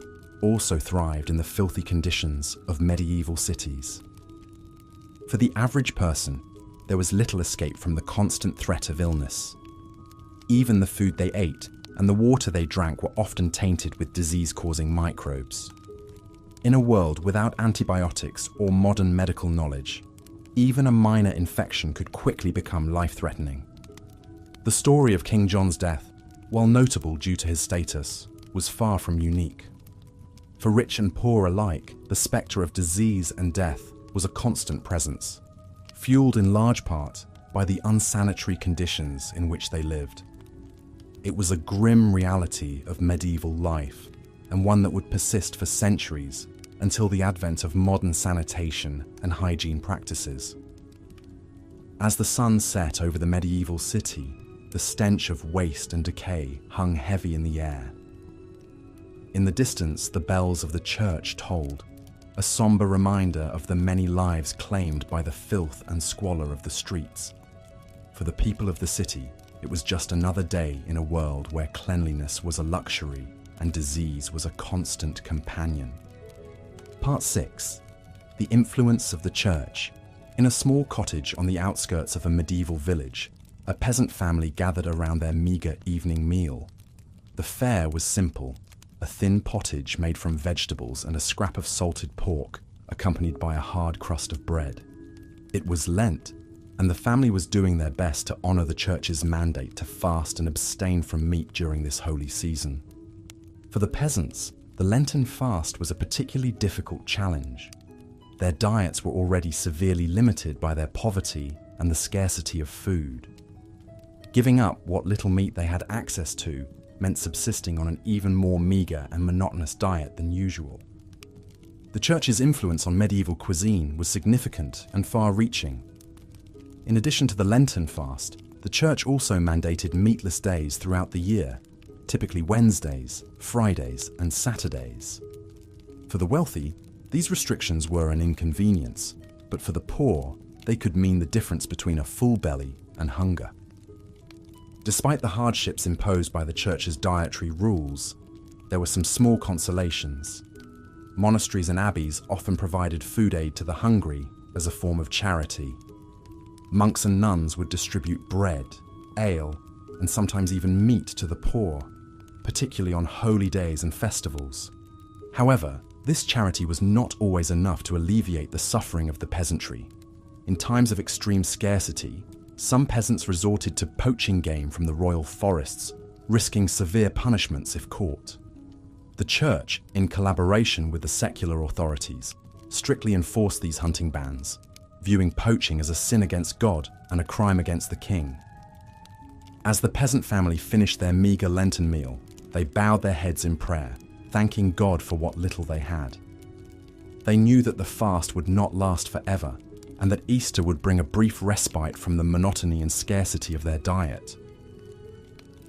also thrived in the filthy conditions of medieval cities. For the average person, there was little escape from the constant threat of illness. Even the food they ate and the water they drank were often tainted with disease-causing microbes. In a world without antibiotics or modern medical knowledge, even a minor infection could quickly become life-threatening. The story of King John's death, while notable due to his status, was far from unique. For rich and poor alike, the spectre of disease and death was a constant presence, fueled in large part by the unsanitary conditions in which they lived. It was a grim reality of medieval life, and one that would persist for centuries until the advent of modern sanitation and hygiene practices. As the sun set over the medieval city, the stench of waste and decay hung heavy in the air. In the distance, the bells of the church tolled, a somber reminder of the many lives claimed by the filth and squalor of the streets. For the people of the city, it was just another day in a world where cleanliness was a luxury and disease was a constant companion. Part 6. The influence of the church. In a small cottage on the outskirts of a medieval village, a peasant family gathered around their meager evening meal. The fare was simple, a thin pottage made from vegetables and a scrap of salted pork, accompanied by a hard crust of bread. It was Lent, and the family was doing their best to honor the church's mandate to fast and abstain from meat during this holy season. For the peasants, the Lenten fast was a particularly difficult challenge. Their diets were already severely limited by their poverty and the scarcity of food. Giving up what little meat they had access to meant subsisting on an even more meager and monotonous diet than usual. The church's influence on medieval cuisine was significant and far-reaching. In addition to the Lenten fast, the church also mandated meatless days throughout the year, typically Wednesdays, Fridays, and Saturdays. For the wealthy, these restrictions were an inconvenience, but for the poor, they could mean the difference between a full belly and hunger. Despite the hardships imposed by the church's dietary rules, there were some small consolations. Monasteries and abbeys often provided food aid to the hungry as a form of charity. Monks and nuns would distribute bread, ale, and sometimes even meat to the poor, particularly on holy days and festivals. However, this charity was not always enough to alleviate the suffering of the peasantry. In times of extreme scarcity, some peasants resorted to poaching game from the royal forests, risking severe punishments if caught. The church, in collaboration with the secular authorities, strictly enforced these hunting bans, viewing poaching as a sin against God and a crime against the king. As the peasant family finished their meager Lenten meal, they bowed their heads in prayer, thanking God for what little they had. They knew that the fast would not last forever, and that Easter would bring a brief respite from the monotony and scarcity of their diet.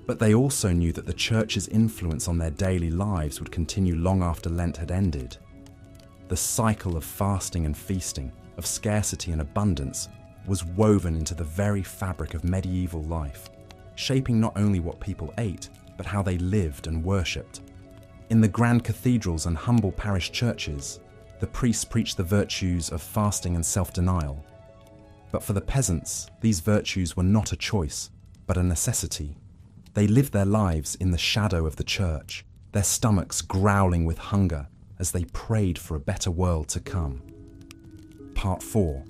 But they also knew that the church's influence on their daily lives would continue long after Lent had ended. The cycle of fasting and feasting, of scarcity and abundance, was woven into the very fabric of medieval life, shaping not only what people ate, but how they lived and worshipped. In the grand cathedrals and humble parish churches, the priests preached the virtues of fasting and self-denial. But for the peasants, these virtues were not a choice, but a necessity. They lived their lives in the shadow of the church, their stomachs growling with hunger as they prayed for a better world to come. Part 4.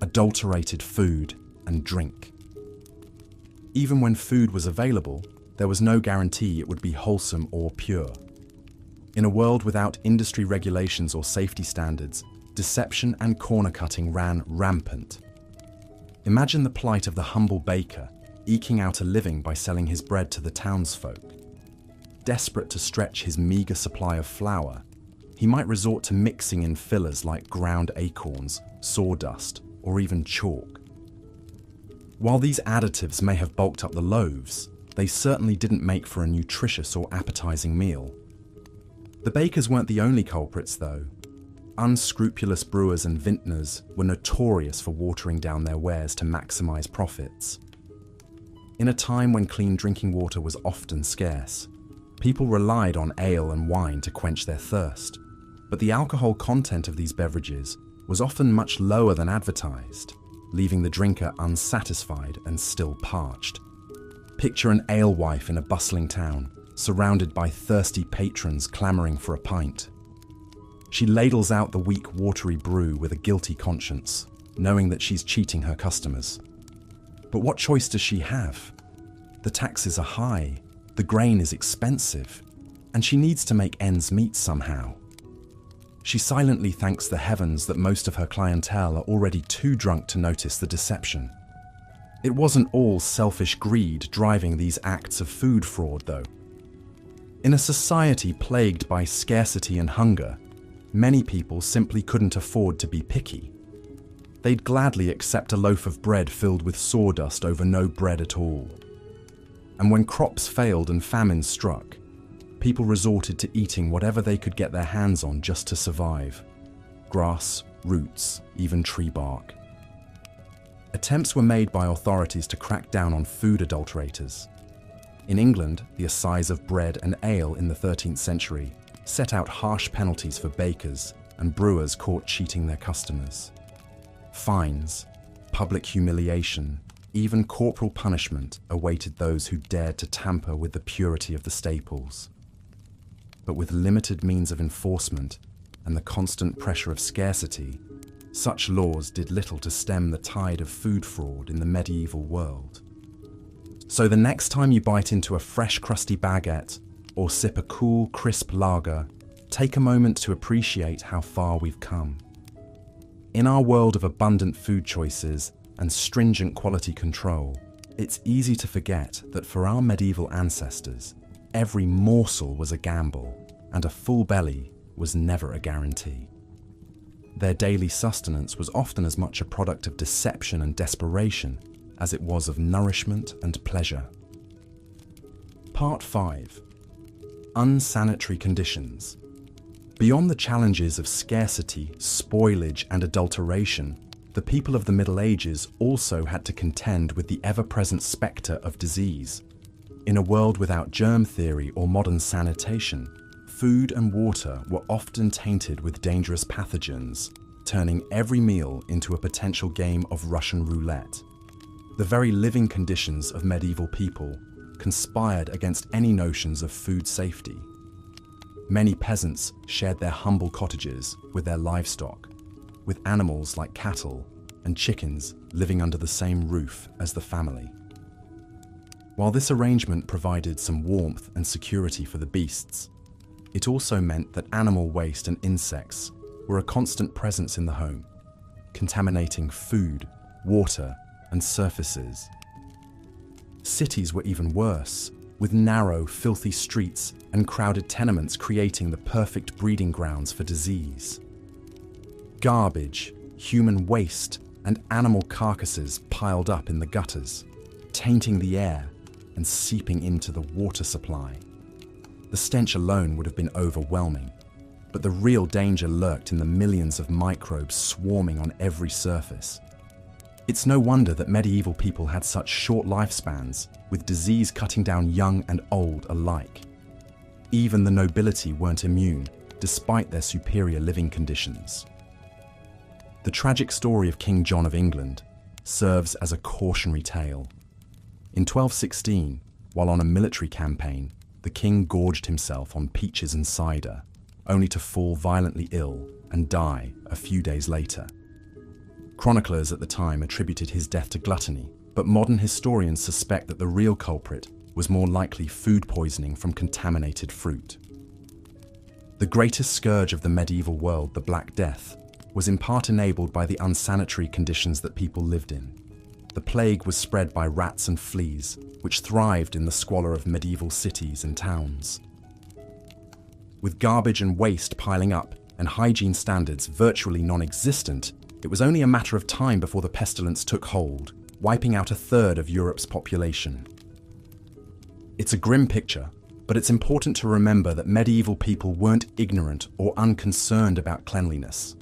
Adulterated food and drink. Even when food was available, there was no guarantee it would be wholesome or pure. In a world without industry regulations or safety standards, deception and corner cutting ran rampant. Imagine the plight of the humble baker, eking out a living by selling his bread to the townsfolk. Desperate to stretch his meager supply of flour, he might resort to mixing in fillers like ground acorns, sawdust, or even chalk. While these additives may have bulked up the loaves, they certainly didn't make for a nutritious or appetizing meal. The bakers weren't the only culprits, though. Unscrupulous brewers and vintners were notorious for watering down their wares to maximize profits. In a time when clean drinking water was often scarce, people relied on ale and wine to quench their thirst, but the alcohol content of these beverages was often much lower than advertised, leaving the drinker unsatisfied and still parched. Picture an alewife in a bustling town, surrounded by thirsty patrons clamoring for a pint. She ladles out the weak, watery brew with a guilty conscience, knowing that she's cheating her customers. But what choice does she have? The taxes are high, the grain is expensive, and she needs to make ends meet somehow. She silently thanks the heavens that most of her clientele are already too drunk to notice the deception. It wasn't all selfish greed driving these acts of food fraud, though. In a society plagued by scarcity and hunger, many people simply couldn't afford to be picky. They'd gladly accept a loaf of bread filled with sawdust over no bread at all. And when crops failed and famine struck, people resorted to eating whatever they could get their hands on just to survive. Grass, roots, even tree bark. Attempts were made by authorities to crack down on food adulterators. In England, the Assize of Bread and Ale in the 13th century set out harsh penalties for bakers and brewers caught cheating their customers. Fines, public humiliation, even corporal punishment awaited those who dared to tamper with the purity of the staples. But with limited means of enforcement and the constant pressure of scarcity, such laws did little to stem the tide of food fraud in the medieval world. So the next time you bite into a fresh, crusty baguette or sip a cool, crisp lager, take a moment to appreciate how far we've come. In our world of abundant food choices and stringent quality control, it's easy to forget that for our medieval ancestors, every morsel was a gamble, and a full belly was never a guarantee. Their daily sustenance was often as much a product of deception and desperation as it was of nourishment and pleasure. Part 5. Unsanitary conditions. Beyond the challenges of scarcity, spoilage, and adulteration, the people of the Middle Ages also had to contend with the ever-present spectre of disease. In a world without germ theory or modern sanitation, food and water were often tainted with dangerous pathogens, turning every meal into a potential game of Russian roulette. The very living conditions of medieval people conspired against any notions of food safety. Many peasants shared their humble cottages with their livestock, with animals like cattle and chickens living under the same roof as the family. While this arrangement provided some warmth and security for the beasts, it also meant that animal waste and insects were a constant presence in the home, contaminating food, water, and surfaces. Cities were even worse, with narrow, filthy streets and crowded tenements creating the perfect breeding grounds for disease. Garbage, human waste, and animal carcasses piled up in the gutters, tainting the air and seeping into the water supply. The stench alone would have been overwhelming, but the real danger lurked in the millions of microbes swarming on every surface. It's no wonder that medieval people had such short lifespans, with disease cutting down young and old alike. Even the nobility weren't immune, despite their superior living conditions. The tragic story of King John of England serves as a cautionary tale. In 1216, while on a military campaign, the king gorged himself on peaches and cider, only to fall violently ill and die a few days later. Chroniclers at the time attributed his death to gluttony, but modern historians suspect that the real culprit was more likely food poisoning from contaminated fruit. The greatest scourge of the medieval world, the Black Death, was in part enabled by the unsanitary conditions that people lived in. The plague was spread by rats and fleas, which thrived in the squalor of medieval cities and towns. With garbage and waste piling up and hygiene standards virtually non-existent, it was only a matter of time before the pestilence took hold, wiping out a third of Europe's population. It's a grim picture, but it's important to remember that medieval people weren't ignorant or unconcerned about cleanliness.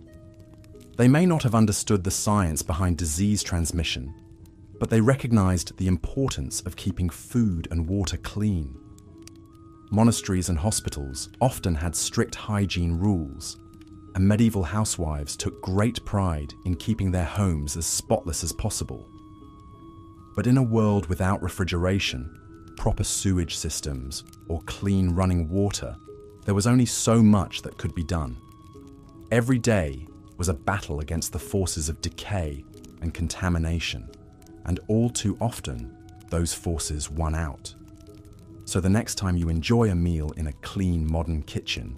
They may not have understood the science behind disease transmission, but they recognized the importance of keeping food and water clean. Monasteries and hospitals often had strict hygiene rules, and medieval housewives took great pride in keeping their homes as spotless as possible. But in a world without refrigeration, proper sewage systems, or clean running water, there was only so much that could be done. Every day was a battle against the forces of decay and contamination, and all too often, those forces won out. So the next time you enjoy a meal in a clean modern kitchen,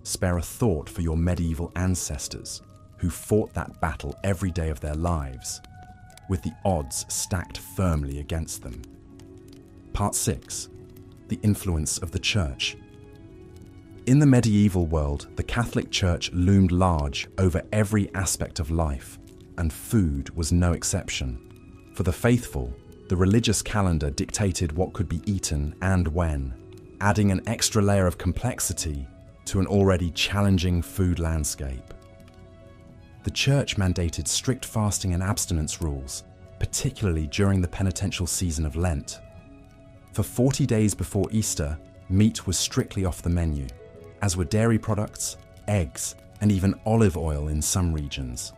spare a thought for your medieval ancestors who fought that battle every day of their lives, with the odds stacked firmly against them. Part 6. The influence of the Church. In the medieval world, the Catholic Church loomed large over every aspect of life, and food was no exception. For the faithful, the religious calendar dictated what could be eaten and when, adding an extra layer of complexity to an already challenging food landscape. The Church mandated strict fasting and abstinence rules, particularly during the penitential season of Lent. For 40 days before Easter, meat was strictly off the menu, as were dairy products, eggs, and even olive oil in some regions.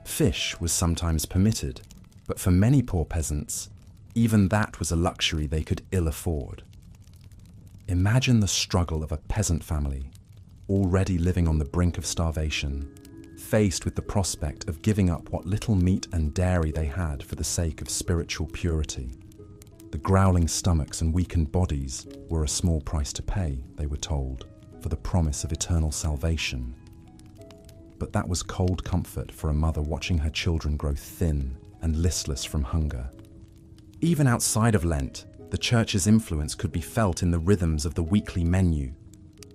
Fish was sometimes permitted, but for many poor peasants, even that was a luxury they could ill afford. Imagine the struggle of a peasant family, already living on the brink of starvation, faced with the prospect of giving up what little meat and dairy they had for the sake of spiritual purity. The growling stomachs and weakened bodies were a small price to pay, they were told, for the promise of eternal salvation. But that was cold comfort for a mother watching her children grow thin and listless from hunger. Even outside of Lent, the Church's influence could be felt in the rhythms of the weekly menu.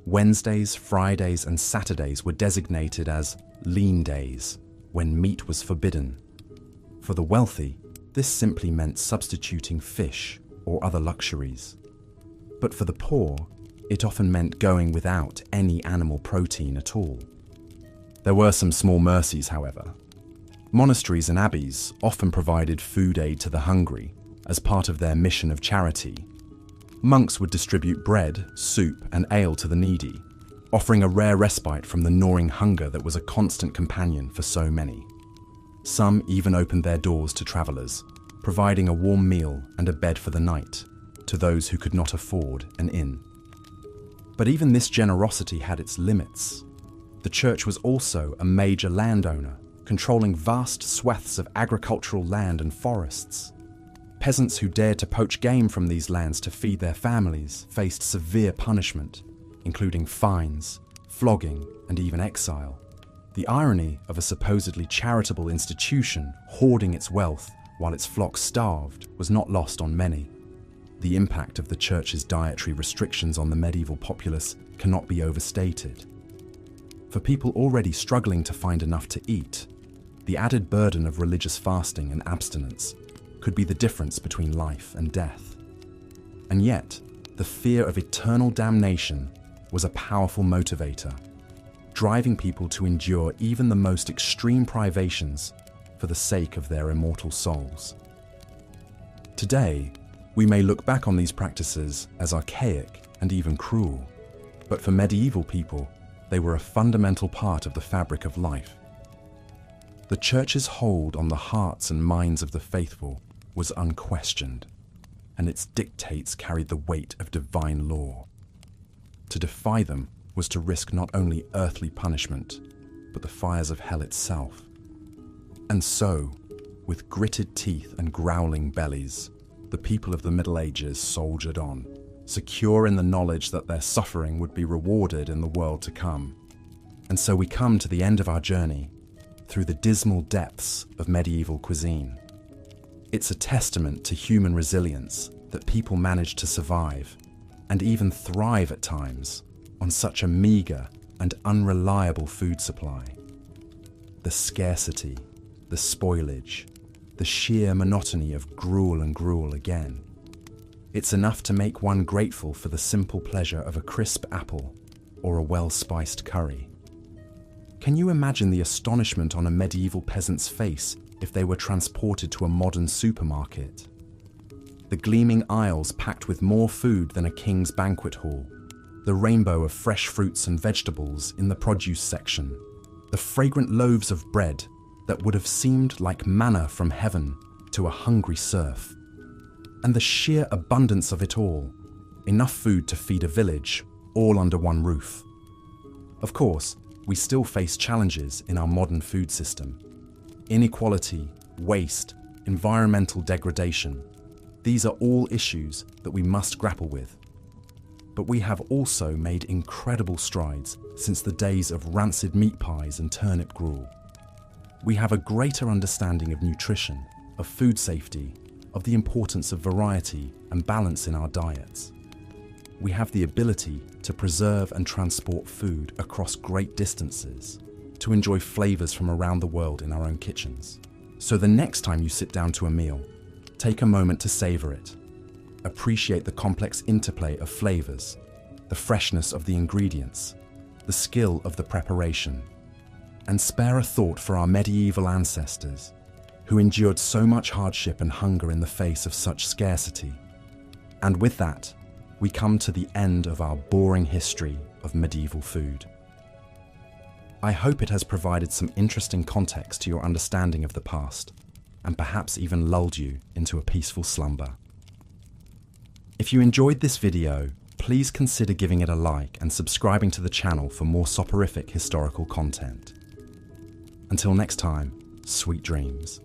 Wednesdays, Fridays, and Saturdays were designated as lean days, when meat was forbidden. For the wealthy, this simply meant substituting fish or other luxuries. But for the poor, it often meant going without any animal protein at all. There were some small mercies, however. Monasteries and abbeys often provided food aid to the hungry as part of their mission of charity. Monks would distribute bread, soup, and ale to the needy, offering a rare respite from the gnawing hunger that was a constant companion for so many. Some even opened their doors to travelers, providing a warm meal and a bed for the night to those who could not afford an inn. But even this generosity had its limits. The Church was also a major landowner, controlling vast swaths of agricultural land and forests. Peasants who dared to poach game from these lands to feed their families faced severe punishment, including fines, flogging, and even exile. The irony of a supposedly charitable institution hoarding its wealth while its flock starved was not lost on many. The impact of the Church's dietary restrictions on the medieval populace cannot be overstated. For people already struggling to find enough to eat, the added burden of religious fasting and abstinence could be the difference between life and death. And yet, the fear of eternal damnation was a powerful motivator, driving people to endure even the most extreme privations for the sake of their immortal souls. Today, we may look back on these practices as archaic and even cruel, but for medieval people, they were a fundamental part of the fabric of life. The Church's hold on the hearts and minds of the faithful was unquestioned, and its dictates carried the weight of divine law. To defy them was to risk not only earthly punishment, but the fires of hell itself. And so, with gritted teeth and growling bellies, the people of the Middle Ages soldiered on, secure in the knowledge that their suffering would be rewarded in the world to come. And so we come to the end of our journey through the dismal depths of medieval cuisine. It's a testament to human resilience that people managed to survive and even thrive at times on such a meager and unreliable food supply. The scarcity, the spoilage, the sheer monotony of gruel and gruel again. It's enough to make one grateful for the simple pleasure of a crisp apple or a well-spiced curry. Can you imagine the astonishment on a medieval peasant's face if they were transported to a modern supermarket? The gleaming aisles packed with more food than a king's banquet hall, the rainbow of fresh fruits and vegetables in the produce section, the fragrant loaves of bread that would have seemed like manna from heaven to a hungry serf, and the sheer abundance of it all, enough food to feed a village, all under one roof. Of course, we still face challenges in our modern food system. Inequality, waste, environmental degradation. These are all issues that we must grapple with. But we have also made incredible strides since the days of rancid meat pies and turnip gruel. We have a greater understanding of nutrition, of food safety, of the importance of variety and balance in our diets. We have the ability to preserve and transport food across great distances, to enjoy flavors from around the world in our own kitchens. So the next time you sit down to a meal, take a moment to savor it. Appreciate the complex interplay of flavors, the freshness of the ingredients, the skill of the preparation, and spare a thought for our medieval ancestors who endured so much hardship and hunger in the face of such scarcity. And with that, we come to the end of our boring history of medieval food. I hope it has provided some interesting context to your understanding of the past, and perhaps even lulled you into a peaceful slumber. If you enjoyed this video, please consider giving it a like and subscribing to the channel for more soporific historical content. Until next time, sweet dreams.